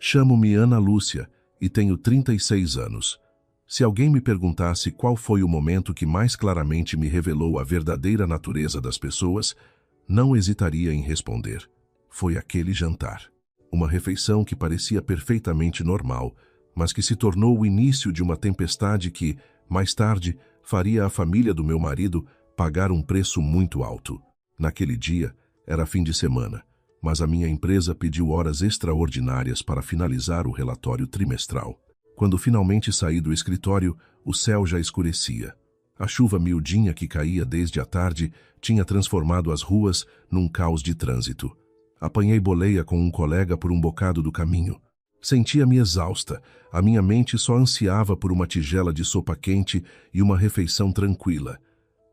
Chamo-me Ana Lúcia e tenho 36 anos. Se alguém me perguntasse qual foi o momento que mais claramente me revelou a verdadeira natureza das pessoas, não hesitaria em responder. Foi aquele jantar. Uma refeição que parecia perfeitamente normal, mas que se tornou o início de uma tempestade que, mais tarde, faria a família do meu marido pagar um preço muito alto. Naquele dia, era fim de semana, mas a minha empresa pediu horas extraordinárias para finalizar o relatório trimestral. Quando finalmente saí do escritório, o céu já escurecia. A chuva miudinha que caía desde a tarde tinha transformado as ruas num caos de trânsito. Apanhei boleia com um colega por um bocado do caminho. Sentia-me exausta, a minha mente só ansiava por uma tigela de sopa quente e uma refeição tranquila.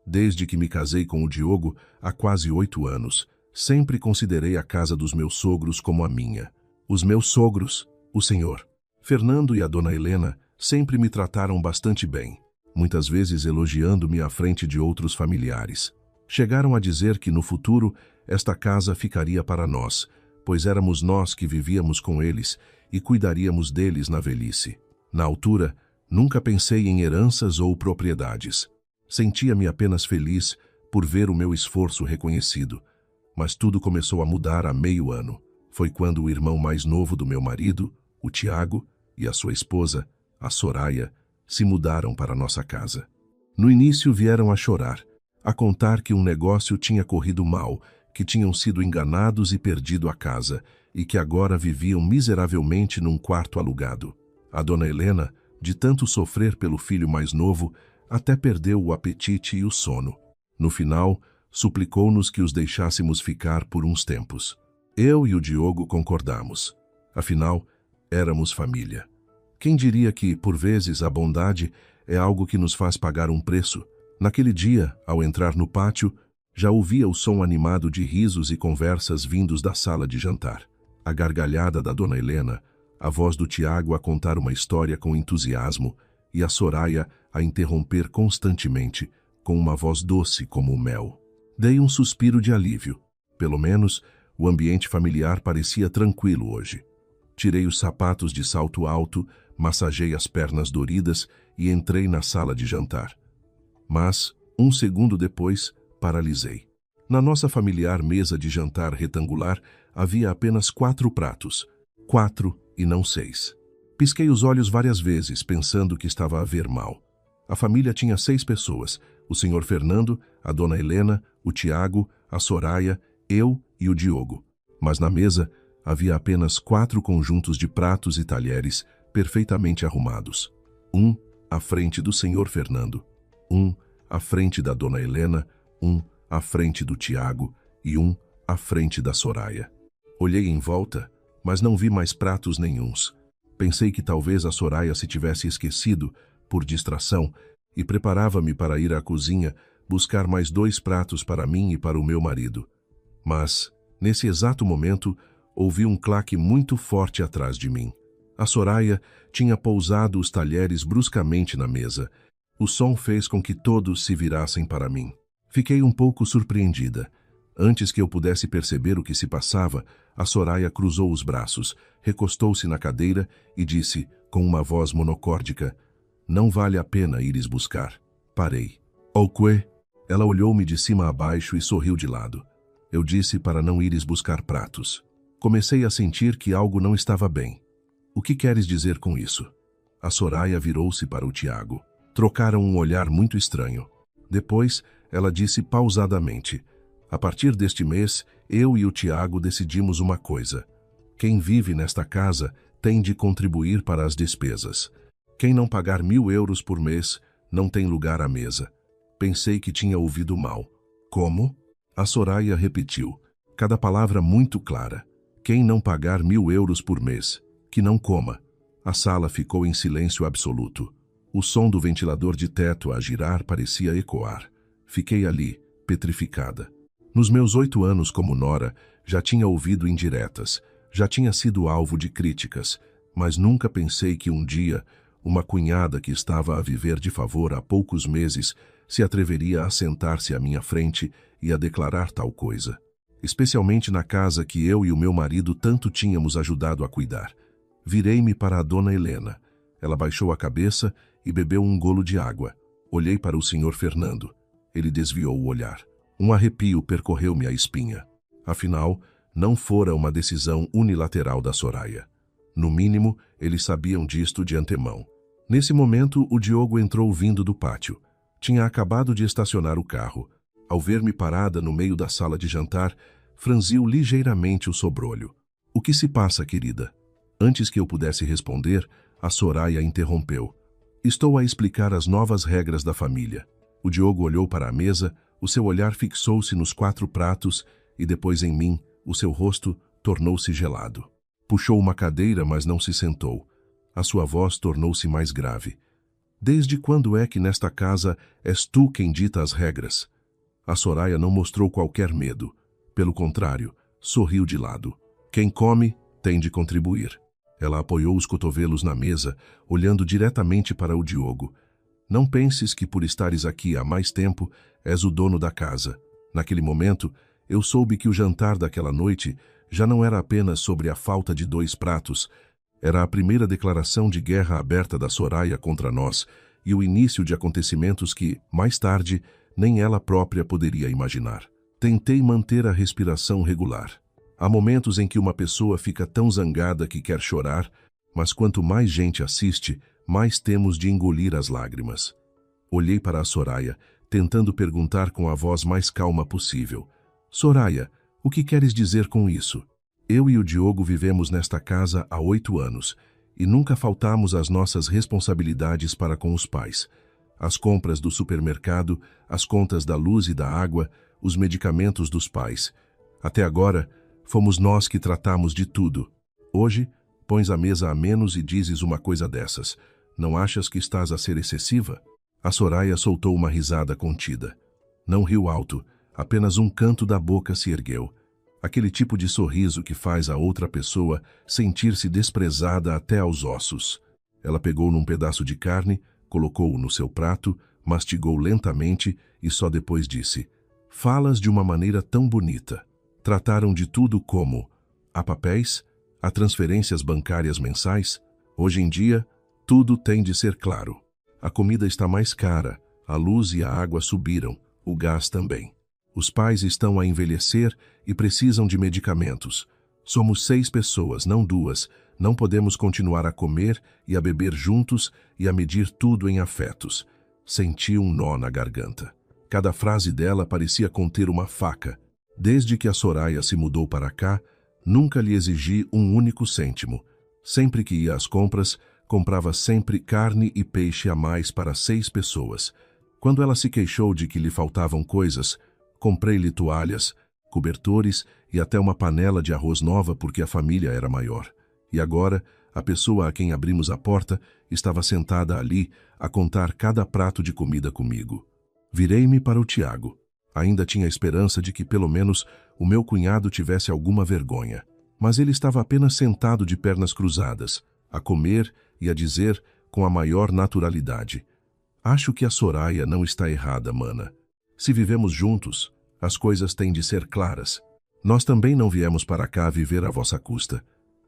Desde que me casei com o Diogo, há quase 8 anos, sempre considerei a casa dos meus sogros como a minha. Os meus sogros, o senhor Fernando e a dona Helena, sempre me trataram bastante bem, muitas vezes elogiando-me à frente de outros familiares. Chegaram a dizer que no futuro esta casa ficaria para nós, pois éramos nós que vivíamos com eles e cuidaríamos deles na velhice. Na altura, nunca pensei em heranças ou propriedades. Sentia-me apenas feliz por ver o meu esforço reconhecido. Mas tudo começou a mudar há meio ano. Foi quando o irmão mais novo do meu marido, o Tiago, e a sua esposa, a Soraya, se mudaram para nossa casa. No início vieram a chorar, a contar que um negócio tinha corrido mal, que tinham sido enganados e perdido a casa, e que agora viviam miseravelmente num quarto alugado. A dona Helena, de tanto sofrer pelo filho mais novo, até perdeu o apetite e o sono. No final, suplicou-nos que os deixássemos ficar por uns tempos. Eu e o Diogo concordamos. Afinal, éramos família. Quem diria que, por vezes, a bondade é algo que nos faz pagar um preço? Naquele dia, ao entrar no pátio, já ouvia o som animado de risos e conversas vindos da sala de jantar. A gargalhada da dona Helena, a voz do Tiago a contar uma história com entusiasmo e a Soraya a interromper constantemente, com uma voz doce como o mel. Dei um suspiro de alívio. Pelo menos, o ambiente familiar parecia tranquilo hoje. Tirei os sapatos de salto alto, massagei as pernas doridas e entrei na sala de jantar. Mas, um segundo depois, paralisei. Na nossa familiar mesa de jantar retangular, havia apenas 4 pratos. 4 e não 6. Pisquei os olhos várias vezes, pensando que estava a ver mal. A família tinha 6 pessoas, o senhor Fernando, a dona Helena, o Tiago, a Soraya, eu e o Diogo. Mas na mesa, havia apenas 4 conjuntos de pratos e talheres perfeitamente arrumados. Um à frente do senhor Fernando, um à frente da dona Helena, um à frente do Tiago e um à frente da Soraya. Olhei em volta, mas não vi mais pratos nenhuns. Pensei que talvez a Soraya se tivesse esquecido, por distração, e preparava-me para ir à cozinha buscar mais 2 pratos para mim e para o meu marido. Mas, nesse exato momento, ouvi um claque muito forte atrás de mim. A Soraya tinha pousado os talheres bruscamente na mesa. O som fez com que todos se virassem para mim. Fiquei um pouco surpreendida. Antes que eu pudesse perceber o que se passava, a Soraya cruzou os braços, recostou-se na cadeira e disse, com uma voz monocórdica, "Não vale a pena ires buscar." Parei. "O quê?" Ela olhou-me de cima a baixo e sorriu de lado. Eu disse para não ires buscar pratos. Comecei a sentir que algo não estava bem. "O que queres dizer com isso?" A Soraya virou-se para o Tiago. Trocaram um olhar muito estranho. Depois, ela disse pausadamente, "A partir deste mês, eu e o Tiago decidimos uma coisa. Quem vive nesta casa tem de contribuir para as despesas. Quem não pagar 1.000 euros por mês não tem lugar à mesa." Pensei que tinha ouvido mal. "Como?" A Soraya repetiu, cada palavra muito clara. "Quem não pagar 1.000 euros por mês, que não coma." A sala ficou em silêncio absoluto. O som do ventilador de teto a girar parecia ecoar. Fiquei ali, petrificada. Nos meus 8 anos como nora, já tinha ouvido indiretas, já tinha sido alvo de críticas, mas nunca pensei que um dia, uma cunhada que estava a viver de favor há poucos meses, se atreveria a sentar-se à minha frente e a declarar tal coisa. Especialmente na casa que eu e o meu marido tanto tínhamos ajudado a cuidar. Virei-me para a dona Helena. Ela baixou a cabeça e bebeu um golo de água. Olhei para o senhor Fernando. Ele desviou o olhar. Um arrepio percorreu-me a espinha. Afinal, não fora uma decisão unilateral da Soraya. No mínimo, eles sabiam disto de antemão. Nesse momento, o Diogo entrou vindo do pátio. Tinha acabado de estacionar o carro. Ao ver-me parada no meio da sala de jantar, franziu ligeiramente o sobrolho. "O que se passa, querida?" Antes que eu pudesse responder, a Soraya interrompeu. "Estou a explicar as novas regras da família." O Diogo olhou para a mesa, o seu olhar fixou-se nos 4 pratos e depois em mim, o seu rosto tornou-se gelado. Puxou uma cadeira, mas não se sentou. A sua voz tornou-se mais grave. "Desde quando é que nesta casa és tu quem dita as regras?" A Soraya não mostrou qualquer medo. Pelo contrário, sorriu de lado. "Quem come, tem de contribuir." Ela apoiou os cotovelos na mesa, olhando diretamente para o Diogo. "Não penses que por estares aqui há mais tempo, és o dono da casa." Naquele momento, eu soube que o jantar daquela noite já não era apenas sobre a falta de 2 pratos, era a primeira declaração de guerra aberta da Soraya contra nós e o início de acontecimentos que, mais tarde, nem ela própria poderia imaginar. Tentei manter a respiração regular. Há momentos em que uma pessoa fica tão zangada que quer chorar, mas quanto mais gente assiste, mais temos de engolir as lágrimas. Olhei para a Soraya, tentando perguntar com a voz mais calma possível. "Soraya, o que queres dizer com isso? Eu e o Diogo vivemos nesta casa há 8 anos e nunca faltamos às nossas responsabilidades para com os pais. As compras do supermercado, as contas da luz e da água, os medicamentos dos pais. Até agora, fomos nós que tratamos de tudo. Hoje, pões a mesa a menos e dizes uma coisa dessas. Não achas que estás a ser excessiva?" A Soraya soltou uma risada contida. Não riu alto, apenas um canto da boca se ergueu. Aquele tipo de sorriso que faz a outra pessoa sentir-se desprezada até aos ossos. Ela pegou num pedaço de carne, colocou-o no seu prato, mastigou lentamente e só depois disse: "Falas de uma maneira tão bonita. Trataram de tudo como: há papéis, há transferências bancárias mensais. Hoje em dia, tudo tem de ser claro. A comida está mais cara, a luz e a água subiram, o gás também. Os pais estão a envelhecer e precisam de medicamentos. Somos 6 pessoas, não 2. Não podemos continuar a comer e a beber juntos e a medir tudo em afetos." Senti um nó na garganta. Cada frase dela parecia conter uma faca. Desde que a Soraya se mudou para cá, nunca lhe exigi um único cêntimo. Sempre que ia às compras, comprava sempre carne e peixe a mais para 6 pessoas. Quando ela se queixou de que lhe faltavam coisas, comprei-lhe toalhas, cobertores e até uma panela de arroz nova porque a família era maior. E agora, a pessoa a quem abrimos a porta estava sentada ali a contar cada prato de comida comigo. Virei-me para o Tiago. Ainda tinha esperança de que, pelo menos, o meu cunhado tivesse alguma vergonha. Mas ele estava apenas sentado de pernas cruzadas, a comer e a dizer com a maior naturalidade: "Acho que a Soraya não está errada, mana. Se vivemos juntos, as coisas têm de ser claras. Nós também não viemos para cá viver à vossa custa.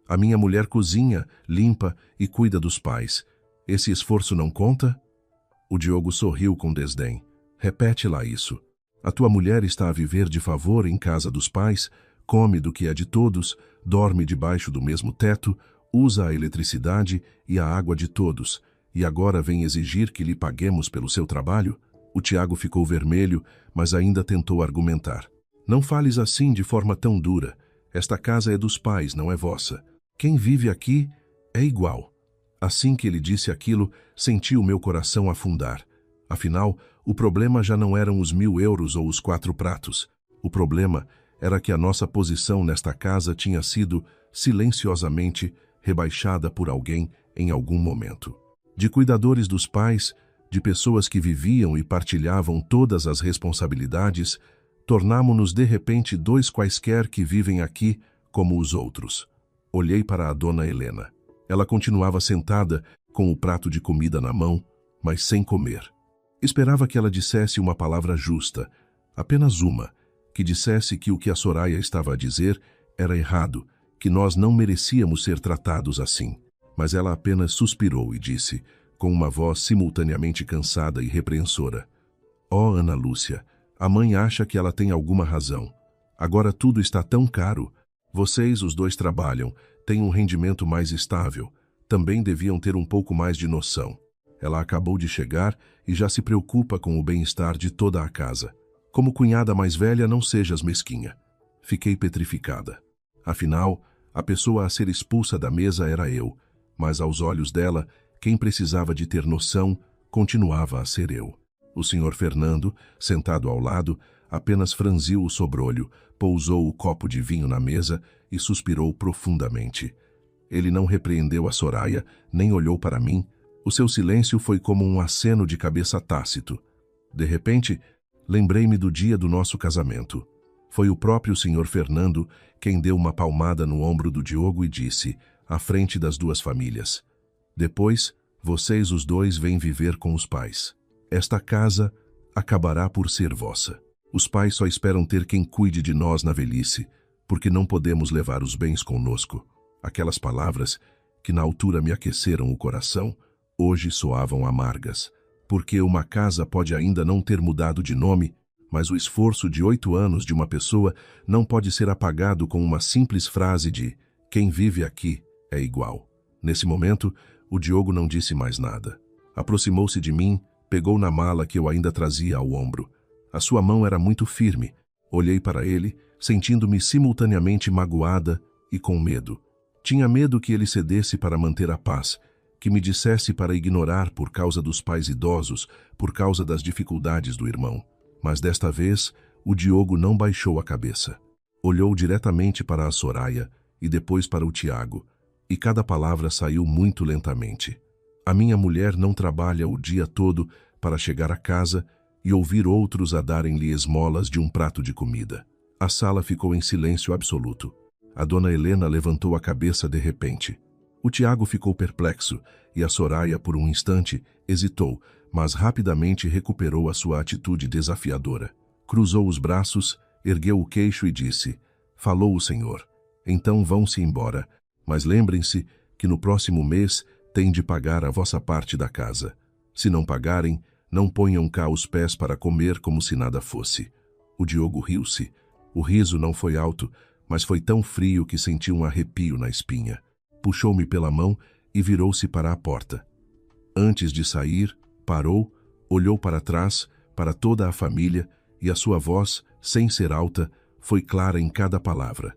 A minha mulher cozinha, limpa e cuida dos pais. Esse esforço não conta?" O Diogo sorriu com desdém. "Repete lá isso. A tua mulher está a viver de favor em casa dos pais, come do que é de todos, dorme debaixo do mesmo teto, usa a eletricidade e a água de todos, e agora vem exigir que lhe paguemos pelo seu trabalho?" O Tiago ficou vermelho, mas ainda tentou argumentar. "Não fales assim de forma tão dura. Esta casa é dos pais, não é vossa. Quem vive aqui é igual." Assim que ele disse aquilo, senti o meu coração afundar. Afinal, o problema já não eram os 1.000 euros ou os 4 pratos. O problema era que a nossa posição nesta casa tinha sido, silenciosamente, rebaixada por alguém em algum momento. De cuidadores dos pais, de pessoas que viviam e partilhavam todas as responsabilidades, tornámo-nos de repente 2 quaisquer que vivem aqui como os outros. Olhei para a dona Helena. Ela continuava sentada, com o prato de comida na mão, mas sem comer. Esperava que ela dissesse uma palavra justa, apenas uma, que dissesse que o que a Soraya estava a dizer era errado, que nós não merecíamos ser tratados assim. mas ela apenas suspirou e disse, com uma voz simultaneamente cansada e repreensora: "Oh, Ana Lúcia, a mãe acha que ela tem alguma razão. Agora tudo está tão caro. Vocês, os dois, trabalham, têm um rendimento mais estável. Também deviam ter um pouco mais de noção. Ela acabou de chegar e já se preocupa com o bem-estar de toda a casa. Como cunhada mais velha, não sejas mesquinha." Fiquei petrificada. Afinal, a pessoa a ser expulsa da mesa era eu, mas aos olhos dela, quem precisava de ter noção continuava a ser eu. O Sr. Fernando, sentado ao lado, apenas franziu o sobrolho, pousou o copo de vinho na mesa e suspirou profundamente. Ele não repreendeu a Soraya, nem olhou para mim. O seu silêncio foi como um aceno de cabeça tácito. De repente, lembrei-me do dia do nosso casamento. Foi o próprio Sr. Fernando quem deu uma palmada no ombro do Diogo e disse, à frente das duas famílias: "Depois, vocês os dois vêm viver com os pais. Esta casa acabará por ser vossa. Os pais só esperam ter quem cuide de nós na velhice, porque não podemos levar os bens conosco." Aquelas palavras, que na altura me aqueceram o coração, hoje soavam amargas, porque uma casa pode ainda não ter mudado de nome, mas o esforço de 8 anos de uma pessoa não pode ser apagado com uma simples frase de "quem vive aqui é igual." Nesse momento, o Diogo não disse mais nada. Aproximou-se de mim, pegou na mala que eu ainda trazia ao ombro. A sua mão era muito firme. Olhei para ele, sentindo-me simultaneamente magoada e com medo. Tinha medo que ele cedesse para manter a paz, que me dissesse para ignorar por causa dos pais idosos, por causa das dificuldades do irmão. Mas desta vez, o Diogo não baixou a cabeça. Olhou diretamente para a Soraya e depois para o Tiago, e cada palavra saiu muito lentamente. A minha mulher não trabalha o dia todo para chegar a casa e ouvir outros a darem-lhe esmolas de um prato de comida. A sala ficou em silêncio absoluto. A dona Helena levantou a cabeça de repente. O Tiago ficou perplexo e a Soraya, por um instante, hesitou, mas rapidamente recuperou a sua atitude desafiadora. Cruzou os braços, ergueu o queixo e disse: "Falou o senhor. Então vão-se embora, mas lembrem-se que no próximo mês têm de pagar a vossa parte da casa. Se não pagarem, não ponham cá os pés para comer como se nada fosse." O Diogo riu-se. O riso não foi alto, mas foi tão frio que senti um arrepio na espinha. Puxou-me pela mão e virou-se para a porta. Antes de sair, parou, olhou para trás, para toda a família, e a sua voz, sem ser alta, foi clara em cada palavra.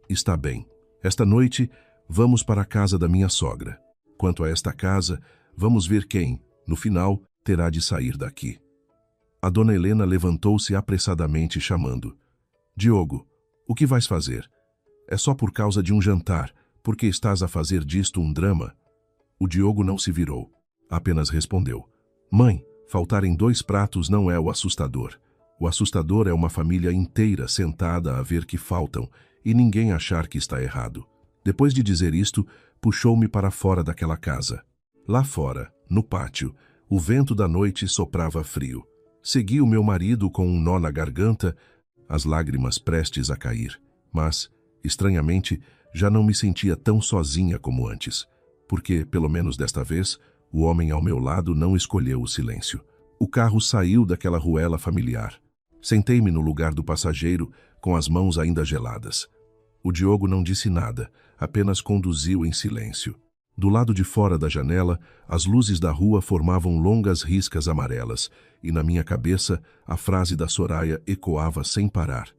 "Está bem. Esta noite, vamos para a casa da minha sogra. Quanto a esta casa, vamos ver quem, no final, terá de sair daqui." A dona Helena levantou-se apressadamente, chamando: "Diogo, o que vais fazer? É só por causa de um jantar, porque estás a fazer disto um drama?" O Diogo não se virou. Apenas respondeu: "Mãe, faltarem 2 pratos não é o assustador. O assustador é uma família inteira sentada a ver que faltam e ninguém achar que está errado." Depois de dizer isto, puxou-me para fora daquela casa. Lá fora, no pátio, o vento da noite soprava frio. Segui o meu marido com um nó na garganta, as lágrimas prestes a cair. Mas, estranhamente, já não me sentia tão sozinha como antes, porque, pelo menos desta vez, o homem ao meu lado não escolheu o silêncio. O carro saiu daquela ruela familiar. Sentei-me no lugar do passageiro, com as mãos ainda geladas. O Diogo não disse nada, apenas conduziu em silêncio. Do lado de fora da janela, as luzes da rua formavam longas riscas amarelas, e na minha cabeça a frase da Soraya ecoava sem parar: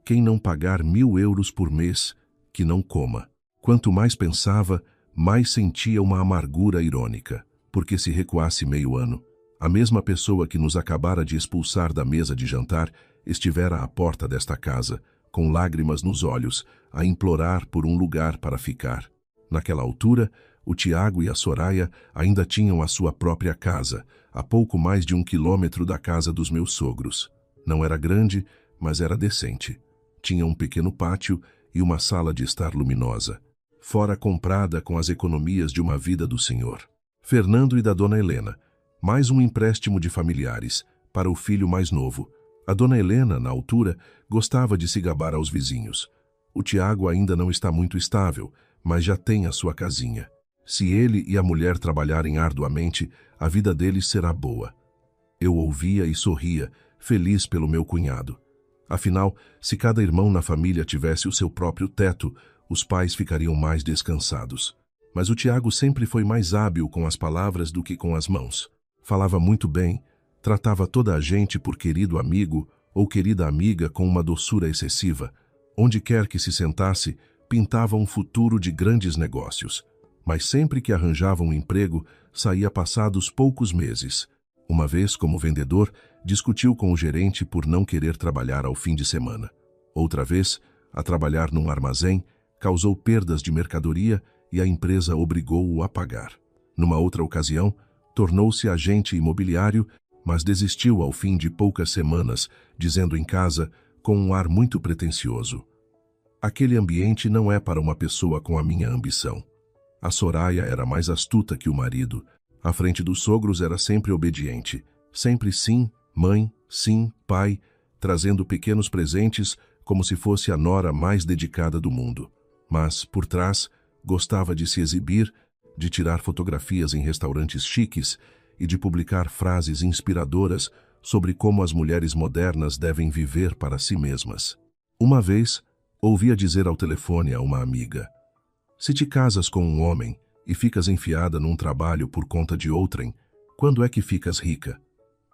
"Quem não pagar 1.000 euros por mês, que não coma." Quanto mais pensava, mais sentia uma amargura irônica, porque se recuasse meio ano, a mesma pessoa que nos acabara de expulsar da mesa de jantar estivera à porta desta casa, com lágrimas nos olhos, a implorar por um lugar para ficar. Naquela altura, o Tiago e a Soraya ainda tinham a sua própria casa, a pouco mais de 1 quilômetro da casa dos meus sogros. Não era grande, mas era decente. Tinha um pequeno pátio e uma sala de estar luminosa, fora comprada com as economias de uma vida do senhor Fernando e da dona Helena, mais um empréstimo de familiares, para o filho mais novo. A dona Helena, na altura, gostava de se gabar aos vizinhos. O Tiago ainda não está muito estável, mas já tem a sua casinha. Se ele e a mulher trabalharem arduamente, a vida deles será boa. Eu ouvia e sorria, feliz pelo meu cunhado. Afinal, se cada irmão na família tivesse o seu próprio teto, os pais ficariam mais descansados. Mas o Tiago sempre foi mais hábil com as palavras do que com as mãos. Falava muito bem, tratava toda a gente por querido amigo ou querida amiga com uma doçura excessiva. Onde quer que se sentasse, pintava um futuro de grandes negócios. Mas sempre que arranjava um emprego, saía passados poucos meses. Uma vez, como vendedor, discutiu com o gerente por não querer trabalhar ao fim de semana. Outra vez, a trabalhar num armazém, causou perdas de mercadoria e a empresa obrigou-o a pagar. Numa outra ocasião, tornou-se agente imobiliário, mas desistiu ao fim de poucas semanas, dizendo em casa, com um ar muito pretensioso: "Aquele ambiente não é para uma pessoa com a minha ambição." A Soraya era mais astuta que o marido. À frente dos sogros era sempre obediente. Sempre sim, mãe, sim, pai, trazendo pequenos presentes como se fosse a nora mais dedicada do mundo. Mas, por trás, gostava de se exibir, de tirar fotografias em restaurantes chiques e de publicar frases inspiradoras sobre como as mulheres modernas devem viver para si mesmas. Uma vez, ouvia dizer ao telefone a uma amiga: "Se te casas com um homem e ficas enfiada num trabalho por conta de outrem, quando é que ficas rica?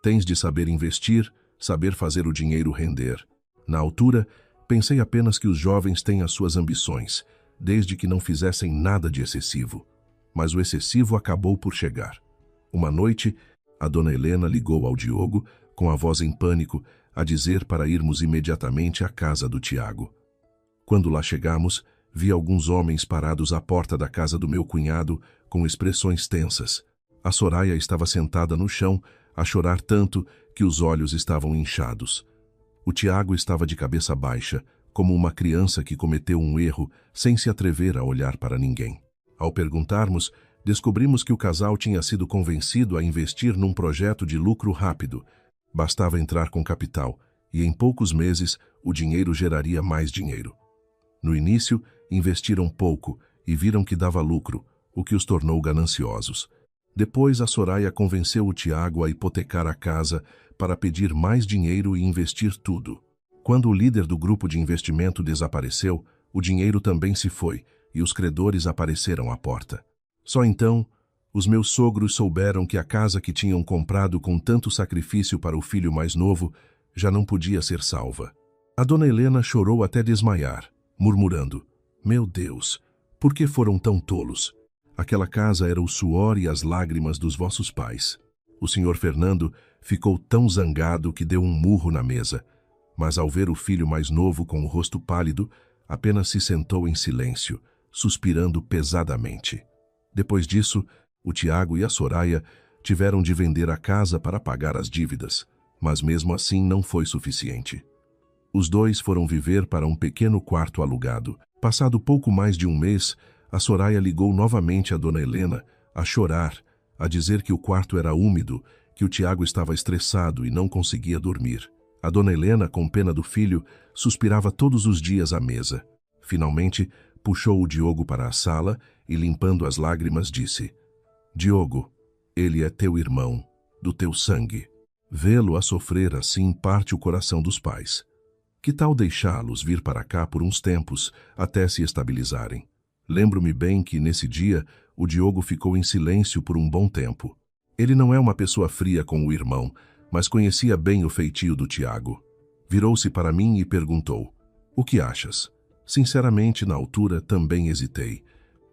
Tens de saber investir, saber fazer o dinheiro render." Na altura, pensei apenas que os jovens têm as suas ambições, desde que não fizessem nada de excessivo. Mas o excessivo acabou por chegar. Uma noite, a dona Helena ligou ao Diogo, com a voz em pânico, a dizer para irmos imediatamente à casa do Tiago. Quando lá chegamos, vi alguns homens parados à porta da casa do meu cunhado, com expressões tensas. A Soraya estava sentada no chão, a chorar tanto que os olhos estavam inchados. O Tiago estava de cabeça baixa, como uma criança que cometeu um erro, sem se atrever a olhar para ninguém. Ao perguntarmos, descobrimos que o casal tinha sido convencido a investir num projeto de lucro rápido. Bastava entrar com capital, e em poucos meses o dinheiro geraria mais dinheiro. No início, investiram pouco e viram que dava lucro, o que os tornou gananciosos. Depois, a Soraya convenceu o Tiago a hipotecar a casa para pedir mais dinheiro e investir tudo. Quando o líder do grupo de investimento desapareceu, o dinheiro também se foi e os credores apareceram à porta. Só então, os meus sogros souberam que a casa que tinham comprado com tanto sacrifício para o filho mais novo já não podia ser salva. A dona Helena chorou até desmaiar, murmurando: "Meu Deus, por que foram tão tolos? Aquela casa era o suor e as lágrimas dos vossos pais." O senhor Fernando ficou tão zangado que deu um murro na mesa, mas ao ver o filho mais novo com o rosto pálido, apenas se sentou em silêncio, suspirando pesadamente. Depois disso, o Tiago e a Soraya tiveram de vender a casa para pagar as dívidas, mas mesmo assim não foi suficiente. Os dois foram viver para um pequeno quarto alugado. Passado pouco mais de um mês, a Soraya ligou novamente a dona Helena, a chorar, a dizer que o quarto era úmido, que o Tiago estava estressado e não conseguia dormir. A dona Helena, com pena do filho, suspirava todos os dias à mesa. Finalmente, puxou o Diogo para a sala e, limpando as lágrimas, disse: "Diogo, ele é teu irmão, do teu sangue. Vê-lo a sofrer assim parte o coração dos pais. Que tal deixá-los vir para cá por uns tempos, até se estabilizarem?" Lembro-me bem que, nesse dia, o Diogo ficou em silêncio por um bom tempo. Ele não é uma pessoa fria com o irmão, mas conhecia bem o feitio do Tiago. Virou-se para mim e perguntou: "O que achas?" Sinceramente, na altura, também hesitei.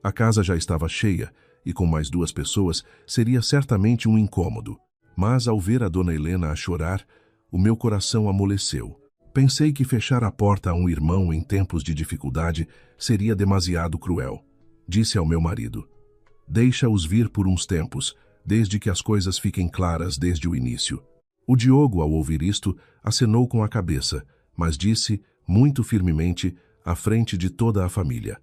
A casa já estava cheia, e com mais 2 pessoas, seria certamente um incômodo. Mas, ao ver a dona Helena a chorar, o meu coração amoleceu. Pensei que fechar a porta a um irmão em tempos de dificuldade seria demasiado cruel. Disse ao meu marido: "Deixa-os vir por uns tempos, desde que as coisas fiquem claras desde o início." O Diogo, ao ouvir isto, acenou com a cabeça, mas disse, muito firmemente, à frente de toda a família: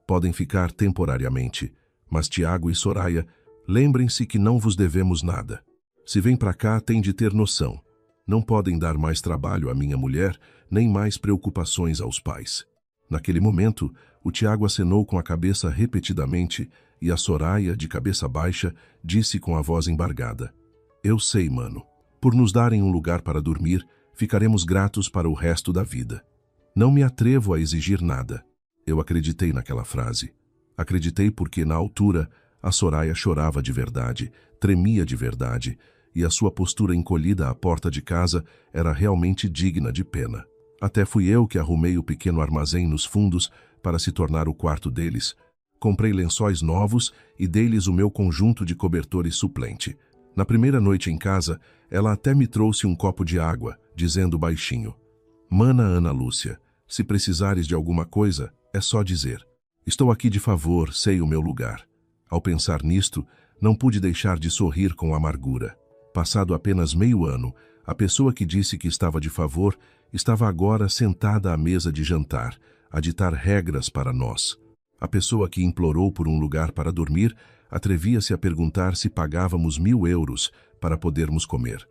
"Podem ficar temporariamente, mas Tiago e Soraya, lembrem-se que não vos devemos nada. Se vêm para cá, têm de ter noção. Não podem dar mais trabalho à minha mulher, nem mais preocupações aos pais." Naquele momento, o Tiago acenou com a cabeça repetidamente e a Soraya, de cabeça baixa, disse com a voz embargada: Eu sei, mano. Por nos darem um lugar para dormir, ficaremos gratos para o resto da vida. Não me atrevo a exigir nada. Eu acreditei naquela frase. Acreditei porque, na altura, a Soraya chorava de verdade, tremia de verdade, e a sua postura encolhida à porta de casa era realmente digna de pena. Até fui eu que arrumei o pequeno armazém nos fundos para se tornar o quarto deles. Comprei lençóis novos e dei-lhes o meu conjunto de cobertores suplente. Na primeira noite em casa, ela até me trouxe um copo de água, dizendo baixinho: Mana Ana Lúcia, se precisares de alguma coisa, é só dizer. Estou aqui de favor, sei o meu lugar. Ao pensar nisto, não pude deixar de sorrir com amargura. Passado apenas meio ano, a pessoa que disse que estava de favor estava agora sentada à mesa de jantar, a ditar regras para nós. A pessoa que implorou por um lugar para dormir atrevia-se a perguntar se pagávamos 1.000 euros para podermos comer.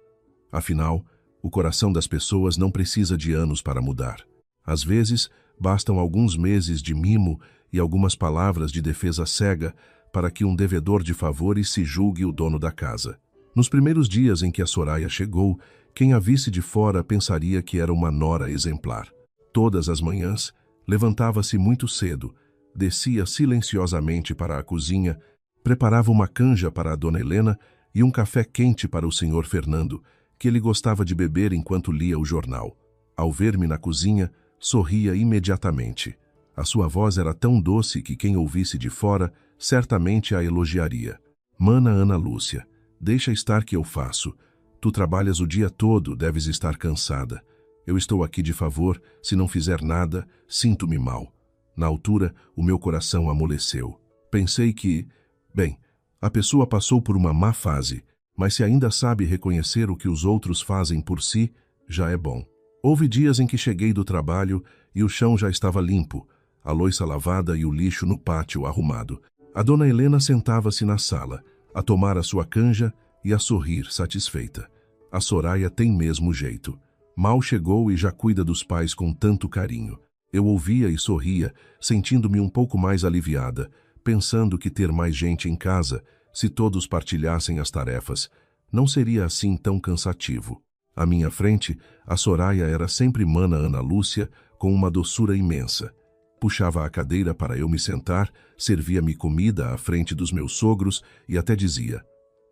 Afinal, o coração das pessoas não precisa de anos para mudar. Às vezes, bastam alguns meses de mimo e algumas palavras de defesa cega para que um devedor de favores se julgue o dono da casa. Nos primeiros dias em que a Soraya chegou, quem a visse de fora pensaria que era uma nora exemplar. Todas as manhãs, levantava-se muito cedo, descia silenciosamente para a cozinha, preparava uma canja para a dona Helena e um café quente para o senhor Fernando, que ele gostava de beber enquanto lia o jornal. Ao ver-me na cozinha, sorria imediatamente. A sua voz era tão doce que quem ouvisse de fora certamente a elogiaria. Mana Ana Lúcia, deixa estar que eu faço. Tu trabalhas o dia todo, deves estar cansada. Eu estou aqui de favor, se não fizer nada, sinto-me mal. Na altura, o meu coração amoleceu. Pensei que, bem, a pessoa passou por uma má fase, mas se ainda sabe reconhecer o que os outros fazem por si, já é bom. Houve dias em que cheguei do trabalho e o chão já estava limpo, a louça lavada e o lixo no pátio arrumado. A dona Helena sentava-se na sala, a tomar a sua canja e a sorrir satisfeita. A Soraya tem mesmo jeito. Mal chegou e já cuida dos pais com tanto carinho. Eu ouvia e sorria, sentindo-me um pouco mais aliviada, pensando que ter mais gente em casa, se todos partilhassem as tarefas, não seria assim tão cansativo. À minha frente, a Soraya era sempre Mana Ana Lúcia, com uma doçura imensa. Puxava a cadeira para eu me sentar, servia-me comida à frente dos meus sogros e até dizia: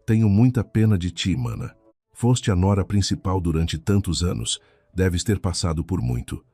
Tenho muita pena de ti, mana. Foste a nora principal durante tantos anos, deves ter passado por muito.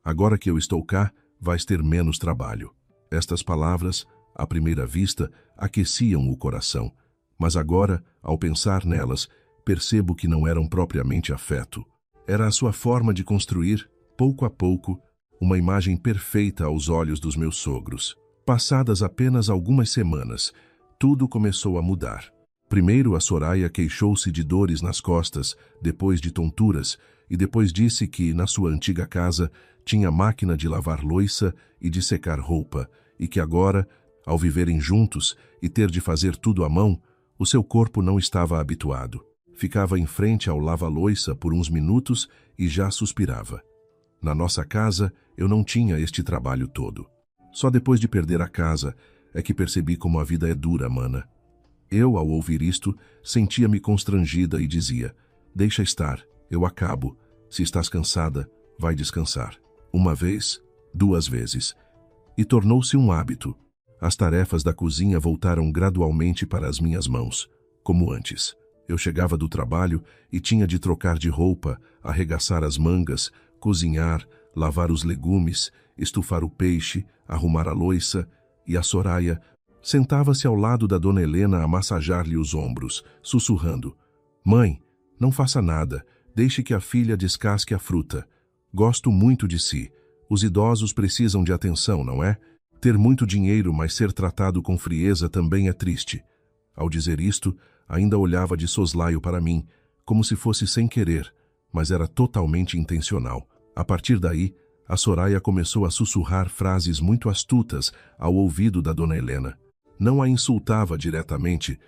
Agora que eu estou cá, vais ter menos trabalho. Estas palavras, à primeira vista, aqueciam o coração, mas agora, ao pensar nelas, percebo que não eram propriamente afeto. Era a sua forma de construir, pouco a pouco, uma imagem perfeita aos olhos dos meus sogros. Passadas apenas algumas semanas, tudo começou a mudar. Primeiro a Soraya queixou-se de dores nas costas, depois de tonturas, e depois disse que, na sua antiga casa, tinha máquina de lavar louça e de secar roupa, e que agora, ao viverem juntos e ter de fazer tudo à mão, o seu corpo não estava habituado. Ficava em frente ao lava-louça por uns minutos e já suspirava. Na nossa casa, eu não tinha este trabalho todo. Só depois de perder a casa é que percebi como a vida é dura, mana. Eu, ao ouvir isto, sentia-me constrangida e dizia: Deixa estar, eu acabo. Se estás cansada, vai descansar. Uma vez, 2 vezes. E tornou-se um hábito. As tarefas da cozinha voltaram gradualmente para as minhas mãos, como antes. Eu chegava do trabalho e tinha de trocar de roupa, arregaçar as mangas, cozinhar, lavar os legumes, estufar o peixe, arrumar a louça, e a Soraya sentava-se ao lado da dona Helena a massajar-lhe os ombros, sussurrando: Mãe, não faça nada, deixe que a filha descasque a fruta. Gosto muito de si. Os idosos precisam de atenção, não é? Ter muito dinheiro, mas ser tratado com frieza também é triste. Ao dizer isto, ainda olhava de soslaio para mim, como se fosse sem querer, mas era totalmente intencional. A partir daí, a Soraya começou a sussurrar frases muito astutas ao ouvido da dona Helena. Não a insultava diretamente,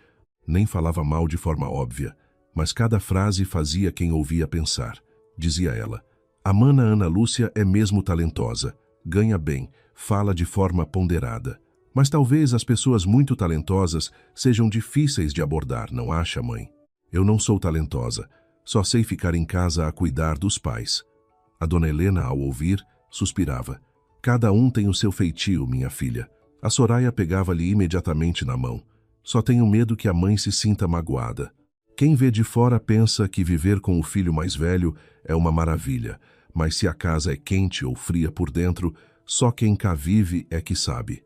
nem falava mal de forma óbvia, mas cada frase fazia quem ouvia pensar. Dizia ela: A Mana Ana Lúcia é mesmo talentosa, ganha bem, fala de forma ponderada, Mas talvez as pessoas muito talentosas sejam difíceis de abordar, não acha, mãe? Eu não sou talentosa, só sei ficar em casa a cuidar dos pais. A dona Helena, ao ouvir, suspirava. Cada um tem o seu feitio, minha filha. A Soraya pegava-lhe imediatamente na mão. Só tenho medo que a mãe se sinta magoada. Quem vê de fora pensa que viver com o filho mais velho é uma maravilha, mas se a casa é quente ou fria por dentro, só quem cá vive é que sabe.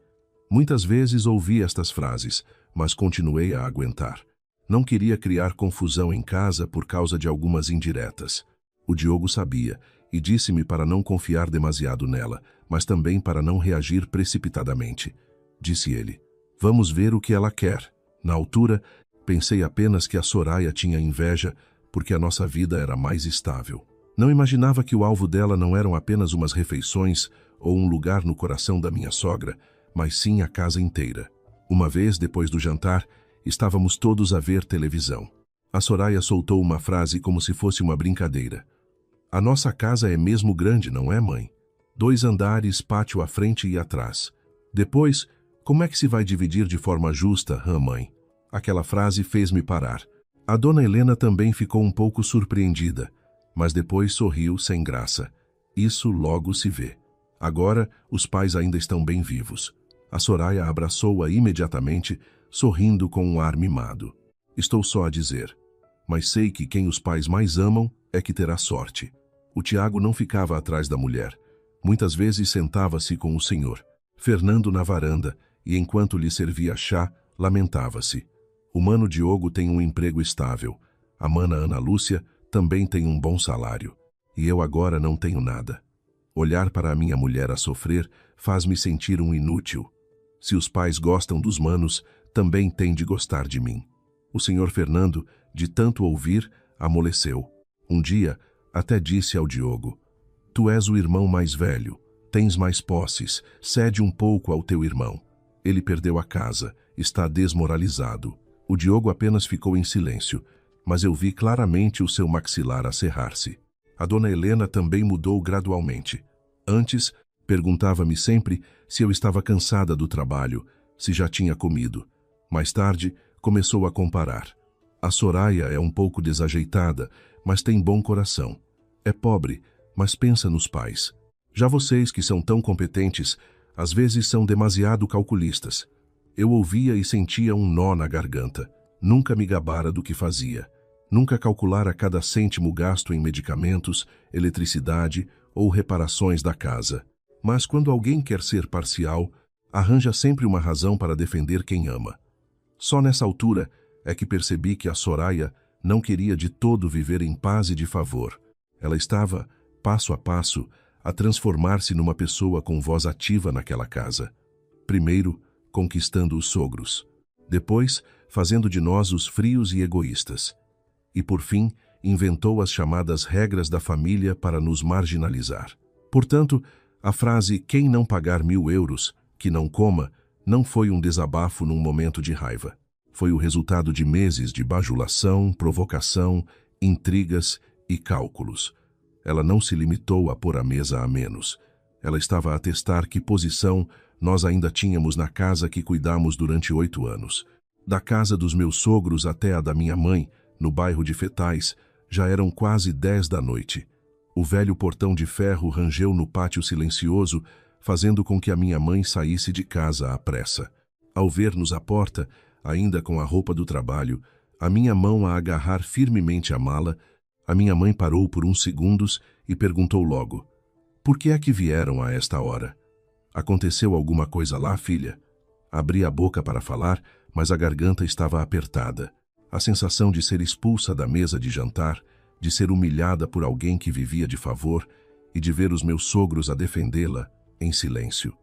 Muitas vezes ouvi estas frases, mas continuei a aguentar. Não queria criar confusão em casa por causa de algumas indiretas. O Diogo sabia e disse-me para não confiar demasiado nela, mas também para não reagir precipitadamente. Disse ele: "Vamos ver o que ela quer." Na altura, pensei apenas que a Soraya tinha inveja porque a nossa vida era mais estável. Não imaginava que o alvo dela não eram apenas umas refeições ou um lugar no coração da minha sogra, mas sim a casa inteira. Uma vez, depois do jantar, estávamos todos a ver televisão. A Soraya soltou uma frase como se fosse uma brincadeira. "A nossa casa é mesmo grande, não é, mãe? 2 andares, pátio à frente e atrás. Depois, como é que se vai dividir de forma justa, mãe?" Aquela frase fez-me parar. A dona Helena também ficou um pouco surpreendida, mas depois sorriu sem graça. Isso logo se vê. Agora, os pais ainda estão bem vivos. A Soraya abraçou-a imediatamente, sorrindo com um ar mimado. "Estou só a dizer, mas sei que quem os pais mais amam é que terá sorte." O Tiago não ficava atrás da mulher. Muitas vezes sentava-se com o senhor, Fernando na varanda, e enquanto lhe servia chá, lamentava-se. O mano Diogo tem um emprego estável. A mana Ana Lúcia também tem um bom salário. E eu agora não tenho nada. Olhar para a minha mulher a sofrer faz-me sentir um inútil. Se os pais gostam dos manos, também têm de gostar de mim. O senhor Fernando, de tanto ouvir, amoleceu. Um dia, até disse ao Diogo: "Tu és o irmão mais velho, tens mais posses, cede um pouco ao teu irmão. Ele perdeu a casa, está desmoralizado." O Diogo apenas ficou em silêncio, mas eu vi claramente o seu maxilar acerrar-se. A dona Helena também mudou gradualmente. Antes, perguntava-me sempre se eu estava cansada do trabalho, se já tinha comido. Mais tarde, começou a comparar. "A Soraya é um pouco desajeitada, mas tem bom coração. É pobre, mas pensa nos pais. Já vocês, que são tão competentes, às vezes são demasiado calculistas." Eu ouvia e sentia um nó na garganta. Nunca me gabara do que fazia. Nunca calculara cada cêntimo gasto em medicamentos, eletricidade ou reparações da casa. Mas quando alguém quer ser parcial, arranja sempre uma razão para defender quem ama. Só nessa altura é que percebi que a Soraya não queria de todo viver em paz e de favor. Ela estava, passo a passo, a transformar-se numa pessoa com voz ativa naquela casa. Primeiro, conquistando os sogros. Depois, fazendo de nós os frios e egoístas. E, por fim, inventou as chamadas regras da família para nos marginalizar. Portanto, a frase "quem não pagar 1.000 euros, que não coma", não foi um desabafo num momento de raiva. Foi o resultado de meses de bajulação, provocação, intrigas e cálculos. Ela não se limitou a pôr a mesa a menos. Ela estava a testar que posição nós ainda tínhamos na casa que cuidamos durante 8 anos. Da casa dos meus sogros até a da minha mãe, no bairro de Fetais, já eram quase 10 da noite. O velho portão de ferro rangeu no pátio silencioso, fazendo com que a minha mãe saísse de casa à pressa. Ao ver-nos à porta, ainda com a roupa do trabalho, a minha mão a agarrar firmemente a mala, a minha mãe parou por uns segundos e perguntou logo: "Por que é que vieram a esta hora? Aconteceu alguma coisa lá, filha?" Abri a boca para falar, mas a garganta estava apertada. A sensação de ser expulsa da mesa de jantar, de ser humilhada por alguém que vivia de favor e de ver os meus sogros a defendê-la em silêncio.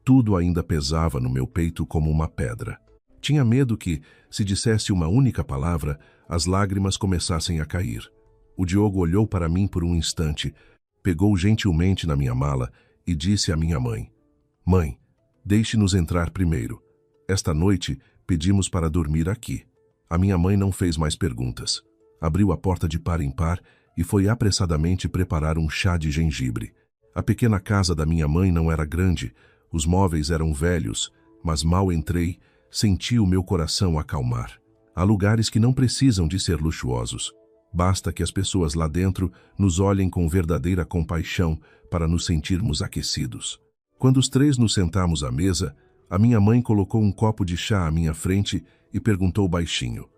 Tudo ainda pesava no meu peito como uma pedra. Tinha medo que, se dissesse uma única palavra, as lágrimas começassem a cair. O Diogo olhou para mim por um instante, pegou gentilmente na minha mala e disse à minha mãe: "Mãe, deixe-nos entrar primeiro. Esta noite pedimos para dormir aqui." A minha mãe não fez mais perguntas. Abriu a porta de par em par e foi apressadamente preparar um chá de gengibre. A pequena casa da minha mãe não era grande, os móveis eram velhos, mas mal entrei, senti o meu coração acalmar. Há lugares que não precisam de ser luxuosos. Basta que as pessoas lá dentro nos olhem com verdadeira compaixão para nos sentirmos aquecidos. Quando os três nos sentamos à mesa, a minha mãe colocou um copo de chá à minha frente e perguntou baixinho: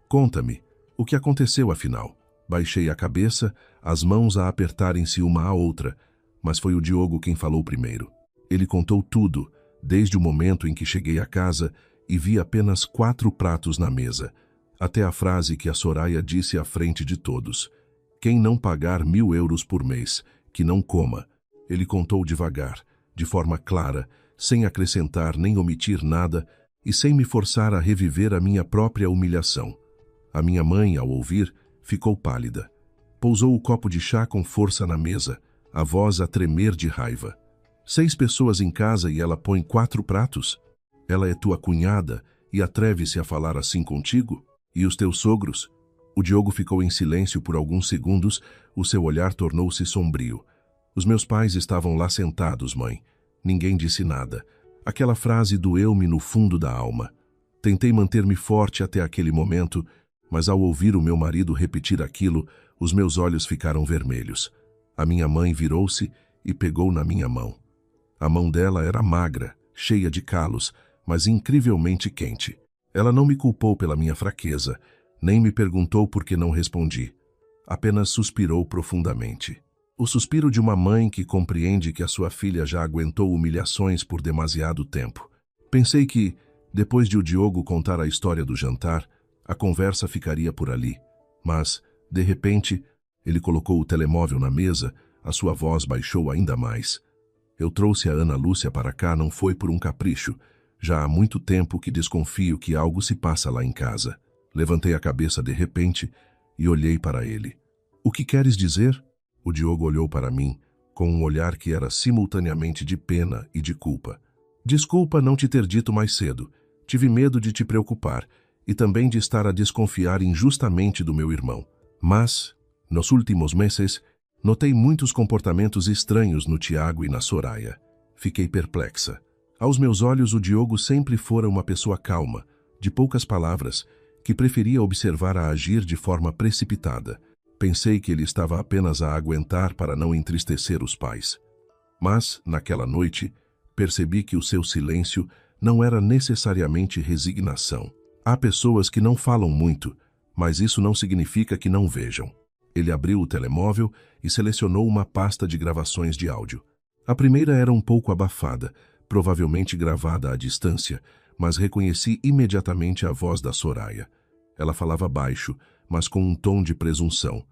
"Conta-me, o que aconteceu afinal?" Baixei a cabeça, as mãos a apertarem-se uma à outra, mas foi o Diogo quem falou primeiro. Ele contou tudo, desde o momento em que cheguei à casa e vi apenas 4 pratos na mesa, até a frase que a Soraya disse à frente de todos: "Quem não pagar 1.000 euros por mês, que não coma." Ele contou devagar, de forma clara, sem acrescentar nem omitir nada e sem me forçar a reviver a minha própria humilhação. A minha mãe, ao ouvir, ficou pálida. Pousou o copo de chá com força na mesa, a voz a tremer de raiva. 6 pessoas em casa e ela põe 4 pratos? Ela é tua cunhada e atreve-se a falar assim contigo? E os teus sogros? O Diogo ficou em silêncio por alguns segundos, o seu olhar tornou-se sombrio. Os meus pais estavam lá sentados, mãe. Ninguém disse nada. Aquela frase doeu-me no fundo da alma. Tentei manter-me forte até aquele momento, mas ao ouvir o meu marido repetir aquilo, os meus olhos ficaram vermelhos. A minha mãe virou-se e pegou na minha mão. A mão dela era magra, cheia de calos, mas incrivelmente quente. Ela não me culpou pela minha fraqueza, nem me perguntou por que não respondi. Apenas suspirou profundamente. O suspiro de uma mãe que compreende que a sua filha já aguentou humilhações por demasiado tempo. Pensei que, depois de o Diogo contar a história do jantar, a conversa ficaria por ali. Mas, de repente, ele colocou o telemóvel na mesa, a sua voz baixou ainda mais. Eu trouxe a Ana Lúcia para cá não foi por um capricho. Já há muito tempo que desconfio que algo se passa lá em casa. Levantei a cabeça de repente e olhei para ele. "O que queres dizer?" O Diogo olhou para mim, com um olhar que era simultaneamente de pena e de culpa. "Desculpa não te ter dito mais cedo. Tive medo de te preocupar e também de estar a desconfiar injustamente do meu irmão. Mas, nos últimos meses, notei muitos comportamentos estranhos no Tiago e na Soraya. Fiquei perplexa. Aos meus olhos, o Diogo sempre fora uma pessoa calma, de poucas palavras, que preferia observar a agir de forma precipitada. Pensei que ele estava apenas a aguentar para não entristecer os pais. Mas, naquela noite, percebi que o seu silêncio não era necessariamente resignação. Há pessoas que não falam muito, mas isso não significa que não vejam. Ele abriu o telemóvel e selecionou uma pasta de gravações de áudio. A primeira era um pouco abafada, provavelmente gravada à distância, mas reconheci imediatamente a voz da Soraya. Ela falava baixo, mas com um tom de presunção.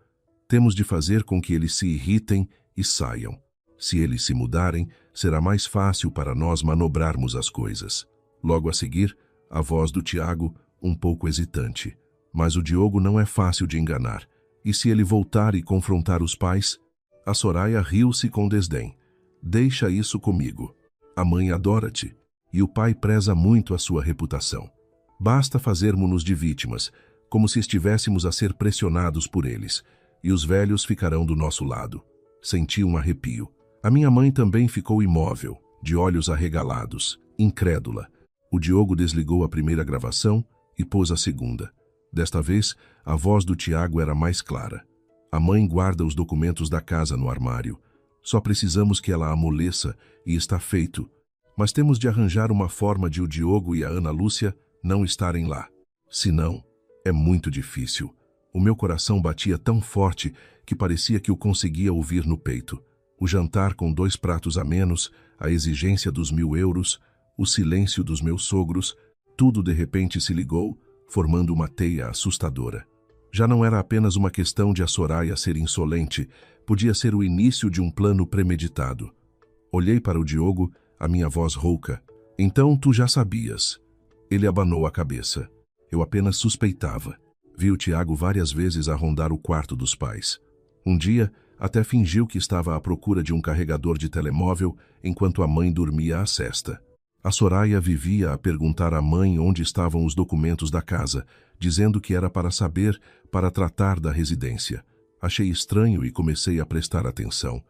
"Temos de fazer com que eles se irritem e saiam. Se eles se mudarem, será mais fácil para nós manobrarmos as coisas." Logo a seguir, a voz do Tiago, um pouco hesitante. "Mas o Diogo não é fácil de enganar. E se ele voltar e confrontar os pais?" A Soraya riu-se com desdém. "Deixa isso comigo. A mãe adora-te, e o pai preza muito a sua reputação. Basta fazermos-nos de vítimas, como se estivéssemos a ser pressionados por eles, e os velhos ficarão do nosso lado." Senti um arrepio. A minha mãe também ficou imóvel, de olhos arregalados, incrédula. O Diogo desligou a primeira gravação e pôs a segunda. Desta vez, a voz do Tiago era mais clara. "A mãe guarda os documentos da casa no armário. Só precisamos que ela amoleça e está feito. Mas temos de arranjar uma forma de o Diogo e a Ana Lúcia não estarem lá. Senão, é muito difícil." O meu coração batia tão forte que parecia que o conseguia ouvir no peito. O jantar com 2 pratos a menos, a exigência dos 1.000 euros, o silêncio dos meus sogros, tudo de repente se ligou, formando uma teia assustadora. Já não era apenas uma questão de a Soraya ser insolente, podia ser o início de um plano premeditado. Olhei para o Diogo, a minha voz rouca. "Então tu já sabias." Ele abanou a cabeça. Eu apenas suspeitava. Vi o Tiago várias vezes a rondar o quarto dos pais. Um dia, até fingiu que estava à procura de um carregador de telemóvel enquanto a mãe dormia à sesta. A Soraya vivia a perguntar à mãe onde estavam os documentos da casa, dizendo que era para saber, para tratar da residência. Achei estranho e comecei a prestar atenção.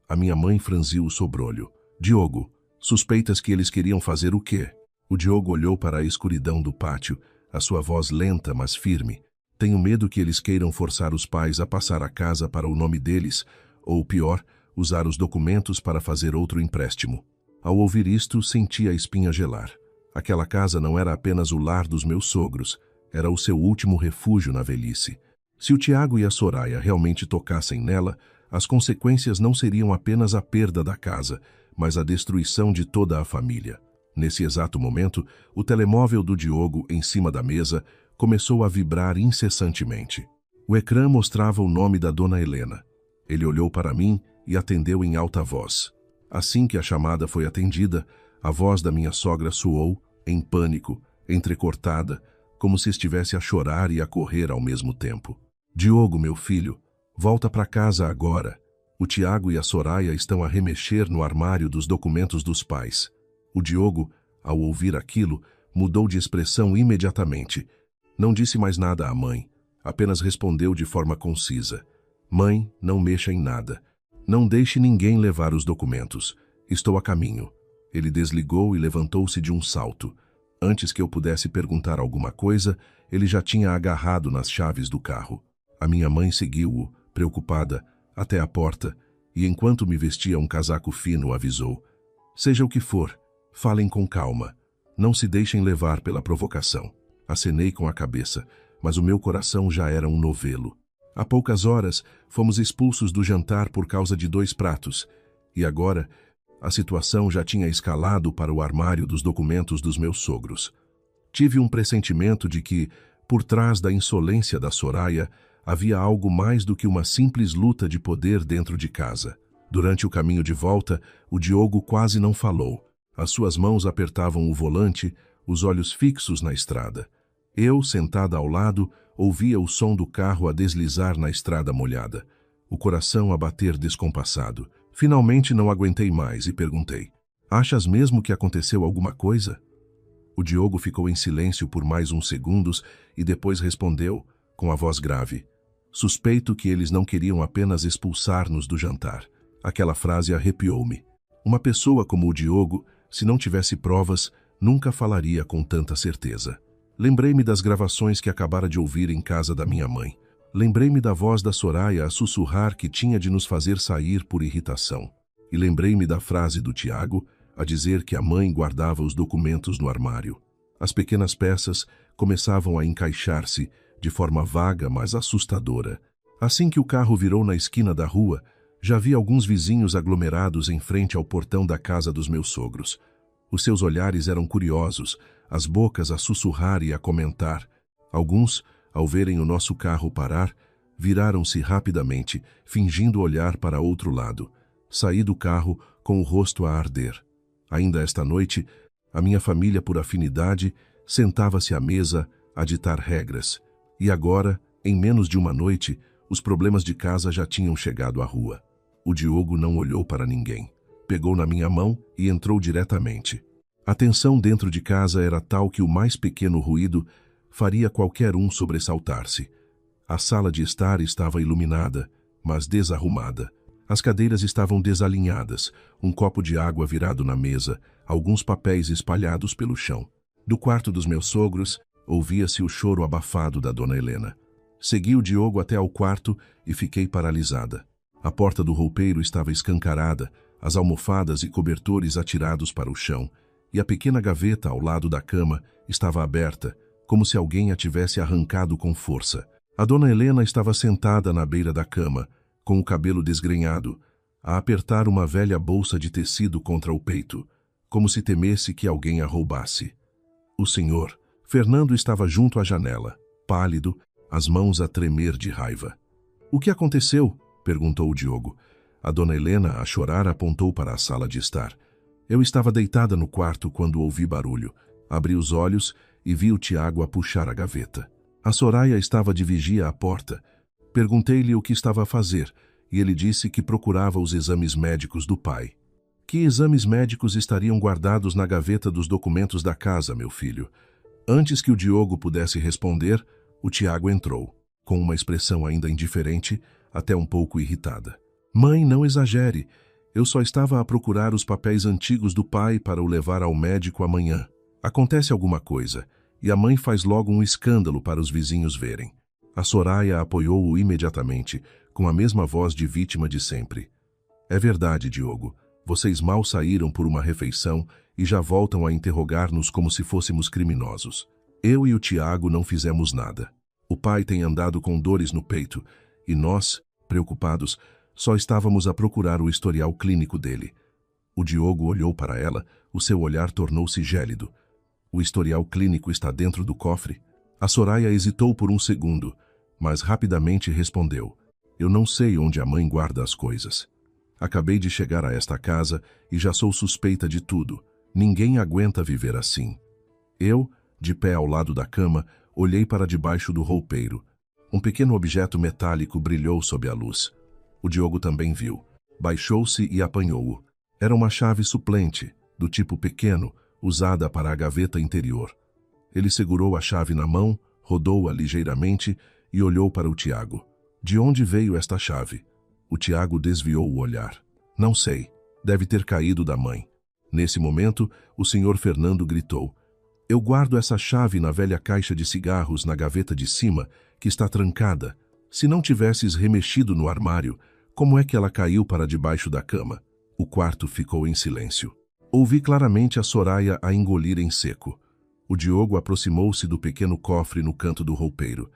A minha mãe franziu o sobrolho. "Diogo, suspeitas que eles queriam fazer o quê?" O Diogo olhou para a escuridão do pátio, a sua voz lenta, mas firme. Tenho medo que eles queiram forçar os pais a passar a casa para o nome deles, ou pior, usar os documentos para fazer outro empréstimo. Ao ouvir isto, senti a espinha gelar. Aquela casa não era apenas o lar dos meus sogros, era o seu último refúgio na velhice. Se o Tiago e a Soraya realmente tocassem nela, as consequências não seriam apenas a perda da casa, mas a destruição de toda a família. Nesse exato momento, o telemóvel do Diogo, em cima da mesa, começou a vibrar incessantemente. O ecrã mostrava o nome da dona Helena. Ele olhou para mim e atendeu em alta voz. Assim que a chamada foi atendida, a voz da minha sogra soou, em pânico, entrecortada, como se estivesse a chorar e a correr ao mesmo tempo. Diogo, meu filho, volta para casa agora. O Tiago e a Soraya estão a remexer no armário dos documentos dos pais. O Diogo, ao ouvir aquilo, mudou de expressão imediatamente. Não disse mais nada à mãe, apenas respondeu de forma concisa. Mãe, não mexa em nada. Não deixe ninguém levar os documentos. Estou a caminho. Ele desligou e levantou-se de um salto. Antes que eu pudesse perguntar alguma coisa, ele já tinha agarrado nas chaves do carro. A minha mãe seguiu-o, preocupada, até a porta, e enquanto me vestia um casaco fino, avisou. Seja o que for, falem com calma. Não se deixem levar pela provocação. Acenei com a cabeça, mas o meu coração já era um novelo. Há poucas horas, fomos expulsos do jantar por causa de 2 pratos, e agora, a situação já tinha escalado para o armário dos documentos dos meus sogros. Tive um pressentimento de que, por trás da insolência da Soraya, havia algo mais do que uma simples luta de poder dentro de casa. Durante o caminho de volta, o Diogo quase não falou. As suas mãos apertavam o volante, os olhos fixos na estrada. Eu, sentada ao lado, ouvia o som do carro a deslizar na estrada molhada, o coração a bater descompassado. Finalmente não aguentei mais e perguntei, achas mesmo que aconteceu alguma coisa? O Diogo ficou em silêncio por mais uns segundos e depois respondeu, com a voz grave, suspeito que eles não queriam apenas expulsar-nos do jantar. Aquela frase arrepiou-me. Uma pessoa como o Diogo, se não tivesse provas, nunca falaria com tanta certeza. Lembrei-me das gravações que acabara de ouvir em casa da minha mãe. Lembrei-me da voz da Soraya a sussurrar que tinha de nos fazer sair por irritação. E lembrei-me da frase do Tiago a dizer que a mãe guardava os documentos no armário. As pequenas peças começavam a encaixar-se de forma vaga, mas assustadora. Assim que o carro virou na esquina da rua, já vi alguns vizinhos aglomerados em frente ao portão da casa dos meus sogros. Os seus olhares eram curiosos, as bocas a sussurrar e a comentar. Alguns, ao verem o nosso carro parar, viraram-se rapidamente, fingindo olhar para outro lado. Saí do carro com o rosto a arder. Ainda esta noite, a minha família, por afinidade, sentava-se à mesa a ditar regras. E agora, em menos de uma noite, os problemas de casa já tinham chegado à rua. O Diogo não olhou para ninguém. Pegou na minha mão e entrou diretamente. A tensão dentro de casa era tal que o mais pequeno ruído faria qualquer um sobressaltar-se. A sala de estar estava iluminada, mas desarrumada. As cadeiras estavam desalinhadas, um copo de água virado na mesa, alguns papéis espalhados pelo chão. Do quarto dos meus sogros, ouvia-se o choro abafado da dona Helena. Segui o Diogo até ao quarto e fiquei paralisada. A porta do roupeiro estava escancarada, as almofadas e cobertores atirados para o chão, e a pequena gaveta ao lado da cama estava aberta, como se alguém a tivesse arrancado com força. A dona Helena estava sentada na beira da cama, com o cabelo desgrenhado, a apertar uma velha bolsa de tecido contra o peito, como se temesse que alguém a roubasse. O senhor, Fernando, estava junto à janela, pálido, as mãos a tremer de raiva. — O que aconteceu? — perguntou o Diogo. A dona Helena, a chorar, apontou para a sala de estar. Eu estava deitada no quarto quando ouvi barulho. Abri os olhos e vi o Tiago a puxar a gaveta. A Soraya estava de vigia à porta. Perguntei-lhe o que estava a fazer, e ele disse que procurava os exames médicos do pai. — Que exames médicos estariam guardados na gaveta dos documentos da casa, meu filho? Antes que o Diogo pudesse responder, o Tiago entrou, com uma expressão ainda indiferente, até um pouco irritada. — Mãe, não exagere. Eu só estava a procurar os papéis antigos do pai para o levar ao médico amanhã. Acontece alguma coisa, e a mãe faz logo um escândalo para os vizinhos verem. A Soraya apoiou-o imediatamente, com a mesma voz de vítima de sempre. É verdade, Diogo. Vocês mal saíram por uma refeição e já voltam a interrogar-nos como se fôssemos criminosos. Eu e o Tiago não fizemos nada. O pai tem andado com dores no peito e nós, preocupados, só estávamos a procurar o historial clínico dele. O Diogo olhou para ela, o seu olhar tornou-se gélido. O historial clínico está dentro do cofre? A Soraya hesitou por um segundo, mas rapidamente respondeu. Eu não sei onde a mãe guarda as coisas. Acabei de chegar a esta casa e já sou suspeita de tudo. Ninguém aguenta viver assim. Eu, de pé ao lado da cama, olhei para debaixo do roupeiro. Um pequeno objeto metálico brilhou sob a luz. O Diogo também viu. Baixou-se e apanhou-o. Era uma chave suplente, do tipo pequeno, usada para a gaveta interior. Ele segurou a chave na mão, rodou-a ligeiramente e olhou para o Tiago. De onde veio esta chave? O Tiago desviou o olhar. Não sei. Deve ter caído da mãe. Nesse momento, o senhor Fernando gritou. Eu guardo essa chave na velha caixa de cigarros na gaveta de cima, que está trancada. Se não tivesses remexido no armário, como é que ela caiu para debaixo da cama? O quarto ficou em silêncio. Ouvi claramente a Soraya a engolir em seco. O Diogo aproximou-se do pequeno cofre no canto do roupeiro.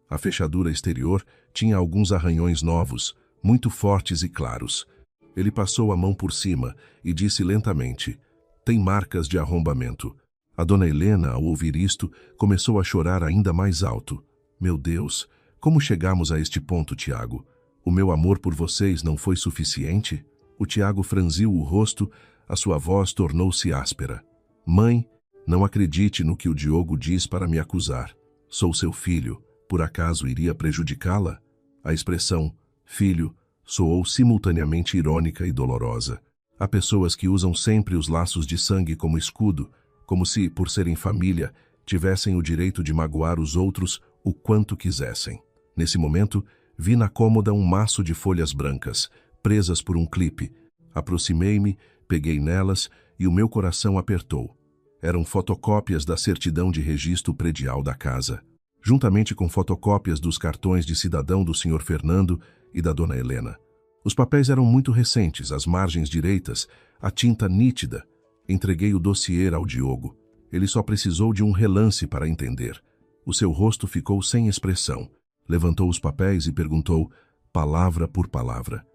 A fechadura exterior tinha alguns arranhões novos, muito fortes e claros. Ele passou a mão por cima e disse lentamente, tem marcas de arrombamento. A dona Helena, ao ouvir isto, começou a chorar ainda mais alto. Meu Deus, como chegamos a este ponto, Tiago? O meu amor por vocês não foi suficiente? O Tiago franziu o rosto, a sua voz tornou-se áspera. Mãe, não acredite no que o Diogo diz para me acusar. Sou seu filho, por acaso iria prejudicá-la? A expressão filho soou simultaneamente irônica e dolorosa. Há pessoas que usam sempre os laços de sangue como escudo, como se, por serem família, tivessem o direito de magoar os outros o quanto quisessem. Nesse momento, vi na cômoda um maço de folhas brancas, presas por um clipe. Aproximei-me, peguei nelas e o meu coração apertou. Eram fotocópias da certidão de registro predial da casa, juntamente com fotocópias dos cartões de cidadão do Sr. Fernando e da dona Helena. Os papéis eram muito recentes, as margens direitas, a tinta nítida. Entreguei o dossiê ao Diogo. Ele só precisou de um relance para entender. O seu rosto ficou sem expressão. Levantou os papéis e perguntou, palavra por palavra.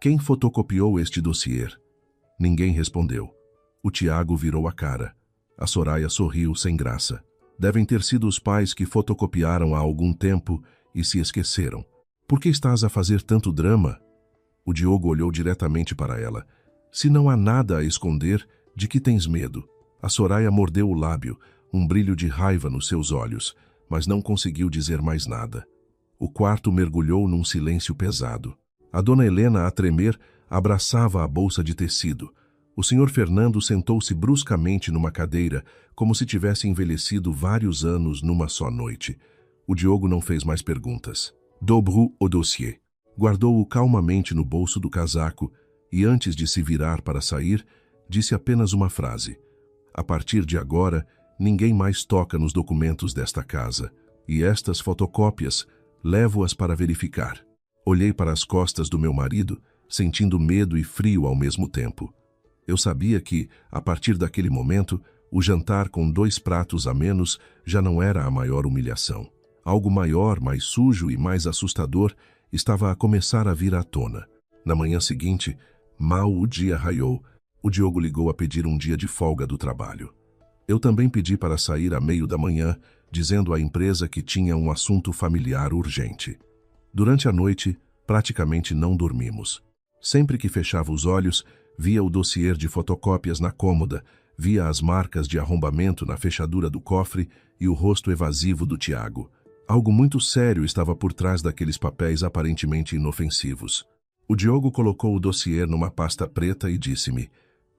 Quem fotocopiou este dossiê? Ninguém respondeu. O Tiago virou a cara. A Soraya sorriu sem graça. Devem ter sido os pais que fotocopiaram há algum tempo e se esqueceram. Por que estás a fazer tanto drama? O Diogo olhou diretamente para ela. Se não há nada a esconder, de que tens medo? A Soraya mordeu o lábio, um brilho de raiva nos seus olhos, mas não conseguiu dizer mais nada. O quarto mergulhou num silêncio pesado. A dona Helena, a tremer, abraçava a bolsa de tecido. O Sr. Fernando sentou-se bruscamente numa cadeira, como se tivesse envelhecido vários anos numa só noite. O Diogo não fez mais perguntas. Dobrou o dossiê. Guardou-o calmamente no bolso do casaco e, antes de se virar para sair, disse apenas uma frase. A partir de agora, ninguém mais toca nos documentos desta casa. E estas fotocópias, levo-as para verificar. Olhei para as costas do meu marido, sentindo medo e frio ao mesmo tempo. Eu sabia que, a partir daquele momento, o jantar com 2 pratos a menos já não era a maior humilhação. Algo maior, mais sujo e mais assustador estava a começar a vir à tona. Na manhã seguinte, mal o dia raiou, o Diogo ligou a pedir um dia de folga do trabalho. Eu também pedi para sair à meio da manhã, dizendo à empresa que tinha um assunto familiar urgente. Durante a noite, praticamente não dormimos. Sempre que fechava os olhos, via o dossiê de fotocópias na cômoda, via as marcas de arrombamento na fechadura do cofre e o rosto evasivo do Tiago. Algo muito sério estava por trás daqueles papéis aparentemente inofensivos. O Diogo colocou o dossiê numa pasta preta e disse-me,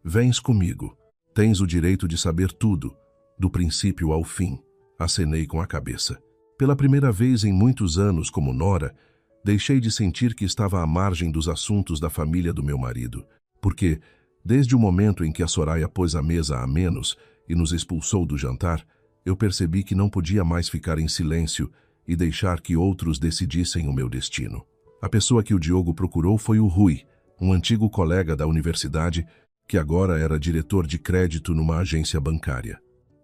vens comigo. Tens o direito de saber tudo, do princípio ao fim. Acenei com a cabeça. Pela primeira vez em muitos anos como nora, deixei de sentir que estava à margem dos assuntos da família do meu marido. Porque, desde o momento em que a Soraya pôs a mesa a menos, e nos expulsou do jantar, eu percebi que não podia mais ficar em silêncio e deixar que outros decidissem o meu destino. A pessoa que o Diogo procurou foi o Rui, um antigo colega da universidade que agora era diretor de crédito numa agência bancária.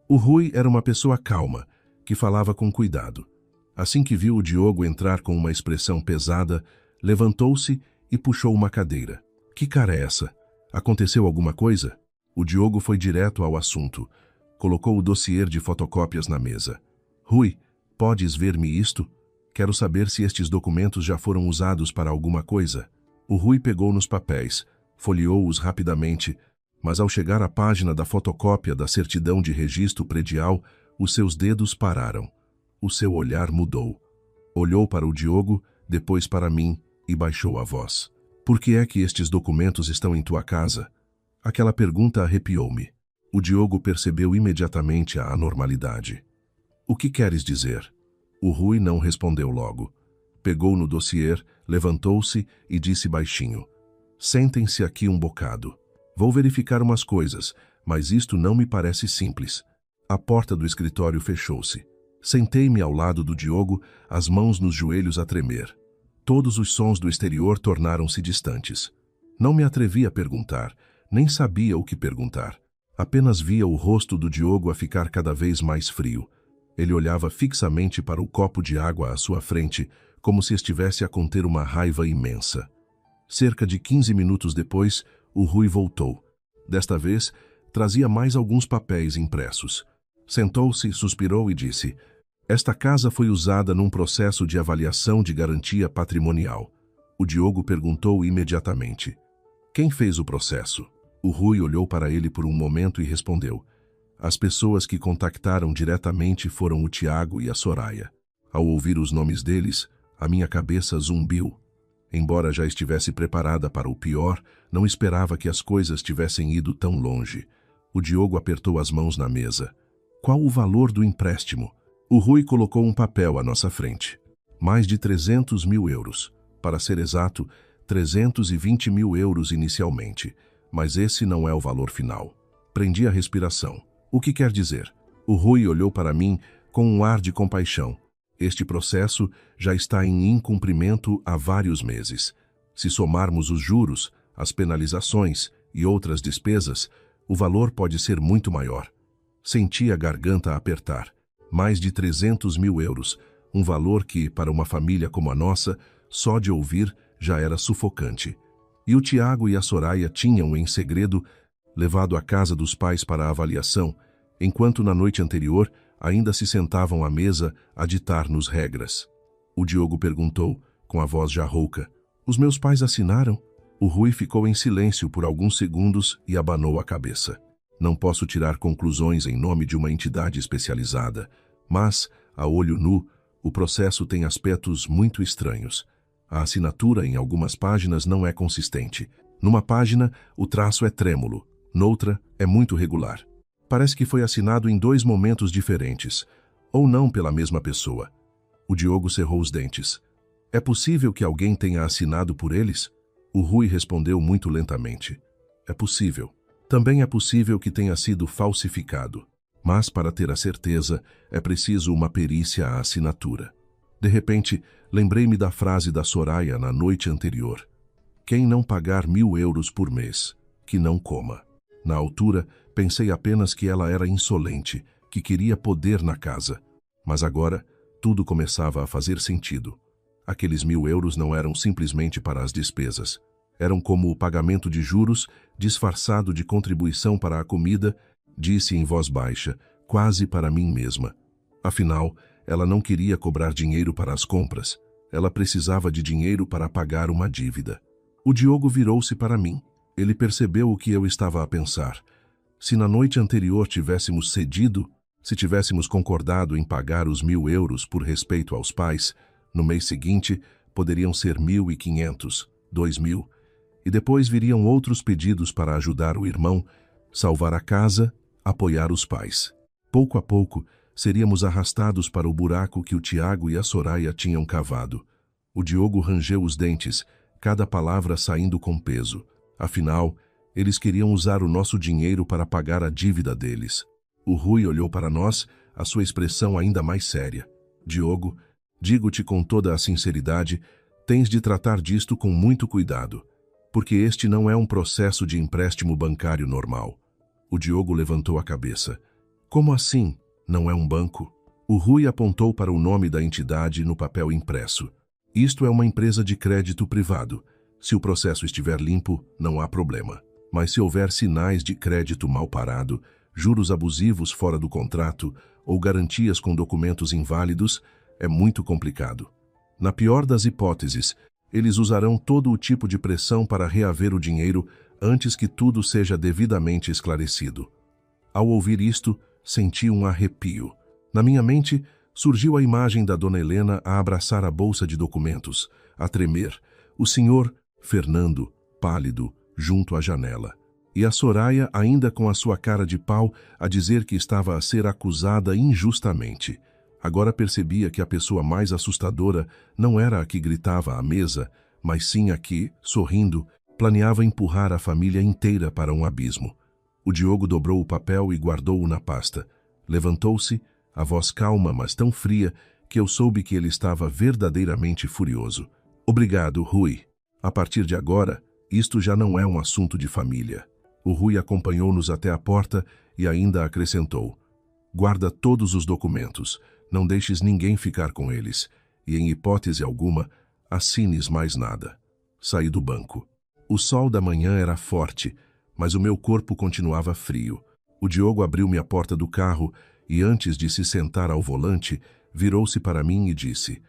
O Rui era uma pessoa calma, que falava com cuidado. Assim que viu o Diogo entrar com uma expressão pesada, levantou-se e puxou uma cadeira. Que cara é essa? Aconteceu alguma coisa? O Diogo foi direto ao assunto. Colocou o dossiê de fotocópias na mesa. Rui, podes ver-me isto? Quero saber se estes documentos já foram usados para alguma coisa. O Rui pegou nos papéis, folheou-os rapidamente, mas ao chegar à página da fotocópia da certidão de registro predial, os seus dedos pararam. O seu olhar mudou. Olhou para o Diogo, depois para mim e baixou a voz. Por que é que estes documentos estão em tua casa? Aquela pergunta arrepiou-me. O Diogo percebeu imediatamente a anormalidade. O que queres dizer? O Rui não respondeu logo. Pegou no dossiê, levantou-se e disse baixinho. Sentem-se aqui um bocado. Vou verificar umas coisas, mas isto não me parece simples. A porta do escritório fechou-se. Sentei-me ao lado do Diogo, as mãos nos joelhos a tremer. Todos os sons do exterior tornaram-se distantes. Não me atrevi a perguntar, nem sabia o que perguntar. Apenas via o rosto do Diogo a ficar cada vez mais frio. Ele olhava fixamente para o copo de água à sua frente, como se estivesse a conter uma raiva imensa. Cerca de 15 minutos depois, o Rui voltou. Desta vez, trazia mais alguns papéis impressos. Sentou-se, suspirou e disse: Esta casa foi usada num processo de avaliação de garantia patrimonial. O Diogo perguntou imediatamente: Quem fez o processo? O Rui olhou para ele por um momento e respondeu: As pessoas que contactaram diretamente foram o Tiago e a Soraya. Ao ouvir os nomes deles, a minha cabeça zumbiu. Embora já estivesse preparada para o pior, não esperava que as coisas tivessem ido tão longe. O Diogo apertou as mãos na mesa. Qual o valor do empréstimo? O Rui colocou um papel à nossa frente. Mais de 300 mil euros. Para ser exato, 320 mil euros inicialmente. Mas esse não é o valor final. Prendi a respiração. O que quer dizer? O Rui olhou para mim com um ar de compaixão. Este processo já está em incumprimento há vários meses. Se somarmos os juros, as penalizações e outras despesas, o valor pode ser muito maior. Senti a garganta apertar. Mais de 300 mil euros, um valor que, para uma família como a nossa, só de ouvir já era sufocante. E o Tiago e a Soraya tinham, em segredo, levado a casa dos pais para a avaliação, enquanto na noite anterior ainda se sentavam à mesa a ditar-nos regras. O Diogo perguntou, com a voz já rouca: Os meus pais assinaram? O Rui ficou em silêncio por alguns segundos e abanou a cabeça. Não posso tirar conclusões em nome de uma entidade especializada, mas, a olho nu, o processo tem aspectos muito estranhos. A assinatura em algumas páginas não é consistente. Numa página, o traço é trêmulo, noutra, é muito regular. Parece que foi assinado em dois momentos diferentes, ou não pela mesma pessoa. O Diogo cerrou os dentes. É possível que alguém tenha assinado por eles? O Rui respondeu muito lentamente. É possível. Também é possível que tenha sido falsificado. Mas, para ter a certeza, é preciso uma perícia à assinatura. De repente, lembrei-me da frase da Soraya na noite anterior. Quem não pagar 1.000 euros por mês, que não coma. Na altura, pensei apenas que ela era insolente, que queria poder na casa. Mas agora, tudo começava a fazer sentido. Aqueles 1.000 euros não eram simplesmente para as despesas. Eram como o pagamento de juros, disfarçado de contribuição para a comida, disse em voz baixa, quase para mim mesma. Afinal, ela não queria cobrar dinheiro para as compras. Ela precisava de dinheiro para pagar uma dívida. O Diogo virou-se para mim. Ele percebeu o que eu estava a pensar. Se na noite anterior tivéssemos cedido, se tivéssemos concordado em pagar os 1.000 euros por respeito aos pais, no mês seguinte poderiam ser 1.500, 2.000, e depois viriam outros pedidos para ajudar o irmão, salvar a casa, apoiar os pais. Pouco a pouco, seríamos arrastados para o buraco que o Tiago e a Soraya tinham cavado. O Diogo rangeu os dentes, cada palavra saindo com peso. Afinal, eles queriam usar o nosso dinheiro para pagar a dívida deles. O Rui olhou para nós, a sua expressão ainda mais séria. Diogo, digo-te com toda a sinceridade, tens de tratar disto com muito cuidado, porque este não é um processo de empréstimo bancário normal. O Diogo levantou a cabeça. Como assim? Não é um banco? O Rui apontou para o nome da entidade no papel impresso. Isto é uma empresa de crédito privado. Se o processo estiver limpo, não há problema. Mas se houver sinais de crédito mal parado, juros abusivos fora do contrato ou garantias com documentos inválidos, é muito complicado. Na pior das hipóteses, eles usarão todo o tipo de pressão para reaver o dinheiro antes que tudo seja devidamente esclarecido. Ao ouvir isto, senti um arrepio. Na minha mente, surgiu a imagem da dona Helena a abraçar a bolsa de documentos, a tremer, o senhor Fernando, pálido, junto à janela. E a Soraya, ainda com a sua cara de pau, a dizer que estava a ser acusada injustamente. Agora percebia que a pessoa mais assustadora não era a que gritava à mesa, mas sim a que, sorrindo, planeava empurrar a família inteira para um abismo. O Diogo dobrou o papel e guardou-o na pasta. Levantou-se, a voz calma, mas tão fria, que eu soube que ele estava verdadeiramente furioso. Obrigado, Rui. A partir de agora, isto já não é um assunto de família. O Rui acompanhou-nos até a porta e ainda acrescentou. Guarda todos os documentos, não deixes ninguém ficar com eles, e em hipótese alguma, assines mais nada. Saí do banco. O sol da manhã era forte, mas o meu corpo continuava frio. O Diogo abriu-me a porta do carro e, antes de se sentar ao volante, virou-se para mim e disse: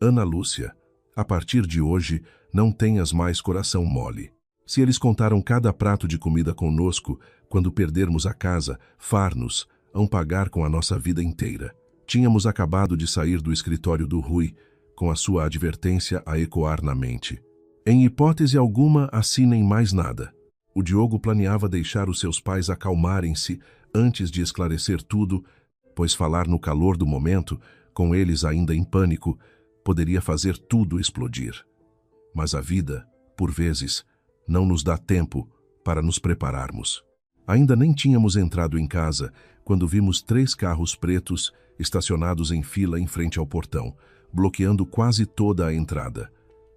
Ana Lúcia, a partir de hoje, não tenhas mais coração mole. Se eles contaram cada prato de comida conosco, quando perdermos a casa, far-nos, hão pagar com a nossa vida inteira. Tínhamos acabado de sair do escritório do Rui, com a sua advertência a ecoar na mente. Em hipótese alguma, assinem mais nada. O Diogo planeava deixar os seus pais acalmarem-se antes de esclarecer tudo, pois falar no calor do momento, com eles ainda em pânico, poderia fazer tudo explodir. Mas a vida, por vezes, não nos dá tempo para nos prepararmos. Ainda nem tínhamos entrado em casa quando vimos 3 carros pretos estacionados em fila em frente ao portão, bloqueando quase toda a entrada.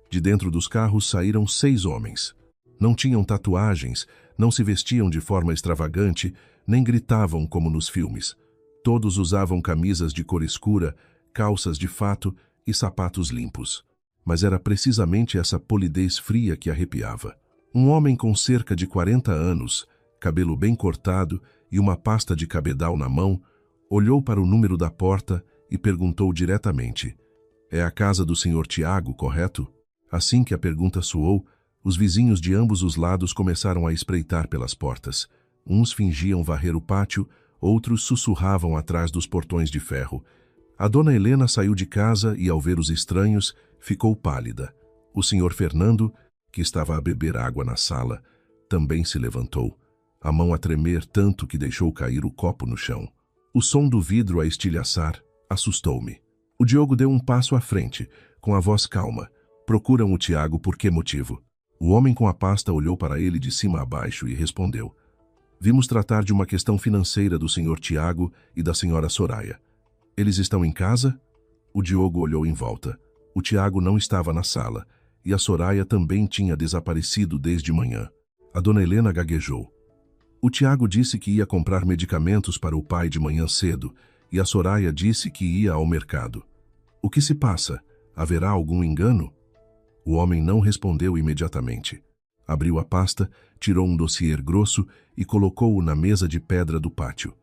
De dentro dos carros saíram 6 homens. Não tinham tatuagens, não se vestiam de forma extravagante, nem gritavam como nos filmes. Todos usavam camisas de cor escura, calças de fato e sapatos limpos. Mas era precisamente essa polidez fria que arrepiava. Um homem com cerca de 40 anos, cabelo bem cortado e uma pasta de cabedal na mão, olhou para o número da porta e perguntou diretamente: É a casa do Sr. Tiago, correto? Assim que a pergunta soou, os vizinhos de ambos os lados começaram a espreitar pelas portas. Uns fingiam varrer o pátio, outros sussurravam atrás dos portões de ferro. A dona Helena saiu de casa e, ao ver os estranhos, ficou pálida. O Sr. Fernando, que estava a beber água na sala, também se levantou, a mão a tremer tanto que deixou cair o copo no chão. O som do vidro a estilhaçar assustou-me. O Diogo deu um passo à frente, com a voz calma. Procuram o Tiago por que motivo? O homem com a pasta olhou para ele de cima a baixo e respondeu: Vimos tratar de uma questão financeira do Sr. Tiago e da Sra. Soraya. Eles estão em casa? O Diogo olhou em volta. O Tiago não estava na sala, e a Soraya também tinha desaparecido desde manhã. A dona Helena gaguejou. O Tiago disse que ia comprar medicamentos para o pai de manhã cedo, e a Soraya disse que ia ao mercado. O que se passa? Haverá algum engano? O homem não respondeu imediatamente. Abriu a pasta, tirou um dossiê grosso e colocou-o na mesa de pedra do pátio.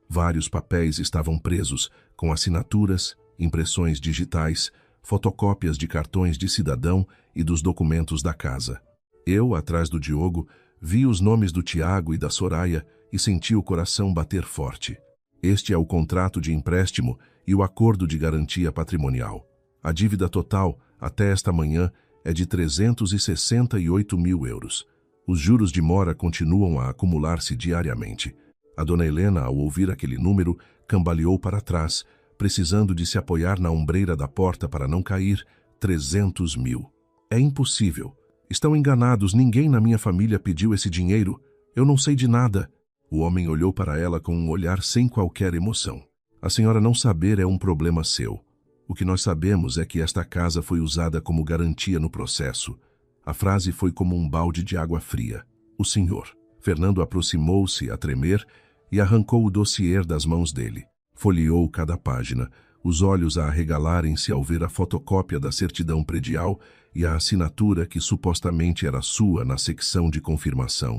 Vários papéis estavam presos, com assinaturas, impressões digitais, fotocópias de cartões de cidadão e dos documentos da casa. Eu, atrás do Diogo, vi os nomes do Tiago e da Soraya e senti o coração bater forte. Este é o contrato de empréstimo e o acordo de garantia patrimonial. A dívida total, até esta manhã, é de 368 mil euros. Os juros de mora continuam a acumular-se diariamente. A dona Helena, ao ouvir aquele número, cambaleou para trás, precisando de se apoiar na ombreira da porta para não cair. 300 mil. É impossível. Estão enganados, ninguém na minha família pediu esse dinheiro. Eu não sei de nada. O homem olhou para ela com um olhar sem qualquer emoção. A senhora não saber é um problema seu. O que nós sabemos é que esta casa foi usada como garantia no processo. A frase foi como um balde de água fria. O senhor. Fernando aproximou-se a tremer e arrancou o dossiê das mãos dele. Folheou cada página, os olhos a arregalarem-se ao ver a fotocópia da certidão predial e a assinatura que supostamente era sua na secção de confirmação.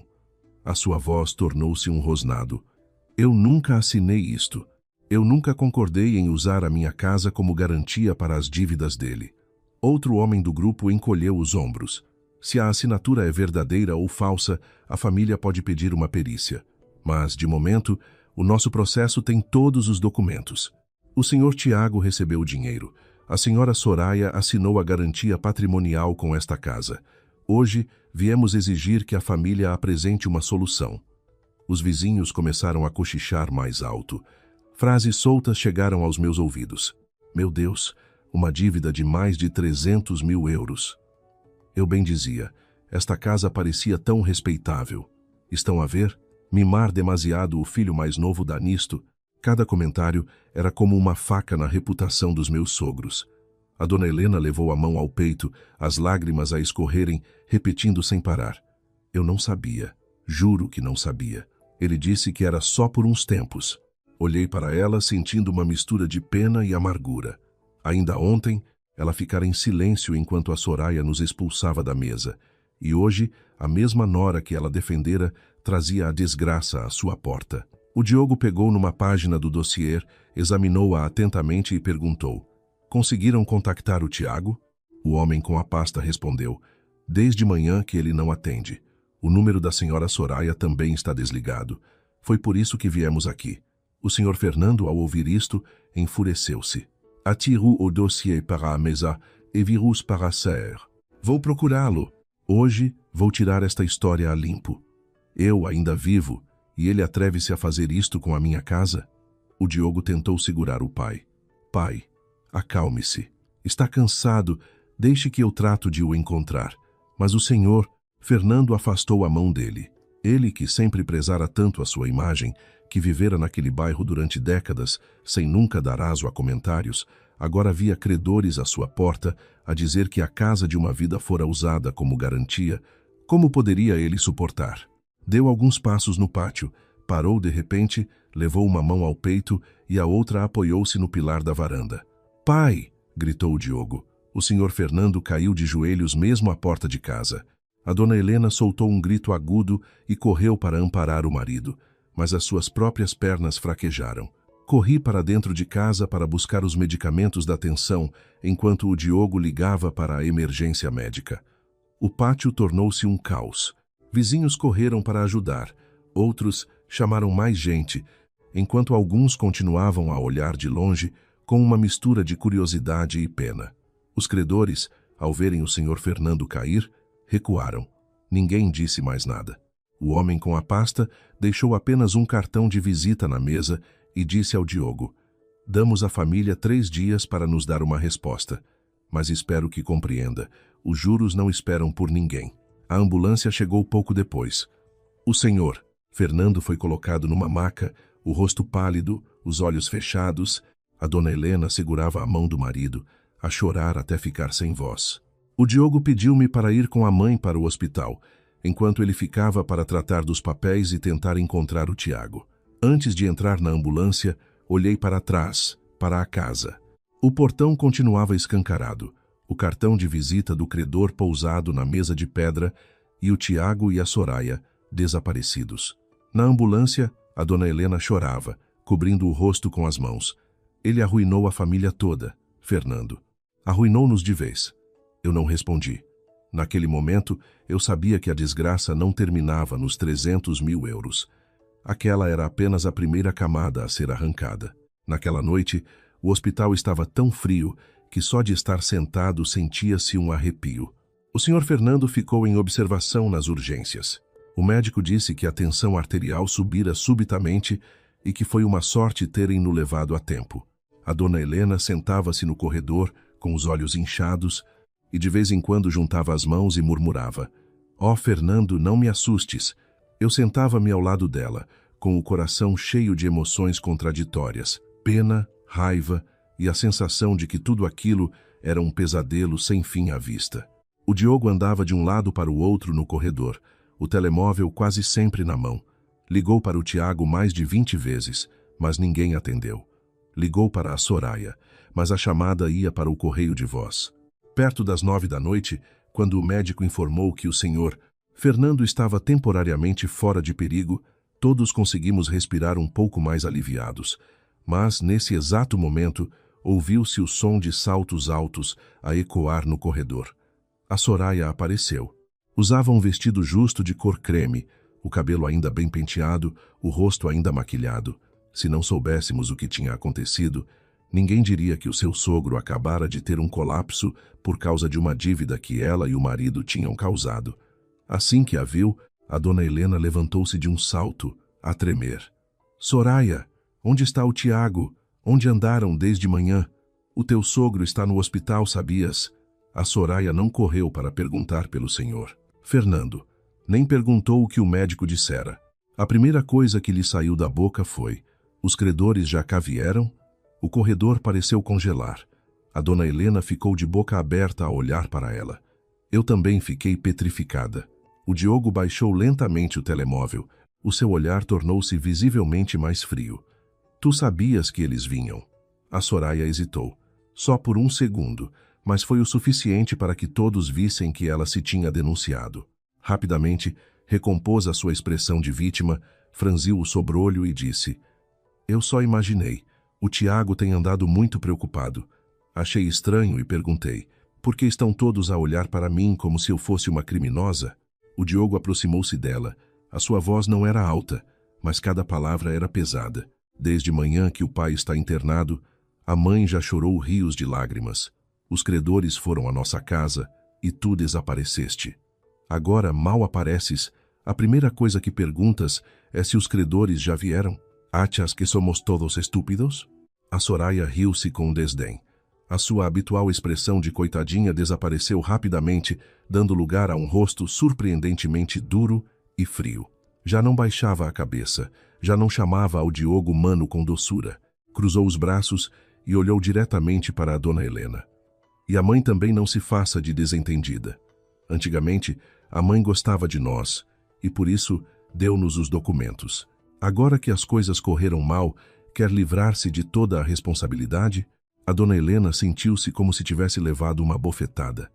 A sua voz tornou-se um rosnado. Eu nunca assinei isto. Eu nunca concordei em usar a minha casa como garantia para as dívidas dele. Outro homem do grupo encolheu os ombros. Se a assinatura é verdadeira ou falsa, a família pode pedir uma perícia. Mas, de momento, o nosso processo tem todos os documentos. O senhor Tiago recebeu o dinheiro. A senhora Soraya assinou a garantia patrimonial com esta casa. Hoje, viemos exigir que a família apresente uma solução. Os vizinhos começaram a cochichar mais alto. Frases soltas chegaram aos meus ouvidos. Meu Deus, uma dívida de mais de 300 mil euros. Eu bem dizia, esta casa parecia tão respeitável. Estão a ver? Mimar demasiado o filho mais novo dá nisto. Cada comentário era como uma faca na reputação dos meus sogros. A dona Helena levou a mão ao peito, as lágrimas a escorrerem, repetindo sem parar. Eu não sabia. Juro que não sabia. Ele disse que era só por uns tempos. Olhei para ela sentindo uma mistura de pena e amargura. Ainda ontem, ela ficara em silêncio enquanto a Soraya nos expulsava da mesa. E hoje, a mesma nora que ela defendera trazia a desgraça à sua porta. O Diogo pegou numa página do dossiê, examinou-a atentamente e perguntou: conseguiram contactar o Tiago? O homem com a pasta respondeu: desde manhã que ele não atende. O número da senhora Soraya também está desligado. Foi por isso que viemos aqui. O senhor Fernando, ao ouvir isto, enfureceu-se. Atirou o dossiê para a mesa e virou para sair. Vou procurá-lo. Hoje vou tirar esta história a limpo. Eu ainda vivo, e ele atreve-se a fazer isto com a minha casa? O Diogo tentou segurar o pai. Pai, acalme-se. Está cansado, deixe que eu trato de o encontrar. Mas o senhor, Fernando afastou a mão dele. Ele que sempre prezara tanto a sua imagem, que vivera naquele bairro durante décadas, sem nunca dar aso a comentários, agora via credores à sua porta a dizer que a casa de uma vida fora usada como garantia. Como poderia ele suportar? Deu alguns passos no pátio, parou de repente, levou uma mão ao peito e a outra apoiou-se no pilar da varanda. Pai! Gritou o Diogo. O senhor Fernando caiu de joelhos mesmo à porta de casa. A dona Helena soltou um grito agudo e correu para amparar o marido, mas as suas próprias pernas fraquejaram. Corri para dentro de casa para buscar os medicamentos da tensão, enquanto o Diogo ligava para a emergência médica. O pátio tornou-se um caos. Vizinhos correram para ajudar, outros chamaram mais gente, enquanto alguns continuavam a olhar de longe com uma mistura de curiosidade e pena. Os credores, ao verem o senhor Fernando cair, recuaram. Ninguém disse mais nada. O homem com a pasta deixou apenas um cartão de visita na mesa e disse ao Diogo: damos à família 3 dias para nos dar uma resposta. Mas espero que compreenda, os juros não esperam por ninguém. A ambulância chegou pouco depois. O senhor Fernando foi colocado numa maca, o rosto pálido, os olhos fechados. A dona Helena segurava a mão do marido, a chorar até ficar sem voz. O Diogo pediu-me para ir com a mãe para o hospital, enquanto ele ficava para tratar dos papéis e tentar encontrar o Tiago. Antes de entrar na ambulância, olhei para trás, para a casa. O portão continuava escancarado, o cartão de visita do credor pousado na mesa de pedra e o Tiago e a Soraya desaparecidos. Na ambulância, a dona Helena chorava, cobrindo o rosto com as mãos. Ele arruinou a família toda, Fernando. Arruinou-nos de vez. Eu não respondi. Naquele momento, eu sabia que a desgraça não terminava nos 300 mil euros. Aquela era apenas a primeira camada a ser arrancada. Naquela noite, o hospital estava tão frio que só de estar sentado sentia-se um arrepio. O senhor Fernando ficou em observação nas urgências. O médico disse que a tensão arterial subira subitamente e que foi uma sorte terem-no levado a tempo. A dona Helena sentava-se no corredor, com os olhos inchados, e de vez em quando juntava as mãos e murmurava: Fernando, não me assustes. Eu sentava-me ao lado dela, com o coração cheio de emoções contraditórias, pena, raiva e a sensação de que tudo aquilo era um pesadelo sem fim à vista. O Diogo andava de um lado para o outro no corredor, o telemóvel quase sempre na mão. Ligou para o Tiago mais de 20 vezes, mas ninguém atendeu. Ligou para a Soraya, mas a chamada ia para o correio de voz. Perto das 9 da noite, quando o médico informou que o senhor Fernando estava temporariamente fora de perigo, todos conseguimos respirar um pouco mais aliviados. Mas, nesse exato momento, ouviu-se o som de saltos altos a ecoar no corredor. A Soraya apareceu. Usava um vestido justo de cor creme, o cabelo ainda bem penteado, o rosto ainda maquilhado. Se não soubéssemos o que tinha acontecido, ninguém diria que o seu sogro acabara de ter um colapso por causa de uma dívida que ela e o marido tinham causado. Assim que a viu, a dona Helena levantou-se de um salto, a tremer. Soraya, onde está o Tiago? Onde andaram desde manhã? O teu sogro está no hospital, sabias? A Soraya não correu para perguntar pelo senhor Fernando, nem perguntou o que o médico dissera. A primeira coisa que lhe saiu da boca foi: os credores já cá vieram? O corredor pareceu congelar. A dona Helena ficou de boca aberta a olhar para ela. Eu também fiquei petrificada. O Diogo baixou lentamente o telemóvel. O seu olhar tornou-se visivelmente mais frio. Tu sabias que eles vinham? A Soraya hesitou. Só por um segundo, mas foi o suficiente para que todos vissem que ela se tinha denunciado. Rapidamente, recompôs a sua expressão de vítima, franziu o sobrolho e disse: Eu só imaginei. O Tiago tem andado muito preocupado. Achei estranho e perguntei: por que estão todos a olhar para mim como se eu fosse uma criminosa? O Diogo aproximou-se dela. A sua voz não era alta, mas cada palavra era pesada. Desde manhã que o pai está internado, a mãe já chorou rios de lágrimas. Os credores foram à nossa casa e tu desapareceste. Agora mal apareces. A primeira coisa que perguntas é se os credores já vieram. Achas que somos todos estúpidos? A Soraya riu-se com desdém. A sua habitual expressão de coitadinha desapareceu rapidamente, dando lugar a um rosto surpreendentemente duro e frio. Já não baixava a cabeça, já não chamava ao Diogo mano com doçura. Cruzou os braços e olhou diretamente para a dona Helena. E a mãe também não se faça de desentendida. Antigamente, a mãe gostava de nós, e por isso deu-nos os documentos. Agora que as coisas correram mal, quer livrar-se de toda a responsabilidade? A dona Helena sentiu-se como se tivesse levado uma bofetada.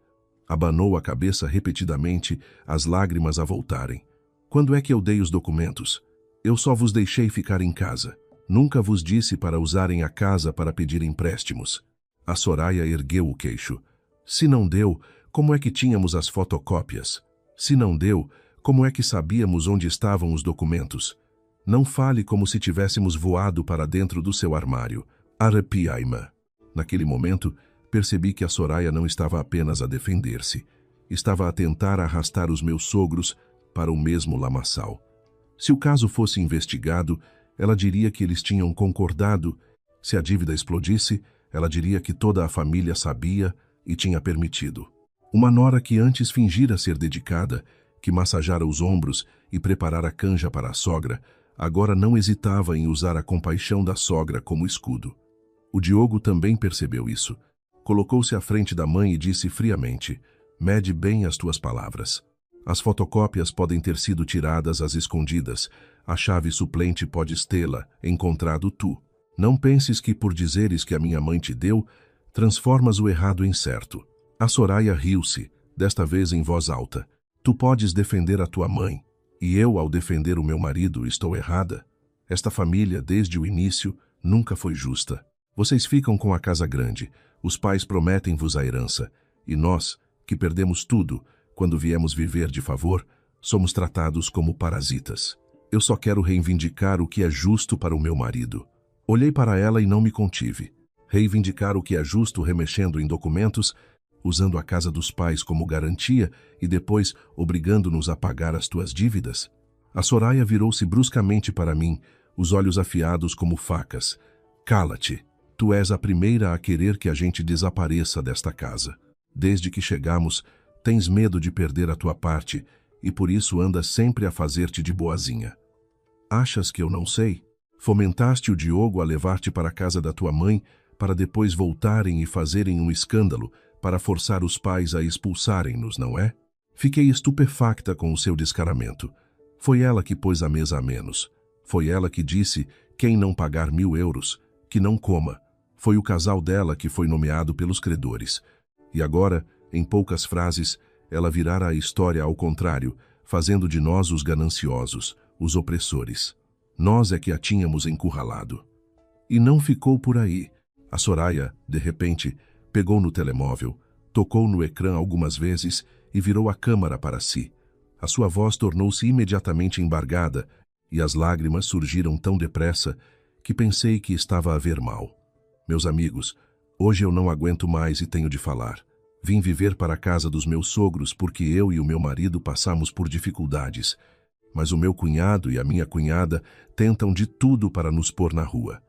Abanou a cabeça repetidamente, as lágrimas a voltarem. Quando é que eu dei os documentos? Eu só vos deixei ficar em casa. Nunca vos disse para usarem a casa para pedir empréstimos. A Soraya ergueu o queixo. Se não deu, como é que tínhamos as fotocópias? Se não deu, como é que sabíamos onde estavam os documentos? Não fale como se tivéssemos voado para dentro do seu armário. Arrepiai-me. Naquele momento, percebi que a Soraya não estava apenas a defender-se. Estava a tentar arrastar os meus sogros para o mesmo lamaçal. Se o caso fosse investigado, ela diria que eles tinham concordado. Se a dívida explodisse, ela diria que toda a família sabia e tinha permitido. Uma nora que antes fingira ser dedicada, que massageara os ombros e preparara a canja para a sogra, agora não hesitava em usar a compaixão da sogra como escudo. O Diogo também percebeu isso. Colocou-se à frente da mãe e disse friamente: mede bem as tuas palavras. As fotocópias podem ter sido tiradas às escondidas. A chave suplente podes tê-la, encontrado tu. Não penses que por dizeres que a minha mãe te deu, transformas o errado em certo. A Soraya riu-se, desta vez em voz alta. Tu podes defender a tua mãe, e eu, ao defender o meu marido, estou errada? Esta família, desde o início, nunca foi justa. Vocês ficam com a casa grande, os pais prometem-vos a herança, e nós, que perdemos tudo, quando viemos viver de favor, somos tratados como parasitas. Eu só quero reivindicar o que é justo para o meu marido. Olhei para ela e não me contive. Reivindicar o que é justo remexendo em documentos, usando a casa dos pais como garantia e depois obrigando-nos a pagar as tuas dívidas? A Soraya virou-se bruscamente para mim, os olhos afiados como facas. Cala-te. Tu és a primeira a querer que a gente desapareça desta casa. Desde que chegamos, tens medo de perder a tua parte e por isso andas sempre a fazer-te de boazinha. Achas que eu não sei? Fomentaste o Diogo a levar-te para a casa da tua mãe para depois voltarem e fazerem um escândalo para forçar os pais a expulsarem-nos, não é? Fiquei estupefacta com o seu descaramento. Foi ela que pôs a mesa a menos. Foi ela que disse, quem não pagar 1.000 euros, que não coma. Foi o casal dela que foi nomeado pelos credores. E agora, em poucas frases, ela virara a história ao contrário, fazendo de nós os gananciosos, os opressores. Nós é que a tínhamos encurralado. E não ficou por aí. A Soraya, de repente, pegou no telemóvel, tocou no ecrã algumas vezes e virou a câmara para si. A sua voz tornou-se imediatamente embargada e as lágrimas surgiram tão depressa que pensei que estava a ver mal. Meus amigos, hoje eu não aguento mais e tenho de falar. Vim viver para a casa dos meus sogros porque eu e o meu marido passamos por dificuldades. Mas o meu cunhado e a minha cunhada tentam de tudo para nos pôr na rua.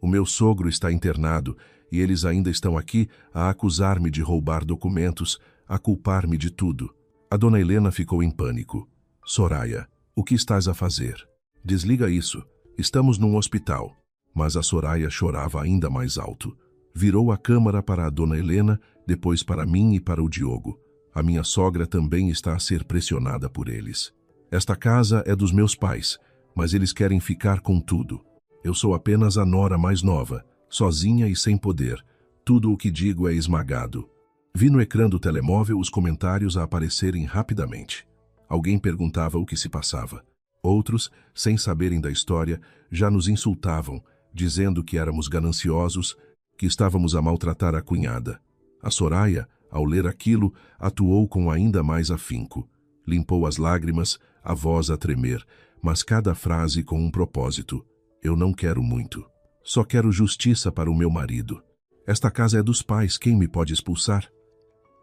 O meu sogro está internado e eles ainda estão aqui a acusar-me de roubar documentos, a culpar-me de tudo. A dona Helena ficou em pânico. Soraya, o que estás a fazer? Desliga isso. Estamos num hospital. Mas a Soraya chorava ainda mais alto. Virou a câmara para a dona Helena, depois para mim e para o Diogo. A minha sogra também está a ser pressionada por eles. Esta casa é dos meus pais, mas eles querem ficar com tudo. Eu sou apenas a nora mais nova, sozinha e sem poder. Tudo o que digo é esmagado. Vi no ecrã do telemóvel os comentários a aparecerem rapidamente. Alguém perguntava o que se passava. Outros, sem saberem da história, já nos insultavam, dizendo que éramos gananciosos, que estávamos a maltratar a cunhada. A Soraya, ao ler aquilo, atuou com ainda mais afinco. Limpou as lágrimas, a voz a tremer, mas cada frase com um propósito. Eu não quero muito. Só quero justiça para o meu marido. Esta casa é dos pais, quem me pode expulsar?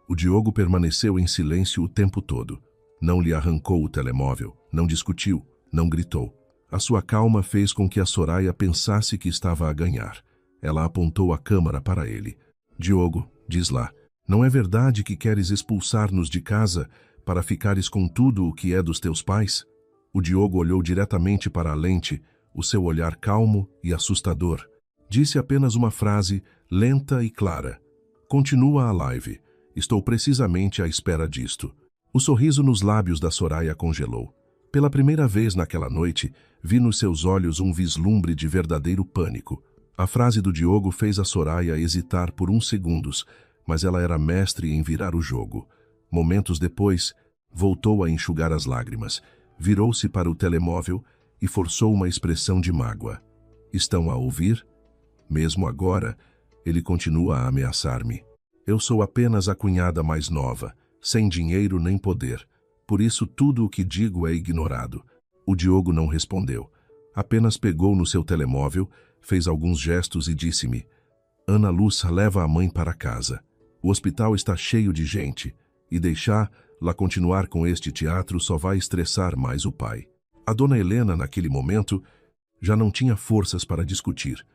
O Diogo permaneceu em silêncio o tempo todo. Não lhe arrancou o telemóvel, não discutiu, não gritou. A sua calma fez com que a Soraya pensasse que estava a ganhar. Ela apontou a câmara para ele. Diogo, diz lá, não é verdade que queres expulsar-nos de casa para ficares com tudo o que é dos teus pais? O Diogo olhou diretamente para a lente, o seu olhar calmo e assustador. Disse apenas uma frase, lenta e clara. Continua a live. Estou precisamente à espera disto. O sorriso nos lábios da Soraya congelou. Pela primeira vez naquela noite, vi nos seus olhos um vislumbre de verdadeiro pânico. A frase do Diogo fez a Soraya hesitar por uns segundos, mas ela era mestre em virar o jogo. Momentos depois, voltou a enxugar as lágrimas, virou-se para o telemóvel e forçou uma expressão de mágoa. Estão a ouvir? Mesmo agora, ele continua a ameaçar-me. Eu sou apenas a cunhada mais nova, sem dinheiro nem poder. Por isso tudo o que digo é ignorado. O Diogo não respondeu. Apenas pegou no seu telemóvel, fez alguns gestos e disse-me: Ana Lúcia, leva a mãe para casa. O hospital está cheio de gente, e deixá-la continuar com este teatro só vai estressar mais o pai. A dona Helena, naquele momento, já não tinha forças para discutir.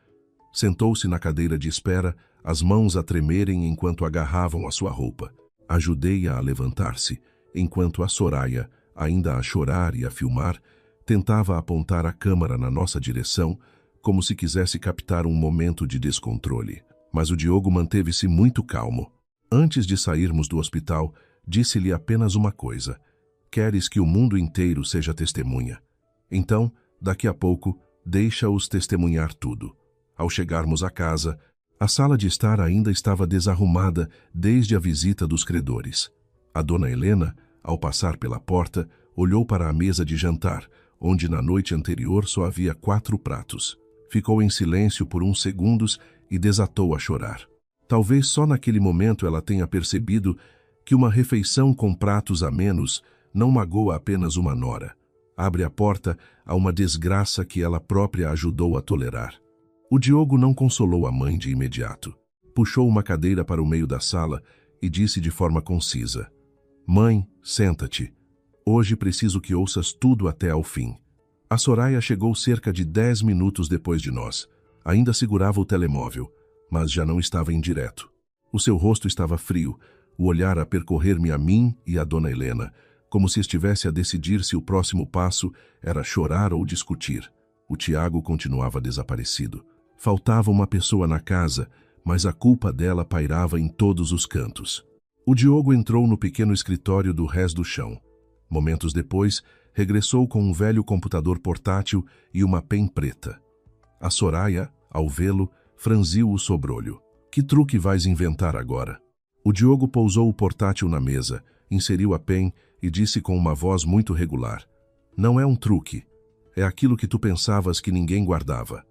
Sentou-se na cadeira de espera, as mãos a tremerem enquanto agarravam a sua roupa. Ajudei-a a levantar-se, enquanto a Soraya, ainda a chorar e a filmar, tentava apontar a câmara na nossa direção, como se quisesse captar um momento de descontrole. Mas o Diogo manteve-se muito calmo. Antes de sairmos do hospital, disse-lhe apenas uma coisa: queres que o mundo inteiro seja testemunha? Então, daqui a pouco, deixa-os testemunhar tudo. Ao chegarmos à casa, a sala de estar ainda estava desarrumada desde a visita dos credores. A dona Helena, ao passar pela porta, olhou para a mesa de jantar, onde na noite anterior só havia 4 pratos. Ficou em silêncio por uns segundos e desatou a chorar. Talvez só naquele momento ela tenha percebido que uma refeição com pratos a menos não magoa apenas uma nora. Abre a porta a uma desgraça que ela própria ajudou a tolerar. O Diogo não consolou a mãe de imediato. Puxou uma cadeira para o meio da sala e disse de forma concisa: Mãe, senta-te. Hoje preciso que ouças tudo até ao fim. A Soraya chegou cerca de 10 minutos depois de nós. Ainda segurava o telemóvel, mas já não estava em direto. O seu rosto estava frio, o olhar a percorrer-me a mim e a dona Helena, como se estivesse a decidir se o próximo passo era chorar ou discutir. O Tiago continuava desaparecido. Faltava uma pessoa na casa, mas a culpa dela pairava em todos os cantos. O Diogo entrou no pequeno escritório do Rés do Chão. Momentos depois, regressou com um velho computador portátil e uma pen preta. A Soraya, ao vê-lo, franziu o sobrolho. Que truque vais inventar agora? O Diogo pousou o portátil na mesa, inseriu a pen e disse com uma voz muito regular: Não é um truque. É aquilo que tu pensavas que ninguém guardava.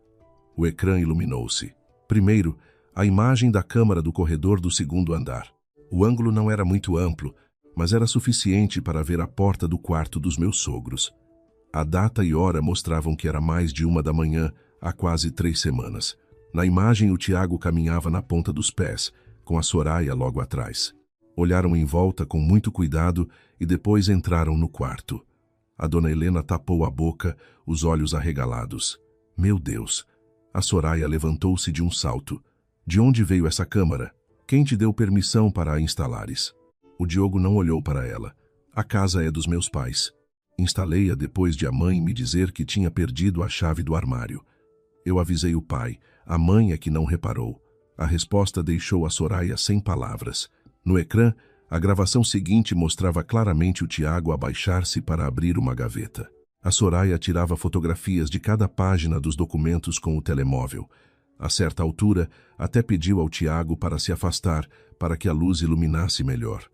O ecrã iluminou-se. Primeiro, a imagem da câmara do corredor do segundo andar. O ângulo não era muito amplo, mas era suficiente para ver a porta do quarto dos meus sogros. A data e hora mostravam que era mais de 1 da manhã, há quase 3 semanas. Na imagem, o Tiago caminhava na ponta dos pés, com a Soraya logo atrás. Olharam em volta com muito cuidado e depois entraram no quarto. A dona Helena tapou a boca, os olhos arregalados. Meu Deus! A Soraya levantou-se de um salto. De onde veio essa câmara? Quem te deu permissão para a instalares? O Diogo não olhou para ela. A casa é dos meus pais. Instalei-a depois de a mãe me dizer que tinha perdido a chave do armário. Eu avisei o pai. A mãe é que não reparou. A resposta deixou a Soraya sem palavras. No ecrã, a gravação seguinte mostrava claramente o Tiago abaixar-se para abrir uma gaveta. A Soraya tirava fotografias de cada página dos documentos com o telemóvel. A certa altura, até pediu ao Tiago para se afastar, para que a luz iluminasse melhor.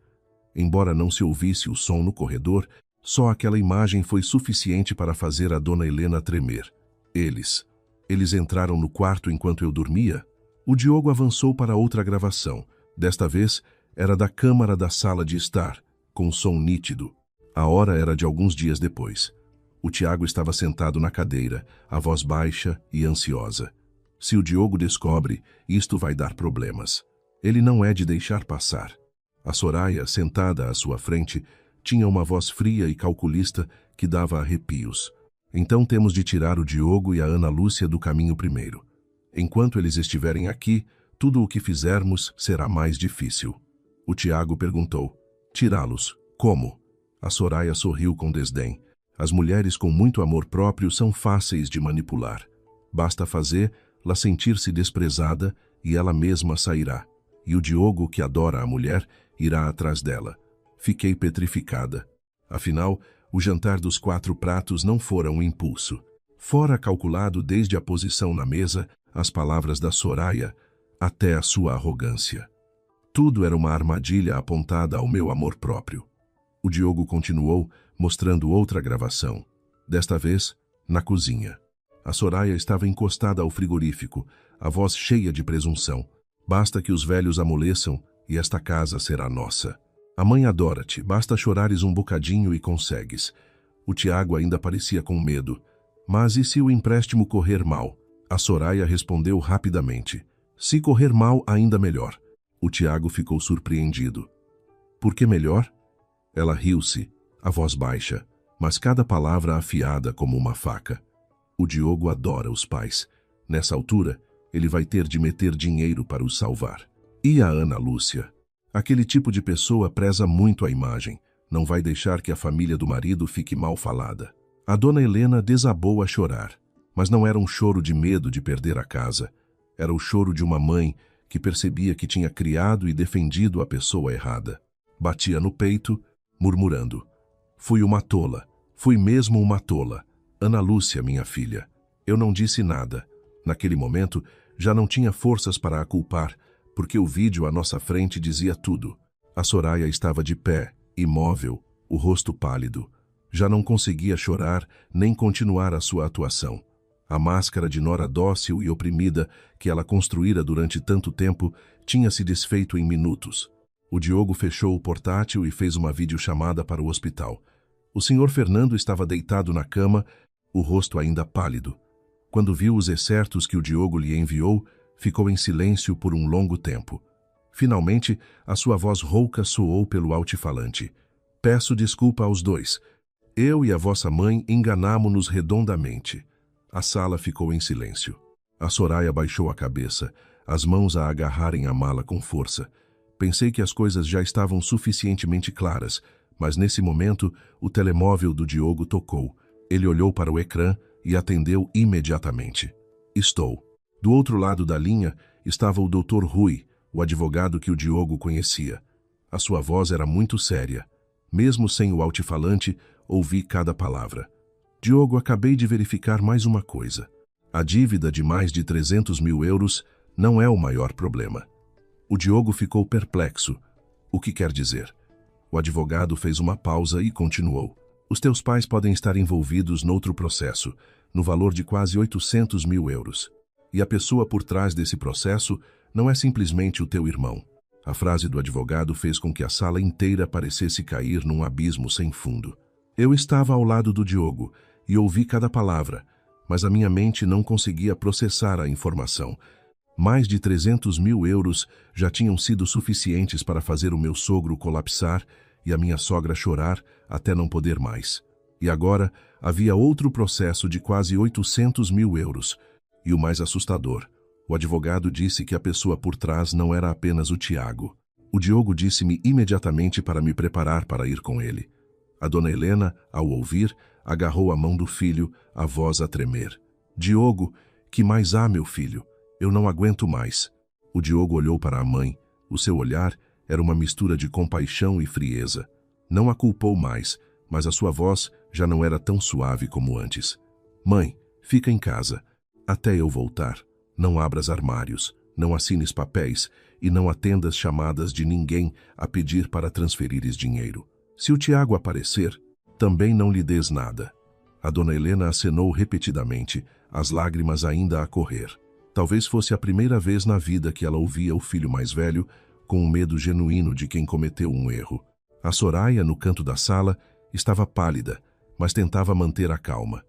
Embora não se ouvisse o som no corredor, só aquela imagem foi suficiente para fazer a dona Helena tremer. Eles entraram no quarto enquanto eu dormia? O Diogo avançou para outra gravação. Desta vez, era da câmara da sala de estar, com som nítido. A hora era de alguns dias depois. O Tiago estava sentado na cadeira, a voz baixa e ansiosa. Se o Diogo descobre, isto vai dar problemas. Ele não é de deixar passar. A Soraya, sentada à sua frente, tinha uma voz fria e calculista que dava arrepios. Então temos de tirar o Diogo e a Ana Lúcia do caminho primeiro. Enquanto eles estiverem aqui, tudo o que fizermos será mais difícil. O Tiago perguntou: tirá-los? Como? A Soraya sorriu com desdém. As mulheres com muito amor próprio são fáceis de manipular. Basta fazê-la sentir-se desprezada e ela mesma sairá. E o Diogo, que adora a mulher, irá atrás dela. Fiquei petrificada. Afinal, o jantar dos 4 pratos não fora um impulso. Fora calculado desde a posição na mesa, as palavras da Soraya, até a sua arrogância. Tudo era uma armadilha apontada ao meu amor próprio. O Diogo continuou, mostrando outra gravação. Desta vez, na cozinha. A Soraya estava encostada ao frigorífico, a voz cheia de presunção. Basta que os velhos amoleçam e esta casa será nossa. A mãe adora-te, basta chorares um bocadinho e consegues. O Tiago ainda parecia com medo. Mas e se o empréstimo correr mal? A Soraya respondeu rapidamente. Se correr mal, ainda melhor. O Tiago ficou surpreendido. Por que melhor? Ela riu-se, a voz baixa, mas cada palavra afiada como uma faca. O Diogo adora os pais. Nessa altura, ele vai ter de meter dinheiro para os salvar. E a Ana Lúcia? Aquele tipo de pessoa preza muito a imagem. Não vai deixar que a família do marido fique mal falada. A dona Helena desabou a chorar. Mas não era um choro de medo de perder a casa. Era o choro de uma mãe que percebia que tinha criado e defendido a pessoa errada. Batia no peito, murmurando: fui uma tola, fui mesmo uma tola. Ana Lúcia, minha filha. Eu não disse nada. Naquele momento, já não tinha forças para a culpar, porque o vídeo à nossa frente dizia tudo. A Soraya estava de pé, imóvel, o rosto pálido. Já não conseguia chorar nem continuar a sua atuação. A máscara de nora dócil e oprimida que ela construíra durante tanto tempo tinha se desfeito em minutos. O Diogo fechou o portátil e fez uma videochamada para o hospital. O senhor Fernando estava deitado na cama, o rosto ainda pálido. Quando viu os excertos que o Diogo lhe enviou, ficou em silêncio por um longo tempo. Finalmente, a sua voz rouca soou pelo altifalante. Peço desculpa aos dois. Eu e a vossa mãe enganámo-nos redondamente. A sala ficou em silêncio. A Soraya baixou a cabeça, as mãos a agarrarem a mala com força. Pensei que as coisas já estavam suficientemente claras, Mas nesse momento, o telemóvel do Diogo tocou. Ele olhou para o ecrã e atendeu imediatamente. Estou. Do outro lado da linha estava o Dr. Rui, o advogado que o Diogo conhecia. A sua voz era muito séria. Mesmo sem o altifalante, ouvi cada palavra. Diogo, acabei de verificar mais uma coisa. A dívida de mais de 300 mil euros não é o maior problema. O Diogo ficou perplexo. O que quer dizer? O advogado fez uma pausa e continuou. Os teus pais podem estar envolvidos noutro processo, no valor de quase 800 mil euros. E a pessoa por trás desse processo não é simplesmente o teu irmão. A frase do advogado fez com que a sala inteira parecesse cair num abismo sem fundo. Eu estava ao lado do Diogo e ouvi cada palavra, mas a minha mente não conseguia processar a informação. Mais de 300 mil euros já tinham sido suficientes para fazer o meu sogro colapsar e a minha sogra chorar até não poder mais. E agora havia outro processo de quase 800 mil euros. E o mais assustador, o advogado disse que a pessoa por trás não era apenas o Tiago. O Diogo disse-me imediatamente para me preparar para ir com ele. A dona Helena, ao ouvir, agarrou a mão do filho, a voz a tremer. Diogo, que mais há, meu filho? Eu não aguento mais. O Diogo olhou para a mãe. O seu olhar era uma mistura de compaixão e frieza. Não a culpou mais, mas a sua voz já não era tão suave como antes. Mãe, fica em casa. Até eu voltar. Não abras armários, não assines papéis e não atendas chamadas de ninguém a pedir para transferires dinheiro. Se o Tiago aparecer, também não lhe des nada. A dona Helena acenou repetidamente, as lágrimas ainda a correr. Talvez fosse a primeira vez na vida que ela ouvia o filho mais velho com um medo genuíno de quem cometeu um erro. A Soraya, no canto da sala, estava pálida, mas tentava manter a calma.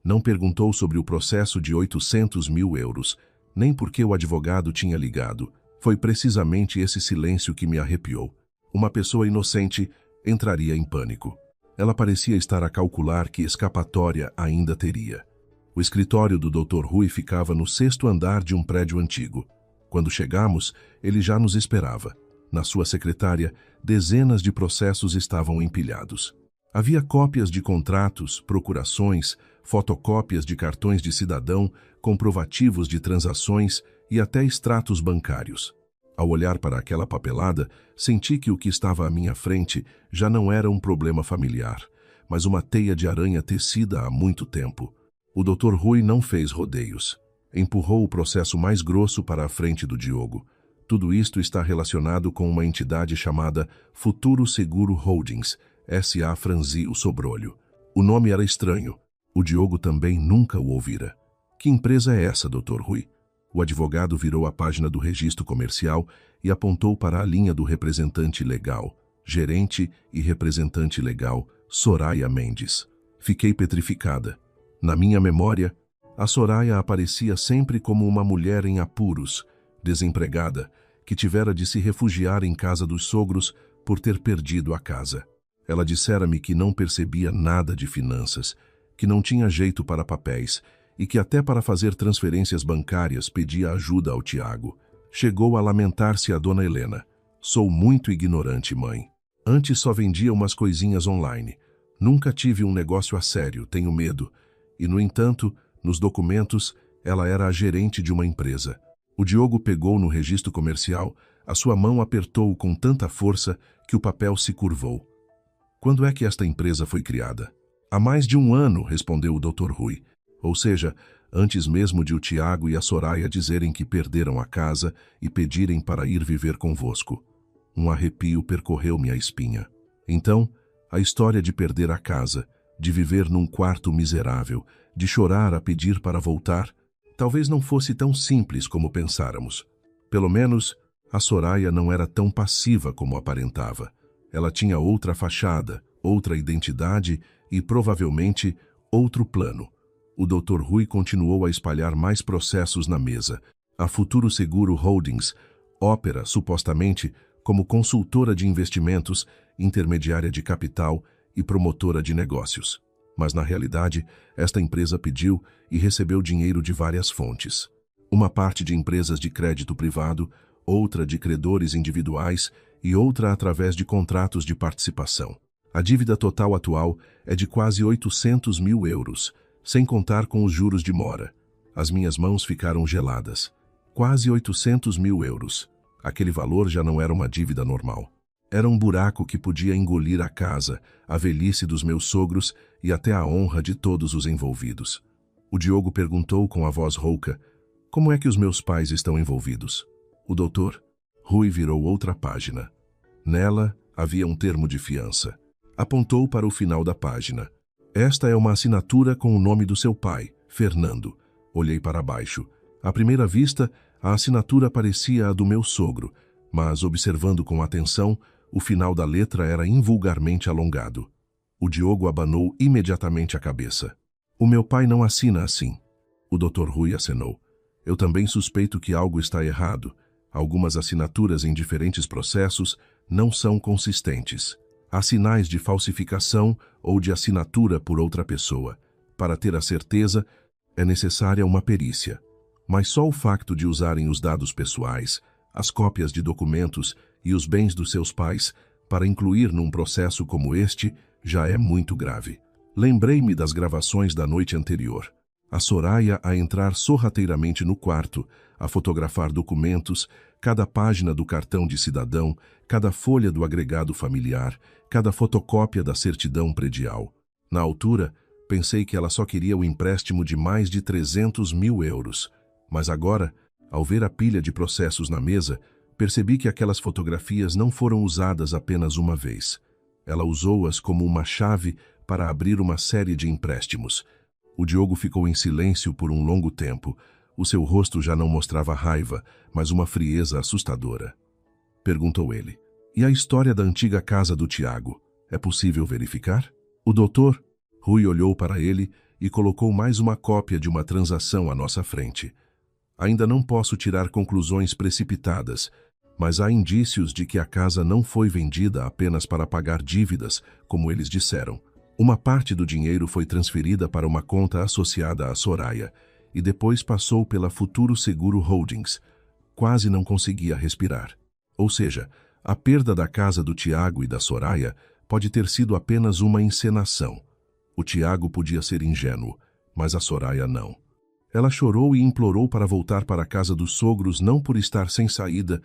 Não perguntou sobre o processo de 800 mil euros, nem porque o advogado tinha ligado. Foi precisamente esse silêncio que me arrepiou. Uma pessoa inocente entraria em pânico. Ela parecia estar a calcular que escapatória ainda teria. O escritório do Dr. Rui ficava no 6º andar de um prédio antigo. Quando chegamos, ele já nos esperava. Na sua secretária, dezenas de processos estavam empilhados. Havia cópias de contratos, procurações, fotocópias de cartões de cidadão, comprovativos de transações e até extratos bancários. Ao olhar para aquela papelada, senti que o que estava à minha frente já não era um problema familiar, mas uma teia de aranha tecida há muito tempo. O Dr. Rui não fez rodeios. Empurrou o processo mais grosso para a frente do Diogo. Tudo isto está relacionado com uma entidade chamada Futuro Seguro Holdings, S.A. franzi o sobrolho. O nome era estranho. O Diogo também nunca o ouvira. Que empresa é essa, Dr. Rui? O advogado virou a página do registro comercial e apontou para a linha do representante legal, gerente e representante legal, Soraya Mendes. Fiquei petrificada. Na minha memória, a Soraya aparecia sempre como uma mulher em apuros, desempregada, que tivera de se refugiar em casa dos sogros por ter perdido a casa. Ela dissera-me que não percebia nada de finanças, que não tinha jeito para papéis e que até para fazer transferências bancárias pedia ajuda ao Tiago. Chegou a lamentar-se a dona Helena. Sou muito ignorante, mãe. Antes só vendia umas coisinhas online. Nunca tive um negócio a sério, tenho medo. E, no entanto, nos documentos, ela era a gerente de uma empresa. O Diogo pegou no registro comercial, a sua mão apertou com tanta força que o papel se curvou. Quando é que esta empresa foi criada? Há mais de 1 ano, respondeu o Dr. Rui. Ou seja, antes mesmo de o Tiago e a Soraya dizerem que perderam a casa e pedirem para ir viver convosco. Um arrepio percorreu-me a espinha. Então, a história de perder a casa, de viver num quarto miserável, de chorar a pedir para voltar, talvez não fosse tão simples como pensáramos. Pelo menos, a Soraya não era tão passiva como aparentava. Ela tinha outra fachada, outra identidade e, provavelmente, outro plano. O Dr. Rui continuou a espalhar mais processos na mesa. A Futuro Seguro Holdings opera, supostamente, como consultora de investimentos, intermediária de capital e promotora de negócios. Mas, na realidade, esta empresa pediu e recebeu dinheiro de várias fontes. Uma parte de empresas de crédito privado, outra de credores individuais e outra através de contratos de participação. A dívida total atual é de quase 800 mil euros, sem contar com os juros de mora. As minhas mãos ficaram geladas. Quase 800 mil euros. Aquele valor já não era uma dívida normal. Era um buraco que podia engolir a casa, a velhice dos meus sogros e até a honra de todos os envolvidos. O Diogo perguntou com a voz rouca: como é que os meus pais estão envolvidos? O doutor Rui virou outra página. Nela havia um termo de fiança. Apontou para o final da página. Esta é uma assinatura com o nome do seu pai, Fernando. Olhei para baixo. À primeira vista, a assinatura parecia a do meu sogro, mas, observando com atenção, o final da letra era invulgarmente alongado. O Diogo abanou imediatamente a cabeça. O meu pai não assina assim. O Dr. Rui acenou. Eu também suspeito que algo está errado. Algumas assinaturas em diferentes processos não são consistentes. Há sinais de falsificação ou de assinatura por outra pessoa. Para ter a certeza, é necessária uma perícia. Mas só o facto de usarem os dados pessoais, as cópias de documentos e os bens dos seus pais para incluir num processo como este já é muito grave. Lembrei-me das gravações da noite anterior. A Soraya a entrar sorrateiramente no quarto, a fotografar documentos, cada página do cartão de cidadão, cada folha do agregado familiar, cada fotocópia da certidão predial. Na altura, pensei que ela só queria o empréstimo de mais de 300 mil euros. Mas agora, ao ver a pilha de processos na mesa, percebi que aquelas fotografias não foram usadas apenas uma vez. Ela usou-as como uma chave para abrir uma série de empréstimos. O Diogo ficou em silêncio por um longo tempo. O seu rosto já não mostrava raiva, mas uma frieza assustadora. Perguntou ele: e a história da antiga casa do Tiago? É possível verificar? O doutor Rui olhou para ele e colocou mais uma cópia de uma transação à nossa frente. Ainda não posso tirar conclusões precipitadas, mas há indícios de que a casa não foi vendida apenas para pagar dívidas, como eles disseram. Uma parte do dinheiro foi transferida para uma conta associada à Soraya e depois passou pela Futuro Seguro Holdings. Quase não conseguia respirar. Ou seja, a perda da casa do Tiago e da Soraya pode ter sido apenas uma encenação. O Tiago podia ser ingênuo, mas a Soraya não. Ela chorou e implorou para voltar para a casa dos sogros não por estar sem saída,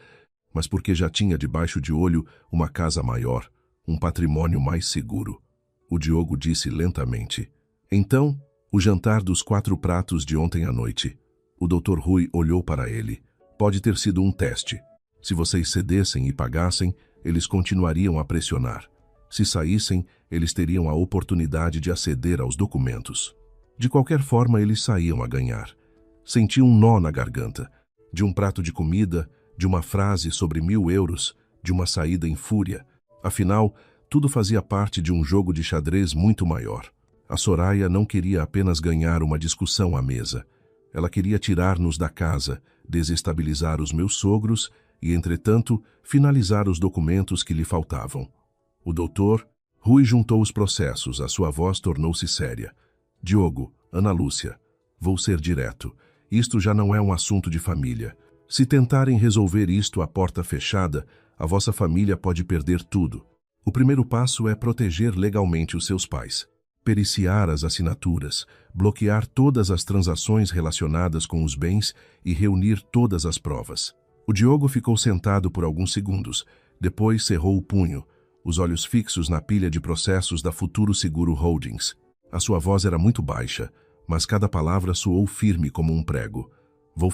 mas porque já tinha debaixo de olho uma casa maior, um patrimônio mais seguro. O Diogo disse lentamente: então, o jantar dos 4 pratos de ontem à noite. O Dr. Rui olhou para ele. Pode ter sido um teste. Se vocês cedessem e pagassem, eles continuariam a pressionar. Se saíssem, eles teriam a oportunidade de aceder aos documentos. De qualquer forma, eles saíam a ganhar. Senti um nó na garganta. De um prato de comida, de uma frase sobre 1.000 euros, de uma saída em fúria. Afinal, tudo fazia parte de um jogo de xadrez muito maior. A Soraya não queria apenas ganhar uma discussão à mesa. Ela queria tirar-nos da casa, desestabilizar os meus sogros e, entretanto, finalizar os documentos que lhe faltavam. O doutor Rui juntou os processos, a sua voz tornou-se séria. Diogo, Ana Lúcia, vou ser direto. Isto já não é um assunto de família. Se tentarem resolver isto à porta fechada, a vossa família pode perder tudo. O primeiro passo é proteger legalmente os seus pais. Periciar as assinaturas, bloquear todas as transações relacionadas com os bens e reunir todas as provas. O Diogo ficou sentado por alguns segundos, depois cerrou o punho, os olhos fixos na pilha de processos da Futuro Seguro Holdings. A sua voz era muito baixa, mas cada palavra soou firme como um prego. Vou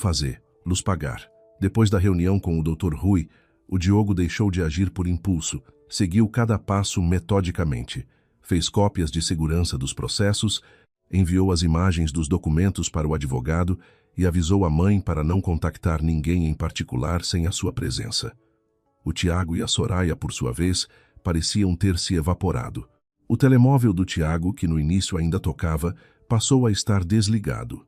los pagar. Depois da reunião com o Dr. Rui, o Diogo deixou de agir por impulso, seguiu cada passo metodicamente. Fez cópias de segurança dos processos, enviou as imagens dos documentos para o advogado e avisou a mãe para não contactar ninguém em particular sem a sua presença. O Tiago e a Soraya, por sua vez, pareciam ter se evaporado. O telemóvel do Tiago, que no início ainda tocava, passou a estar desligado.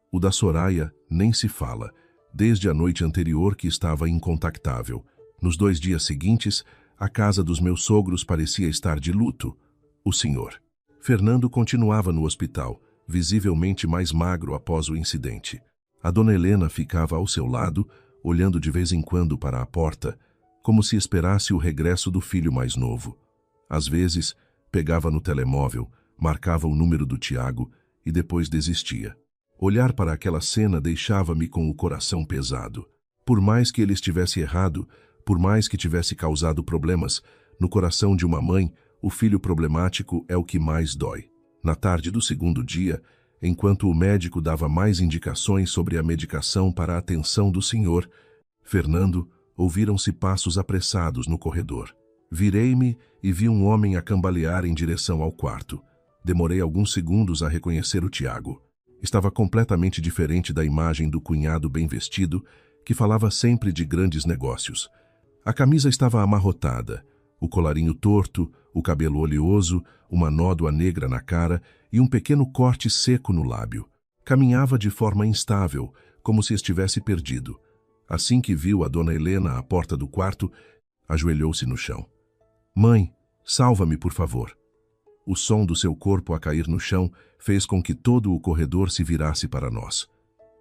O da Soraya nem se fala, desde a noite anterior que estava incontactável. Nos 2 dias seguintes, a casa dos meus sogros parecia estar de luto. O senhor Fernando continuava no hospital, visivelmente mais magro após o incidente. A dona Helena ficava ao seu lado, olhando de vez em quando para a porta, como se esperasse o regresso do filho mais novo. Às vezes, Pegava no telemóvel, marcava o número do Tiago e depois desistia. Olhar para aquela cena deixava-me com o coração pesado. Por mais que ele estivesse errado, por mais que tivesse causado problemas, no coração de uma mãe, o filho problemático é o que mais dói. Na tarde do segundo dia, enquanto o médico dava mais indicações sobre a medicação para a atenção do senhor, Fernando, ouviram-se passos apressados no corredor. Virei-me e vi um homem a cambalear em direção ao quarto. Demorei alguns segundos a reconhecer o Tiago. Estava completamente diferente da imagem do cunhado bem vestido, que falava sempre de grandes negócios. A camisa estava amarrotada, o colarinho torto, o cabelo oleoso, uma nódoa negra na cara e um pequeno corte seco no lábio. Caminhava de forma instável, como se estivesse perdido. Assim que viu a dona Helena à porta do quarto, ajoelhou-se no chão. "Mãe, salva-me, por favor." O som do seu corpo a cair no chão fez com que todo o corredor se virasse para nós.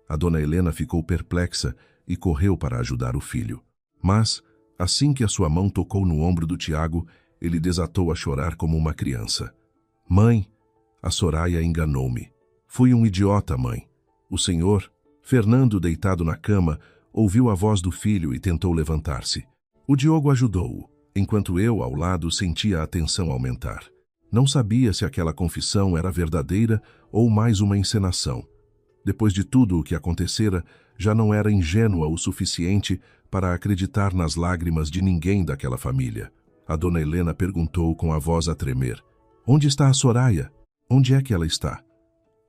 A dona Helena ficou perplexa e correu para ajudar o filho. Mas, assim que a sua mão tocou no ombro do Tiago, ele desatou a chorar como uma criança. "Mãe, a Soraya enganou-me. Fui um idiota, mãe." O senhor, Fernando, deitado na cama, ouviu a voz do filho e tentou levantar-se. O Diogo ajudou-o, enquanto eu, ao lado, sentia a tensão aumentar. Não sabia se aquela confissão era verdadeira ou mais uma encenação. Depois de tudo o que acontecera, já não era ingênua o suficiente para acreditar nas lágrimas de ninguém daquela família. A dona Helena perguntou com a voz a tremer: "Onde está a Soraya? Onde é que ela está?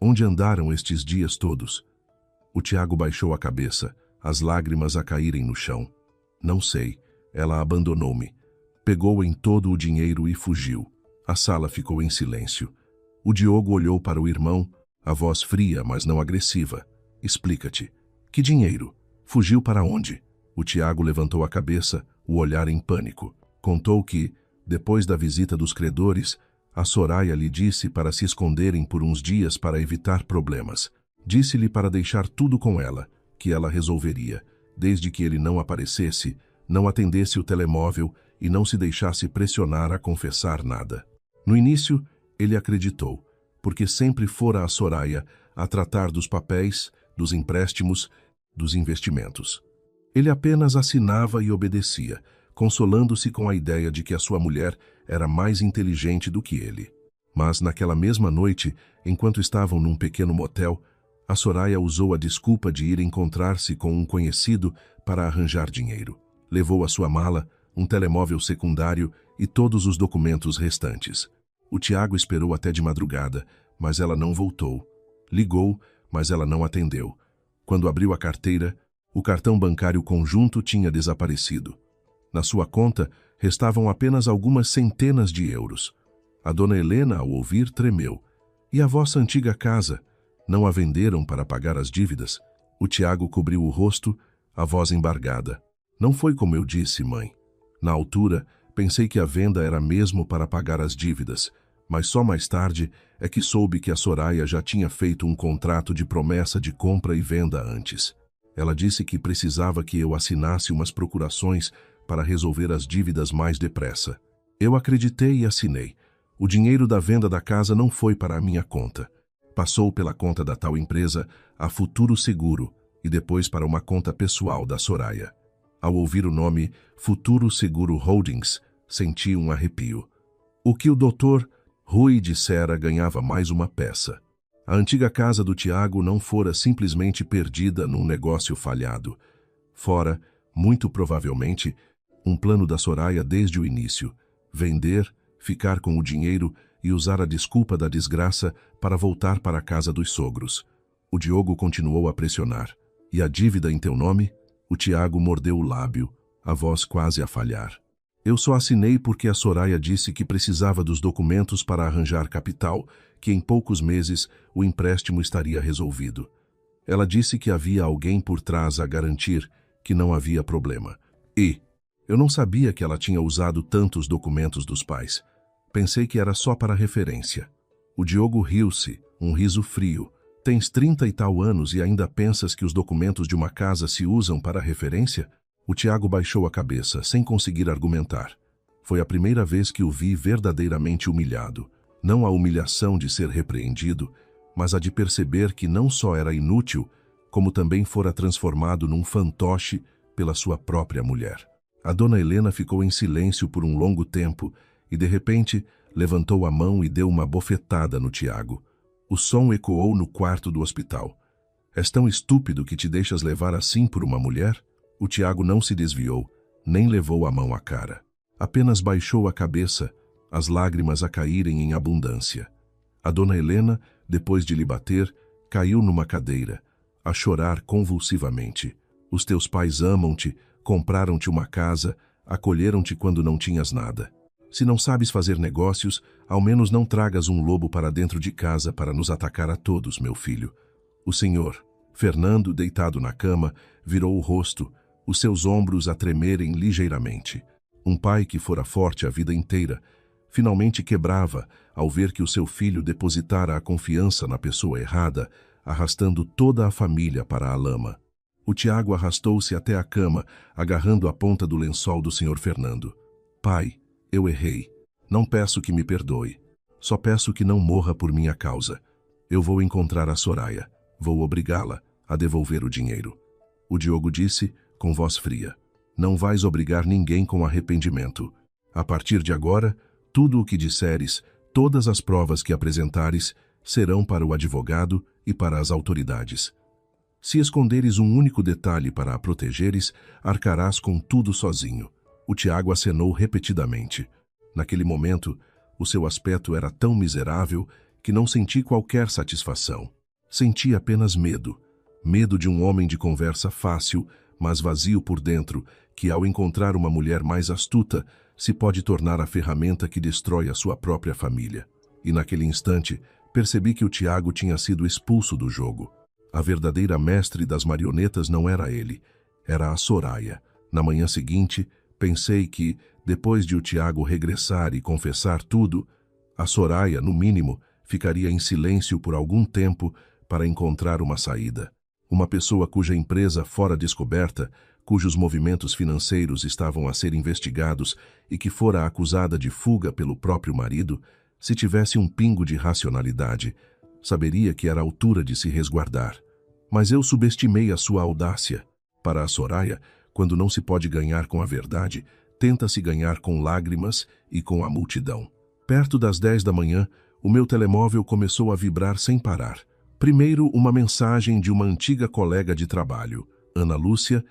Onde andaram estes dias todos?" O Tiago baixou a cabeça, as lágrimas a caírem no chão. "Não sei, ela abandonou-me. Pegou em todo o dinheiro e fugiu." A sala ficou em silêncio. O Diogo olhou para o irmão, a voz fria, mas não agressiva. "Explica-te. Que dinheiro? Fugiu para onde?" O Tiago levantou a cabeça, o olhar em pânico. Contou que, depois da visita dos credores, a Soraya lhe disse para se esconderem por uns dias para evitar problemas. Disse-lhe para deixar tudo com ela, que ela resolveria, desde que ele não aparecesse, não atendesse o telemóvel e não se deixasse pressionar a confessar nada. No início, ele acreditou, porque sempre fora a Soraya a tratar dos papéis, dos empréstimos, dos investimentos. Ele apenas assinava e obedecia, consolando-se com a ideia de que a sua mulher era mais inteligente do que ele. Mas naquela mesma noite, enquanto estavam num pequeno motel, a Soraya usou a desculpa de ir encontrar-se com um conhecido para arranjar dinheiro. Levou a sua mala, um telemóvel secundário e todos os documentos restantes. O Tiago esperou até de madrugada, mas ela não voltou. Ligou, mas ela não atendeu. Quando abriu a carteira, o cartão bancário conjunto tinha desaparecido. Na sua conta, restavam apenas algumas centenas de euros. A dona Helena, ao ouvir, tremeu. "E a vossa antiga casa? Não a venderam para pagar as dívidas?" O Tiago cobriu o rosto, a voz embargada. "Não foi como eu disse, mãe. Na altura, pensei que a venda era mesmo para pagar as dívidas, mas só mais tarde é que soube que a Soraya já tinha feito um contrato de promessa de compra e venda antes. Ela disse que precisava que eu assinasse umas procurações para resolver as dívidas mais depressa. Eu acreditei e assinei. O dinheiro da venda da casa não foi para a minha conta. Passou pela conta da tal empresa, a Futuro Seguro, e depois para uma conta pessoal da Soraya. Ao ouvir o nome Futuro Seguro Holdings, senti um arrepio. O que o Dr. Rui dissera ganhava mais uma peça. A antiga casa do Tiago não fora simplesmente perdida num negócio falhado. Fora, muito provavelmente, um plano da Soraya desde o início: vender, ficar com o dinheiro e usar a desculpa da desgraça para voltar para a casa dos sogros. O Diogo continuou a pressionar. "E a dívida em teu nome?" O Tiago mordeu o lábio, a voz quase a falhar. "Eu só assinei porque a Soraya disse que precisava dos documentos para arranjar capital, que em poucos meses o empréstimo estaria resolvido. Ela disse que havia alguém por trás a garantir que não havia problema. E eu não sabia que ela tinha usado tantos documentos dos pais. Pensei que era só para referência." O Diogo riu-se, um riso frio. "Tens 30 e tal anos e ainda pensas que os documentos de uma casa se usam para referência?" O Tiago baixou a cabeça, sem conseguir argumentar. Foi a primeira vez que o vi verdadeiramente humilhado. Não a humilhação de ser repreendido, mas a de perceber que não só era inútil, como também fora transformado num fantoche pela sua própria mulher. A dona Helena ficou em silêncio por um longo tempo e, de repente, levantou a mão e deu uma bofetada no Tiago. O som ecoou no quarto do hospital. És tão estúpido que te deixas levar assim por uma mulher? O Tiago não se desviou, nem levou a mão à cara. Apenas baixou a cabeça, as lágrimas a caírem em abundância. A dona Helena, depois de lhe bater, caiu numa cadeira, a chorar convulsivamente. Os teus pais amam-te, compraram-te uma casa, acolheram-te quando não tinhas nada. Se não sabes fazer negócios, ao menos não tragas um lobo para dentro de casa para nos atacar a todos, meu filho. O senhor, Fernando, deitado na cama, virou o rosto, os seus ombros a tremerem ligeiramente. Um pai que fora forte a vida inteira, finalmente quebrava ao ver que o seu filho depositara a confiança na pessoa errada, arrastando toda a família para a lama. O Tiago arrastou-se até a cama, agarrando a ponta do lençol do senhor Fernando. Pai, eu errei. Não peço que me perdoe. Só peço que não morra por minha causa. Eu vou encontrar a Soraya. Vou obrigá-la a devolver o dinheiro. O Diogo disse, com voz fria. Não vais obrigar ninguém com arrependimento. A partir de agora, tudo o que disseres, todas as provas que apresentares, serão para o advogado e para as autoridades. Se esconderes um único detalhe para a protegeres, arcarás com tudo sozinho. O Tiago acenou repetidamente. Naquele momento, o seu aspecto era tão miserável que não senti qualquer satisfação. Senti apenas medo. Medo de um homem de conversa fácil, mas vazio por dentro, que ao encontrar uma mulher mais astuta, se pode tornar a ferramenta que destrói a sua própria família. E naquele instante, percebi que o Tiago tinha sido expulso do jogo. A verdadeira mestre das marionetas não era ele, era a Soraya. Na manhã seguinte, pensei que, depois de o Tiago regressar e confessar tudo, a Soraya, no mínimo, ficaria em silêncio por algum tempo para encontrar uma saída. Uma pessoa cuja empresa fora descoberta, cujos movimentos financeiros estavam a ser investigados e que fora acusada de fuga pelo próprio marido, se tivesse um pingo de racionalidade, saberia que era a altura de se resguardar. Mas eu subestimei a sua audácia. Para a Soraya, quando não se pode ganhar com a verdade, tenta-se ganhar com lágrimas e com a multidão. Perto das 10 da manhã, o meu telemóvel começou a vibrar sem parar. Primeiro, uma mensagem de uma antiga colega de trabalho. Ana Lúcia,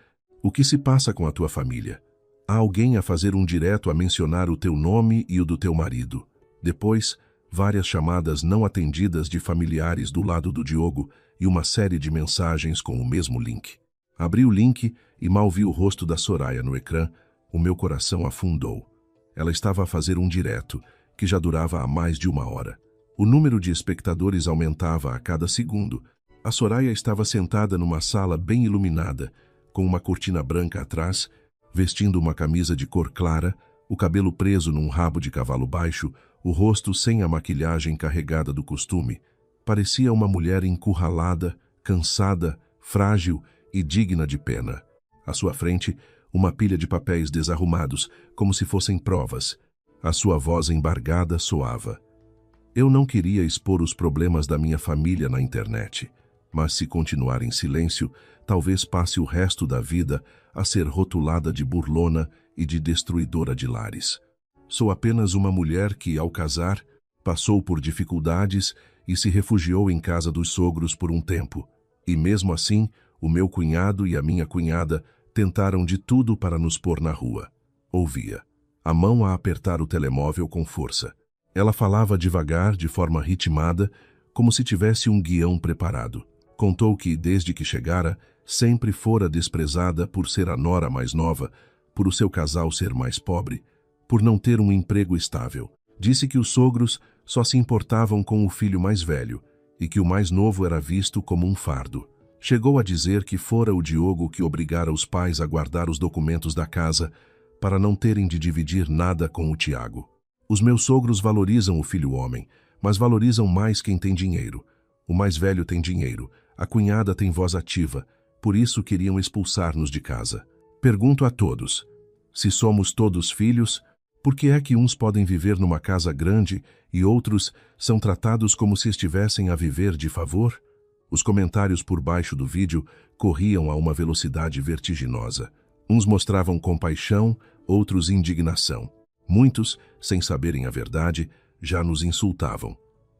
o que se passa com a tua família? Há alguém a fazer um direto a mencionar o teu nome e o do teu marido. Depois, várias chamadas não atendidas de familiares do lado do Diogo e uma série de mensagens com o mesmo link. Abri o link e mal vi o rosto da Soraya no ecrã, o meu coração afundou. Ela estava a fazer um direto, que já durava há mais de 1 hora. O número de espectadores aumentava a cada segundo. A Soraya estava sentada numa sala bem iluminada, com uma cortina branca atrás, vestindo uma camisa de cor clara, o cabelo preso num rabo de cavalo baixo, o rosto sem a maquilhagem carregada do costume. Parecia uma mulher encurralada, cansada, frágil e digna de pena. À sua frente, uma pilha de papéis desarrumados, como se fossem provas. A sua voz embargada soava. Eu não queria expor os problemas da minha família na internet, mas se continuar em silêncio, talvez passe o resto da vida a ser rotulada de burlona e de destruidora de lares. Sou apenas uma mulher que, ao casar, passou por dificuldades e se refugiou em casa dos sogros por um tempo. E mesmo assim, o meu cunhado e a minha cunhada tentaram de tudo para nos pôr na rua. Ouvia, a mão a apertar o telemóvel com força. Ela falava devagar, de forma ritmada, como se tivesse um guião preparado. Contou que, desde que chegara, sempre fora desprezada por ser a nora mais nova, por o seu casal ser mais pobre, por não ter um emprego estável. Disse que os sogros só se importavam com o filho mais velho e que o mais novo era visto como um fardo. Chegou a dizer que fora o Diogo que obrigara os pais a guardar os documentos da casa para não terem de dividir nada com o Tiago. Os meus sogros valorizam o filho homem, mas valorizam mais quem tem dinheiro. O mais velho tem dinheiro, a cunhada tem voz ativa, por isso queriam expulsar-nos de casa. Pergunto a todos, se somos todos filhos, Por que é que uns podem viver numa casa grande e outros são tratados como se estivessem a viver de favor? Os comentários por baixo do vídeo corriam a uma velocidade vertiginosa. Uns mostravam compaixão, outros indignação. Muitos, sem saberem a verdade, já nos insultavam.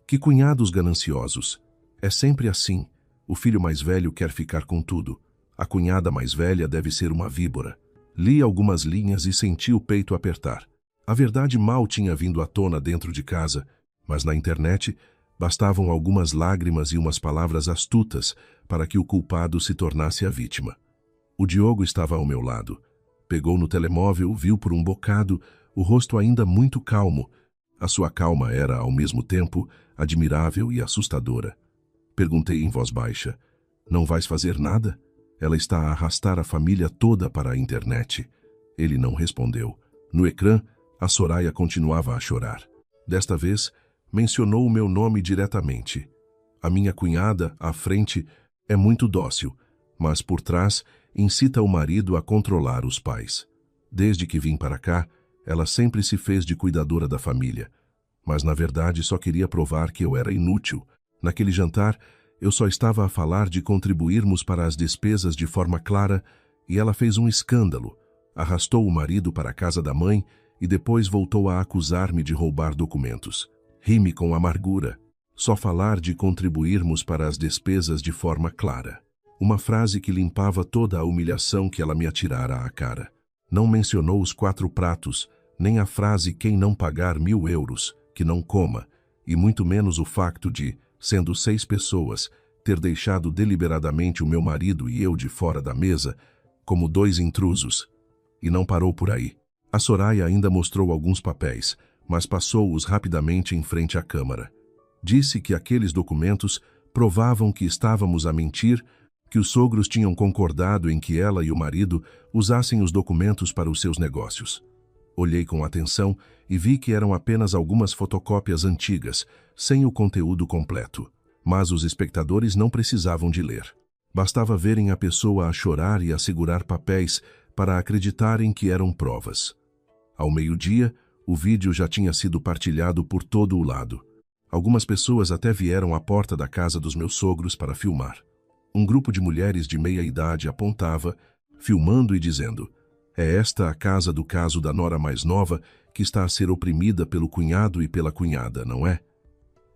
Que cunhados gananciosos! É sempre assim. O filho mais velho quer ficar com tudo. A cunhada mais velha deve ser uma víbora. Li algumas linhas e senti o peito apertar. A verdade mal tinha vindo à tona dentro de casa, mas na internet bastavam algumas lágrimas e umas palavras astutas para que o culpado se tornasse a vítima. O Diogo estava ao meu lado. Pegou no telemóvel, viu por um bocado, o rosto ainda muito calmo. A sua calma era, ao mesmo tempo, admirável e assustadora. Perguntei em voz baixa: "Não vais fazer nada? Ela está a arrastar a família toda para a internet." Ele não respondeu. No ecrã, a Soraya continuava a chorar. Desta vez, mencionou o meu nome diretamente. A minha cunhada, à frente, é muito dócil, mas por trás incita o marido a controlar os pais. Desde que vim para cá, ela sempre se fez de cuidadora da família, mas na verdade só queria provar que eu era inútil. Naquele jantar, eu só estava a falar de contribuirmos para as despesas de forma clara e ela fez um escândalo. Arrastou o marido para a casa da mãe e depois voltou a acusar-me de roubar documentos. Ri-me com amargura. Só falar de contribuirmos para as despesas de forma clara. Uma frase que limpava toda a humilhação que ela me atirara à cara. Não mencionou os 4 pratos, nem a frase "quem não pagar 1.000 euros, que não coma", e muito menos o facto de, sendo 6 pessoas, ter deixado deliberadamente o meu marido e eu de fora da mesa, como 2 intrusos. E não parou por aí. A Soraya ainda mostrou alguns papéis, mas passou-os rapidamente em frente à câmara. Disse que aqueles documentos provavam que estávamos a mentir, que os sogros tinham concordado em que ela e o marido usassem os documentos para os seus negócios. Olhei com atenção e vi que eram apenas algumas fotocópias antigas, sem o conteúdo completo. Mas os espectadores não precisavam de ler. Bastava verem a pessoa a chorar e a segurar papéis para acreditarem que eram provas. Ao meio-dia, o vídeo já tinha sido partilhado por todo o lado. Algumas pessoas até vieram à porta da casa dos meus sogros para filmar. Um grupo de mulheres de meia idade apontava, filmando e dizendo: "É esta a casa do caso da nora mais nova que está a ser oprimida pelo cunhado e pela cunhada, não é?"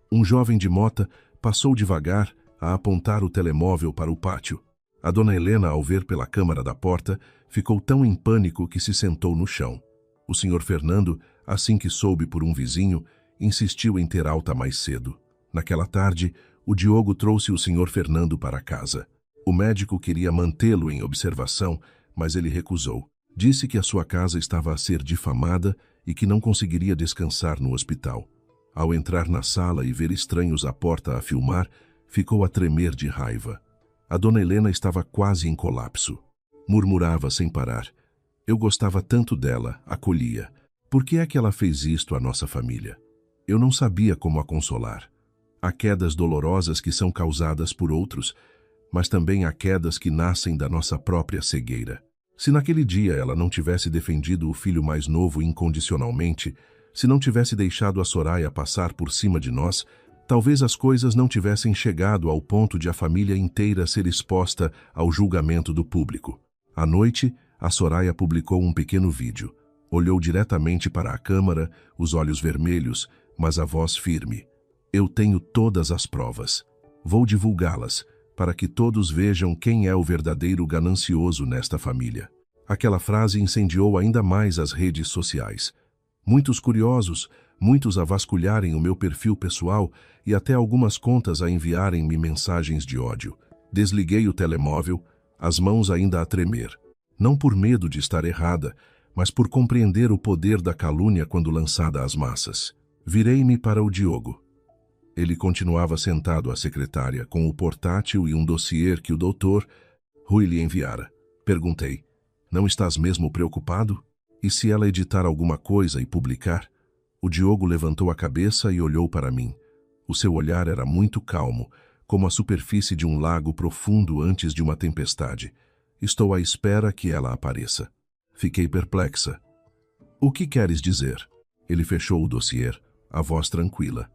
Um jovem de mota passou devagar a apontar o telemóvel para o pátio. A dona Helena, ao ver pela câmara da porta, ficou tão em pânico que se sentou no chão. O senhor Fernando, assim que soube por um vizinho, insistiu em ter alta mais cedo. Naquela tarde, o Diogo trouxe o senhor Fernando para casa. O médico queria mantê-lo em observação, mas ele recusou. Disse que a sua casa estava a ser difamada e que não conseguiria descansar no hospital. Ao entrar na sala e ver estranhos à porta a filmar, ficou a tremer de raiva. A dona Helena estava quase em colapso. Murmurava sem parar: "Eu gostava tanto dela, acolhia. Por que é que ela fez isto à nossa família?" Eu não sabia como a consolar. Há quedas dolorosas que são causadas por outros, mas também há quedas que nascem da nossa própria cegueira. Se naquele dia ela não tivesse defendido o filho mais novo incondicionalmente, se não tivesse deixado a Soraya passar por cima de nós, talvez as coisas não tivessem chegado ao ponto de a família inteira ser exposta ao julgamento do público. À noite, a Soraya publicou um pequeno vídeo. Olhou diretamente para a câmara, os olhos vermelhos, mas a voz firme. "Eu tenho todas as provas. Vou divulgá-las, para que todos vejam quem é o verdadeiro ganancioso nesta família." Aquela frase incendiou ainda mais as redes sociais. Muitos curiosos, muitos a vasculharem o meu perfil pessoal e até algumas contas a enviarem-me mensagens de ódio. Desliguei o telemóvel, as mãos ainda a tremer. Não por medo de estar errada, mas por compreender o poder da calúnia quando lançada às massas. Virei-me para o Diogo. Ele continuava sentado à secretária, com o portátil e um dossiê que o doutor Rui lhe enviara. Perguntei: "Não estás mesmo preocupado? E se ela editar alguma coisa e publicar?" O Diogo levantou a cabeça e olhou para mim. O seu olhar era muito calmo, como a superfície de um lago profundo antes de uma tempestade. "Estou à espera que ela apareça." Fiquei perplexa. O que queres dizer? Ele fechou o dossiê, a voz tranquila.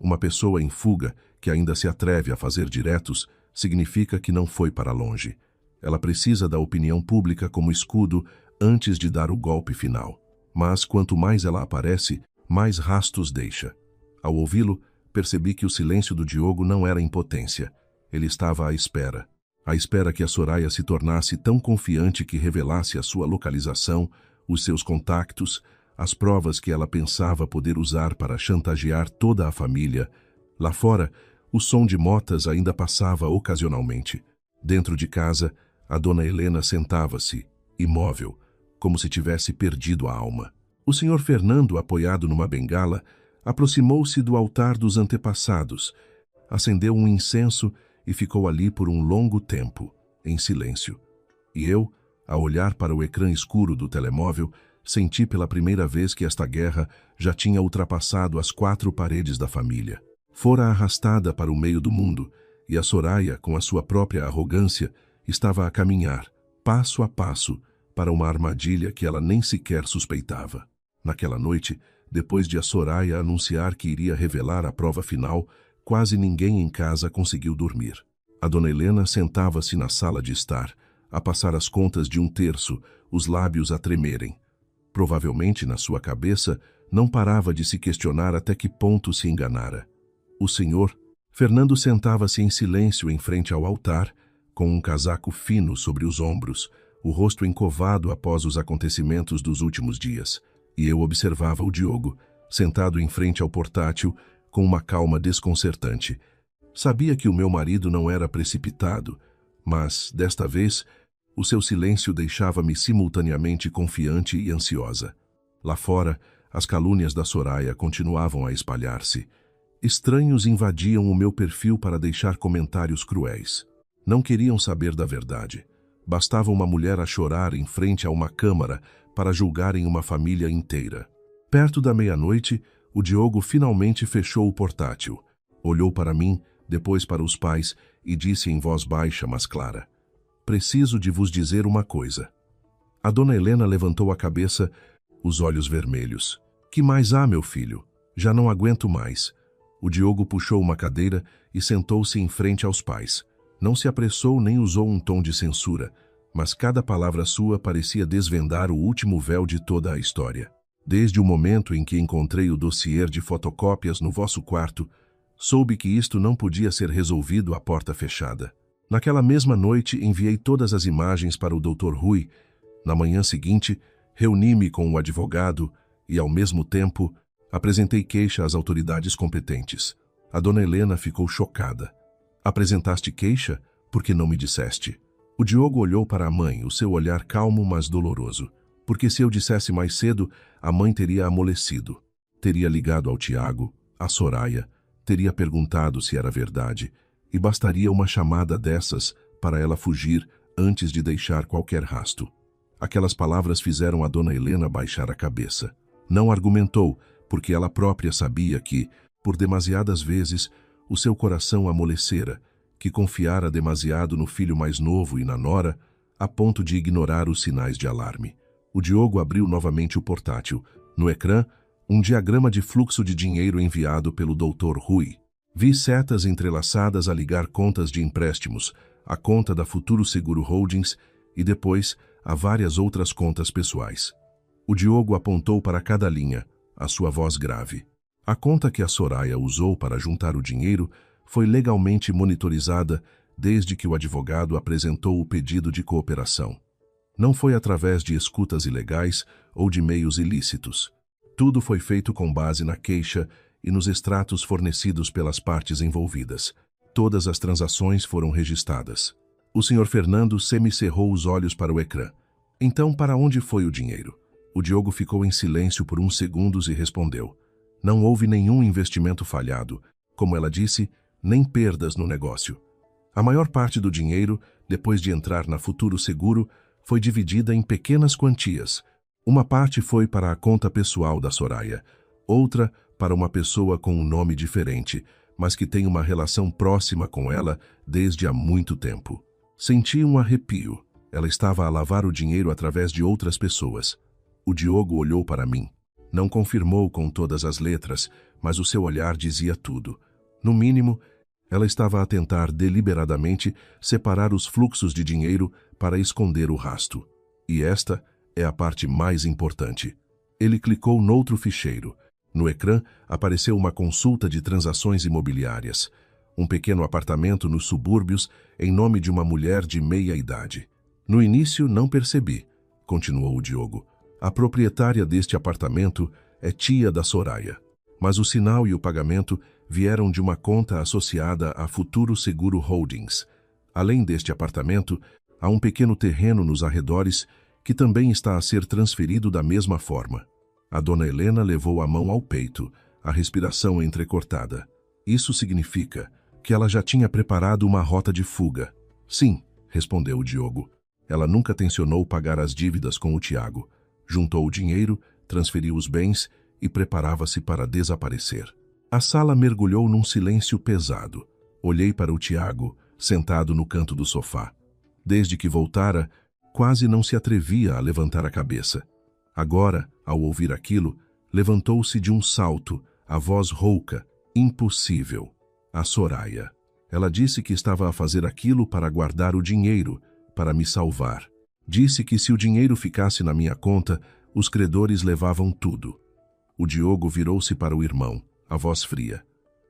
Uma pessoa em fuga que ainda se atreve a fazer diretos significa que não foi para longe. Ela precisa da opinião pública como escudo antes de dar o golpe final. Mas quanto mais ela aparece, mais rastros deixa. Ao ouvi-lo, percebi que o silêncio do Diogo não era impotência. Ele estava à espera. À espera que a Soraya se tornasse tão confiante que revelasse a sua localização, os seus contactos, as provas que ela pensava poder usar para chantagear toda a família. Lá fora, o som de motas ainda passava ocasionalmente. Dentro de casa, a dona Helena sentava-se, imóvel, como se tivesse perdido a alma. O senhor Fernando, apoiado numa bengala, aproximou-se do altar dos antepassados, acendeu um incenso e ficou ali por um longo tempo, em silêncio. E eu, a olhar para o ecrã escuro do telemóvel, senti pela primeira vez que esta guerra já tinha ultrapassado as 4 paredes da família. Fora arrastada para o meio do mundo, e a Soraya, com a sua própria arrogância, estava a caminhar, passo a passo, para uma armadilha que ela nem sequer suspeitava. Naquela noite, depois de a Soraya anunciar que iria revelar a prova final, quase ninguém em casa conseguiu dormir. A dona Helena sentava-se na sala de estar, a passar as contas de 1/3, os lábios a tremerem. Provavelmente, na sua cabeça, não parava de se questionar até que ponto se enganara. O senhor, Fernando, sentava-se em silêncio em frente ao altar, com um casaco fino sobre os ombros, o rosto encovado após os acontecimentos dos últimos dias. E eu observava o Diogo, sentado em frente ao portátil, com uma calma desconcertante. Sabia que o meu marido não era precipitado, mas, desta vez, o seu silêncio deixava-me simultaneamente confiante e ansiosa. Lá fora, as calúnias da Soraya continuavam a espalhar-se. Estranhos invadiam o meu perfil para deixar comentários cruéis. Não queriam saber da verdade. Bastava uma mulher a chorar em frente a uma câmara para julgarem uma família inteira. Perto da meia-noite, o Diogo finalmente fechou o portátil. Olhou para mim, depois para os pais, e disse em voz baixa, mas clara: "Preciso de vos dizer uma coisa." A dona Helena levantou a cabeça, os olhos vermelhos. "Que mais há, meu filho? Já não aguento mais." O Diogo puxou uma cadeira e sentou-se em frente aos pais. Não se apressou nem usou um tom de censura, mas cada palavra sua parecia desvendar o último véu de toda a história. "Desde o momento em que encontrei o dossiê de fotocópias no vosso quarto, soube que isto não podia ser resolvido à porta fechada. Naquela mesma noite enviei todas as imagens para o Dr. Rui. Na manhã seguinte, reuni-me com o advogado e, ao mesmo tempo, apresentei queixa às autoridades competentes." A dona Helena ficou chocada. "Apresentaste queixa? Por que não me disseste?" O Diogo olhou para a mãe, o seu olhar calmo, mas doloroso. Porque se eu dissesse mais cedo, a mãe teria amolecido. Teria ligado ao Tiago, à Soraya, teria perguntado se era verdade, e bastaria uma chamada dessas para ela fugir antes de deixar qualquer rasto. Aquelas palavras fizeram a dona Helena baixar a cabeça. Não argumentou, porque ela própria sabia que, por demasiadas vezes, o seu coração amolecera, que confiara demasiado no filho mais novo e na nora, a ponto de ignorar os sinais de alarme. O Diogo abriu novamente o portátil. No ecrã, um diagrama de fluxo de dinheiro enviado pelo Dr. Rui. Vi setas entrelaçadas a ligar contas de empréstimos, a conta da Futuro Seguro Holdings e depois a várias outras contas pessoais. O Diogo apontou para cada linha, a sua voz grave. A conta que a Soraya usou para juntar o dinheiro foi legalmente monitorizada desde que o advogado apresentou o pedido de cooperação. Não foi através de escutas ilegais ou de meios ilícitos. Tudo foi feito com base na queixa e nos extratos fornecidos pelas partes envolvidas. Todas as transações foram registradas. O Sr. Fernando semicerrou os olhos para o ecrã. "Então, para onde foi o dinheiro?" O Diogo ficou em silêncio por uns segundos e respondeu: "Não houve nenhum investimento falhado. Como ela disse, nem perdas no negócio. A maior parte do dinheiro, depois de entrar na Futuro Seguro, foi dividida em pequenas quantias. Uma parte foi para a conta pessoal da Soraya, outra para uma pessoa com um nome diferente, mas que tem uma relação próxima com ela desde há muito tempo." Senti um arrepio. Ela estava a lavar o dinheiro através de outras pessoas. O Diogo olhou para mim. Não confirmou com todas as letras, mas o seu olhar dizia tudo. No mínimo, ela estava a tentar deliberadamente separar os fluxos de dinheiro para esconder o rastro. E esta é a parte mais importante. Ele clicou noutro ficheiro. No ecrã apareceu uma consulta de transações imobiliárias. Um pequeno apartamento nos subúrbios em nome de uma mulher de meia-idade. No início não percebi, continuou o Diogo. A proprietária deste apartamento é tia da Soraya. Mas o sinal e o pagamento vieram de uma conta associada à Futuro Seguro Holdings. Além deste apartamento, há um pequeno terreno nos arredores que também está a ser transferido da mesma forma. A dona Helena levou a mão ao peito, a respiração entrecortada. Isso significa que ela já tinha preparado uma rota de fuga. Sim, respondeu o Diogo. Ela nunca tencionou pagar as dívidas com o Tiago. Juntou o dinheiro, transferiu os bens e preparava-se para desaparecer. A sala mergulhou num silêncio pesado. Olhei para o Tiago, sentado no canto do sofá. Desde que voltara, quase não se atrevia a levantar a cabeça. Agora, ao ouvir aquilo, levantou-se de um salto, a voz rouca, impossível. A Soraya. Ela disse que estava a fazer aquilo para guardar o dinheiro, para me salvar. Disse que se o dinheiro ficasse na minha conta, os credores levavam tudo. O Diogo virou-se para o irmão, a voz fria.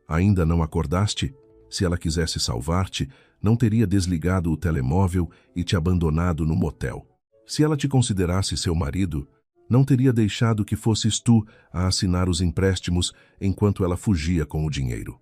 Ainda não acordaste? Se ela quisesse salvar-te, não teria desligado o telemóvel e te abandonado no motel. Se ela te considerasse seu marido, não teria deixado que fosses tu a assinar os empréstimos enquanto ela fugia com o dinheiro.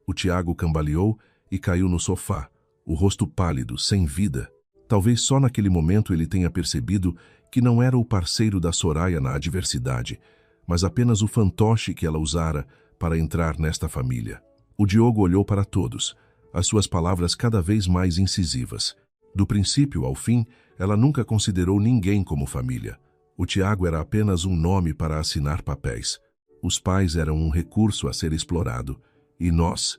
O Tiago cambaleou e caiu no sofá, o rosto pálido, sem vida. Talvez só naquele momento ele tenha percebido que não era o parceiro da Soraya na adversidade, mas apenas o fantoche que ela usara para entrar nesta família. O Diogo olhou para todos, as suas palavras cada vez mais incisivas. Do princípio ao fim, ela nunca considerou ninguém como família. O Tiago era apenas um nome para assinar papéis. Os pais eram um recurso a ser explorado. E nós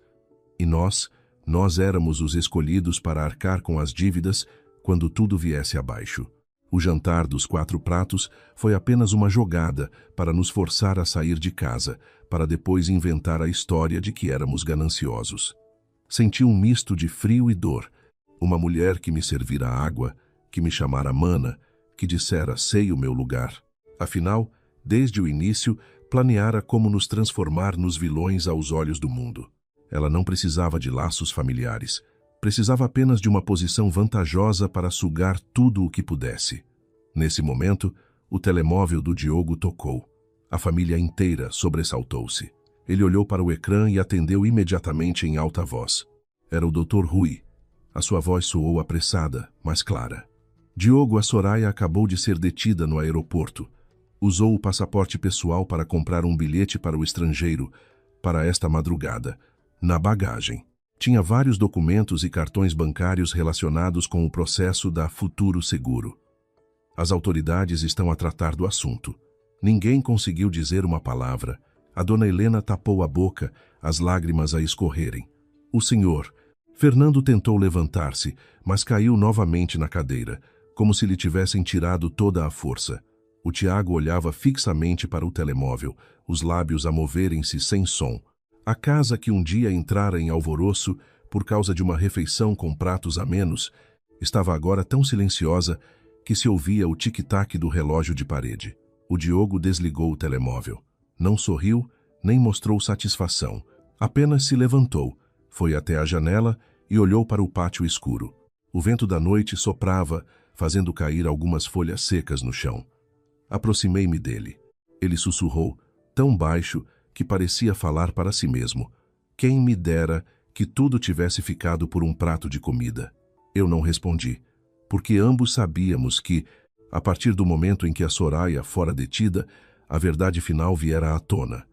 éramos os escolhidos para arcar com as dívidas quando tudo viesse abaixo. O jantar dos 4 pratos foi apenas uma jogada para nos forçar a sair de casa, para depois inventar a história de que éramos gananciosos. Senti um misto de frio e dor. Uma mulher que me servira água, que me chamara mana, que dissera sei o meu lugar. Afinal, desde o início, planeara como nos transformar nos vilões aos olhos do mundo. Ela não precisava de laços familiares. Precisava apenas de uma posição vantajosa para sugar tudo o que pudesse. Nesse momento, o telemóvel do Diogo tocou. A família inteira sobressaltou-se. Ele olhou para o ecrã e atendeu imediatamente em alta voz. Era o Dr. Rui. A sua voz soou apressada, mas clara. Diogo, a Soraya acabou de ser detida no aeroporto. Usou o passaporte pessoal para comprar um bilhete para o estrangeiro, para esta madrugada. Na bagagem, tinha vários documentos e cartões bancários relacionados com o processo da Futuro Seguro. As autoridades estão a tratar do assunto. Ninguém conseguiu dizer uma palavra. A dona Helena tapou a boca, as lágrimas a escorrerem. O senhor... Fernando tentou levantar-se, mas caiu novamente na cadeira, como se lhe tivessem tirado toda a força. O Tiago olhava fixamente para o telemóvel, os lábios a moverem-se sem som. A casa que um dia entrara em alvoroço por causa de uma refeição com pratos a menos, estava agora tão silenciosa que se ouvia o tic-tac do relógio de parede. O Diogo desligou o telemóvel. Não sorriu, nem mostrou satisfação. Apenas se levantou, foi até a janela e olhou para o pátio escuro. O vento da noite soprava, fazendo cair algumas folhas secas no chão. Aproximei-me dele. Ele sussurrou, tão baixo que parecia falar para si mesmo. Quem me dera que tudo tivesse ficado por um prato de comida. Eu não respondi, porque ambos sabíamos que, a partir do momento em que a Soraya fora detida, a verdade final viera à tona.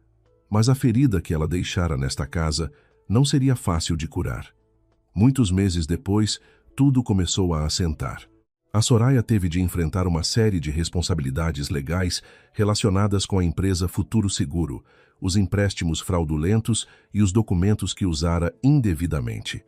Mas a ferida que ela deixara nesta casa não seria fácil de curar. Muitos meses depois, tudo começou a assentar. A Soraya teve de enfrentar uma série de responsabilidades legais relacionadas com a empresa Futuro Seguro, os empréstimos fraudulentos e os documentos que usara indevidamente.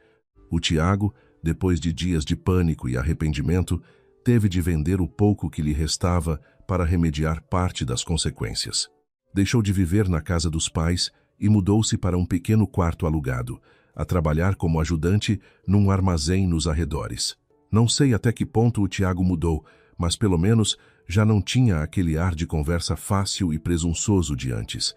O Tiago, depois de dias de pânico e arrependimento, teve de vender o pouco que lhe restava para remediar parte das consequências. Deixou de viver na casa dos pais e mudou-se para um pequeno quarto alugado, a trabalhar como ajudante num armazém nos arredores. Não sei até que ponto o Tiago mudou, mas pelo menos já não tinha aquele ar de conversa fácil e presunçoso de antes.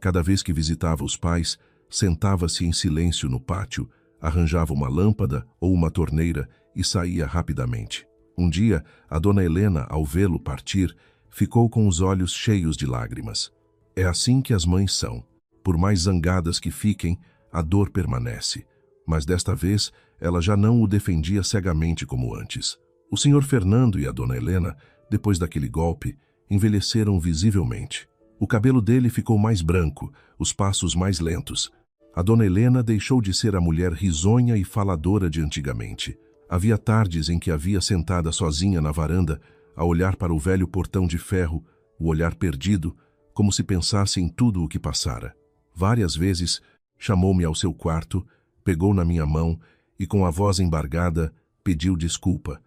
Cada vez que visitava os pais, sentava-se em silêncio no pátio, arranjava uma lâmpada ou uma torneira e saía rapidamente. Um dia, a dona Helena, ao vê-lo partir, ficou com os olhos cheios de lágrimas. É assim que as mães são. Por mais zangadas que fiquem, a dor permanece. Mas desta vez, ela já não o defendia cegamente como antes. O senhor Fernando e a dona Helena, depois daquele golpe, envelheceram visivelmente. O cabelo dele ficou mais branco, os passos mais lentos. A dona Helena deixou de ser a mulher risonha e faladora de antigamente. Havia tardes em que a via sentada sozinha na varanda, a olhar para o velho portão de ferro, o olhar perdido, como se pensasse em tudo o que passara. Várias vezes, chamou-me ao seu quarto, pegou na minha mão e, com a voz embargada, pediu desculpa.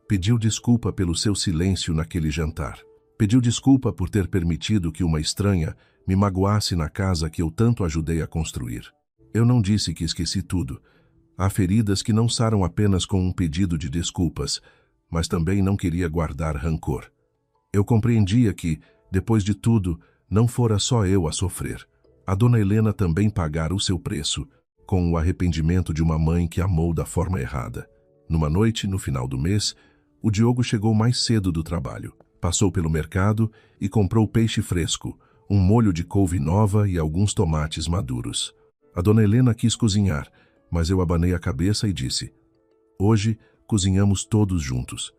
Pediu desculpa pelo seu silêncio naquele jantar. Pediu desculpa por ter permitido que uma estranha me magoasse na casa que eu tanto ajudei a construir. Eu não disse que esqueci tudo. Há feridas que não saram apenas com um pedido de desculpas, mas também não queria guardar rancor. Eu compreendia que, depois de tudo, não fora só eu a sofrer. A dona Helena também pagara o seu preço, com o arrependimento de uma mãe que amou da forma errada. Numa noite, no final do mês, o Diogo chegou mais cedo do trabalho. Passou pelo mercado e comprou peixe fresco, um molho de couve nova e alguns tomates maduros. A dona Helena quis cozinhar, mas eu abanei a cabeça e disse: "Hoje cozinhamos todos juntos."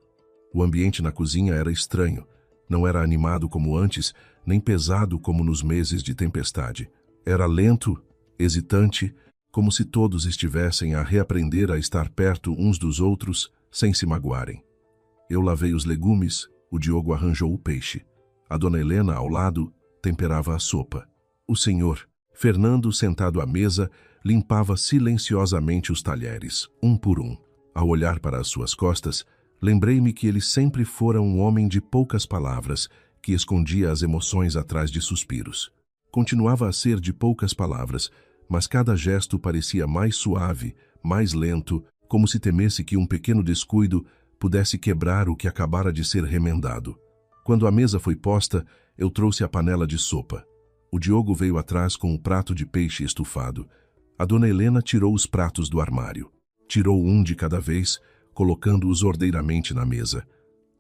O ambiente na cozinha era estranho. Não era animado como antes, nem pesado como nos meses de tempestade. Era lento, hesitante, como se todos estivessem a reaprender a estar perto uns dos outros sem se magoarem. Eu lavei os legumes, o Diogo arranjou o peixe. A dona Helena, ao lado, temperava a sopa. O senhor, Fernando, sentado à mesa, limpava silenciosamente os talheres, um por um. Ao olhar para as suas costas, lembrei-me que ele sempre fora um homem de poucas palavras, que escondia as emoções atrás de suspiros. Continuava a ser de poucas palavras, mas cada gesto parecia mais suave, mais lento, como se temesse que um pequeno descuido pudesse quebrar o que acabara de ser remendado. Quando a mesa foi posta, eu trouxe a panela de sopa. O Diogo veio atrás com um prato de peixe estufado. A dona Helena tirou os pratos do armário. Tirou um de cada vez, colocando-os ordeiramente na mesa.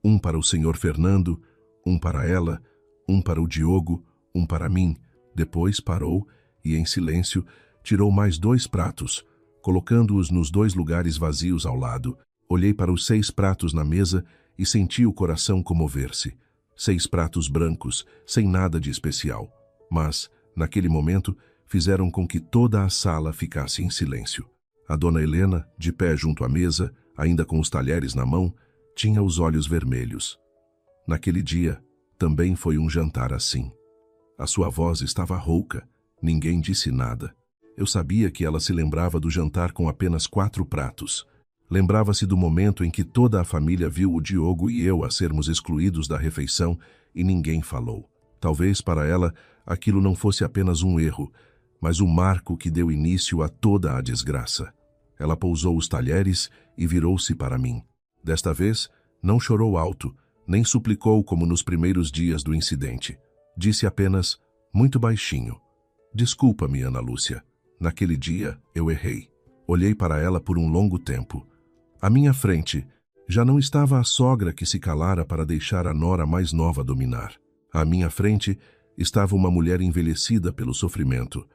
Um para o senhor Fernando, um para ela, um para o Diogo, um para mim. Depois parou e, em silêncio, tirou mais 2 pratos, colocando-os nos 2 lugares vazios ao lado. Olhei para os 6 pratos na mesa e senti o coração comover-se. 6 pratos brancos, sem nada de especial. Mas, naquele momento, fizeram com que toda a sala ficasse em silêncio. A dona Helena, de pé junto à mesa, ainda com os talheres na mão, tinha os olhos vermelhos. Naquele dia, também foi um jantar assim. A sua voz estava rouca, ninguém disse nada. Eu sabia que ela se lembrava do jantar com apenas 4 pratos. Lembrava-se do momento em que toda a família viu o Diogo e eu a sermos excluídos da refeição e ninguém falou. Talvez para ela aquilo não fosse apenas um erro, mas o marco que deu início a toda a desgraça. Ela pousou os talheres e virou-se para mim. Desta vez, não chorou alto, nem suplicou como nos primeiros dias do incidente. Disse apenas, muito baixinho: "Desculpa-me, Ana Lúcia. Naquele dia, eu errei." Olhei para ela por um longo tempo. À minha frente, já não estava a sogra que se calara para deixar a nora mais nova dominar. À minha frente, estava uma mulher envelhecida pelo sofrimento,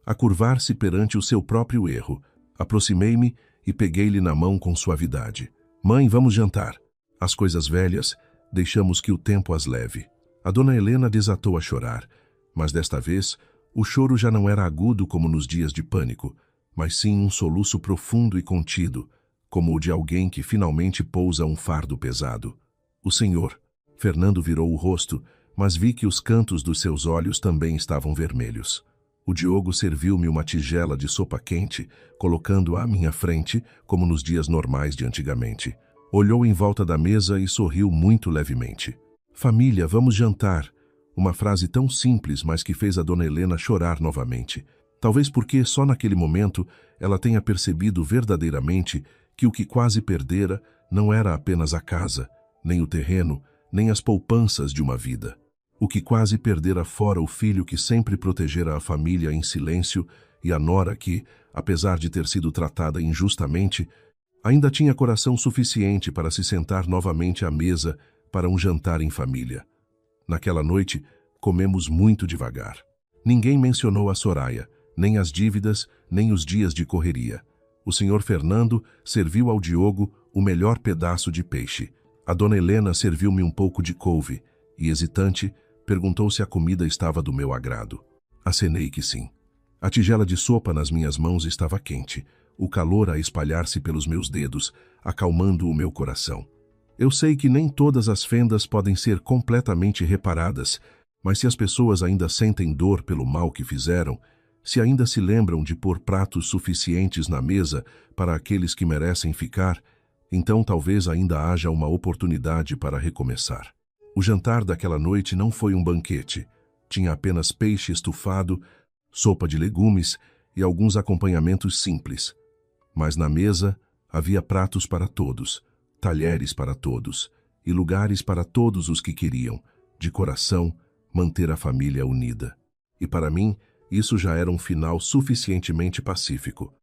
a curvar-se perante o seu próprio erro. Aproximei-me e peguei-lhe na mão com suavidade. "Mãe, vamos jantar. As coisas velhas, deixamos que o tempo as leve." A dona Helena desatou a chorar, mas desta vez, o choro já não era agudo como nos dias de pânico, mas sim um soluço profundo e contido, como o de alguém que finalmente pousa um fardo pesado. "O senhor." Fernando virou o rosto, mas vi que os cantos dos seus olhos também estavam vermelhos. O Diogo serviu-me uma tigela de sopa quente, colocando-a à minha frente, como nos dias normais de antigamente. Olhou em volta da mesa e sorriu muito levemente. Família, vamos jantar. Uma frase tão simples, mas que fez a dona Helena chorar novamente. Talvez porque só naquele momento ela tenha percebido verdadeiramente que o que quase perdera não era apenas a casa, nem o terreno, nem as poupanças de uma vida. O que quase perdera fora o filho que sempre protegera a família em silêncio e a nora que, apesar de ter sido tratada injustamente, ainda tinha coração suficiente para se sentar novamente à mesa para um jantar em família. Naquela noite, comemos muito devagar. Ninguém mencionou a Soraya, nem as dívidas, nem os dias de correria. O senhor Fernando serviu ao Diogo o melhor pedaço de peixe. A dona Helena serviu-me um pouco de couve e, hesitante, perguntou se a comida estava do meu agrado. Acenei que sim. A tigela de sopa nas minhas mãos estava quente, o calor a espalhar-se pelos meus dedos, acalmando o meu coração. Eu sei que nem todas as fendas podem ser completamente reparadas, mas se as pessoas ainda sentem dor pelo mal que fizeram, se ainda se lembram de pôr pratos suficientes na mesa para aqueles que merecem ficar, então talvez ainda haja uma oportunidade para recomeçar. O jantar daquela noite não foi um banquete. Tinha apenas peixe estufado, sopa de legumes e alguns acompanhamentos simples. Mas na mesa havia pratos para todos, talheres para todos e lugares para todos os que queriam, de coração, manter a família unida. E para mim, isso já era um final suficientemente pacífico.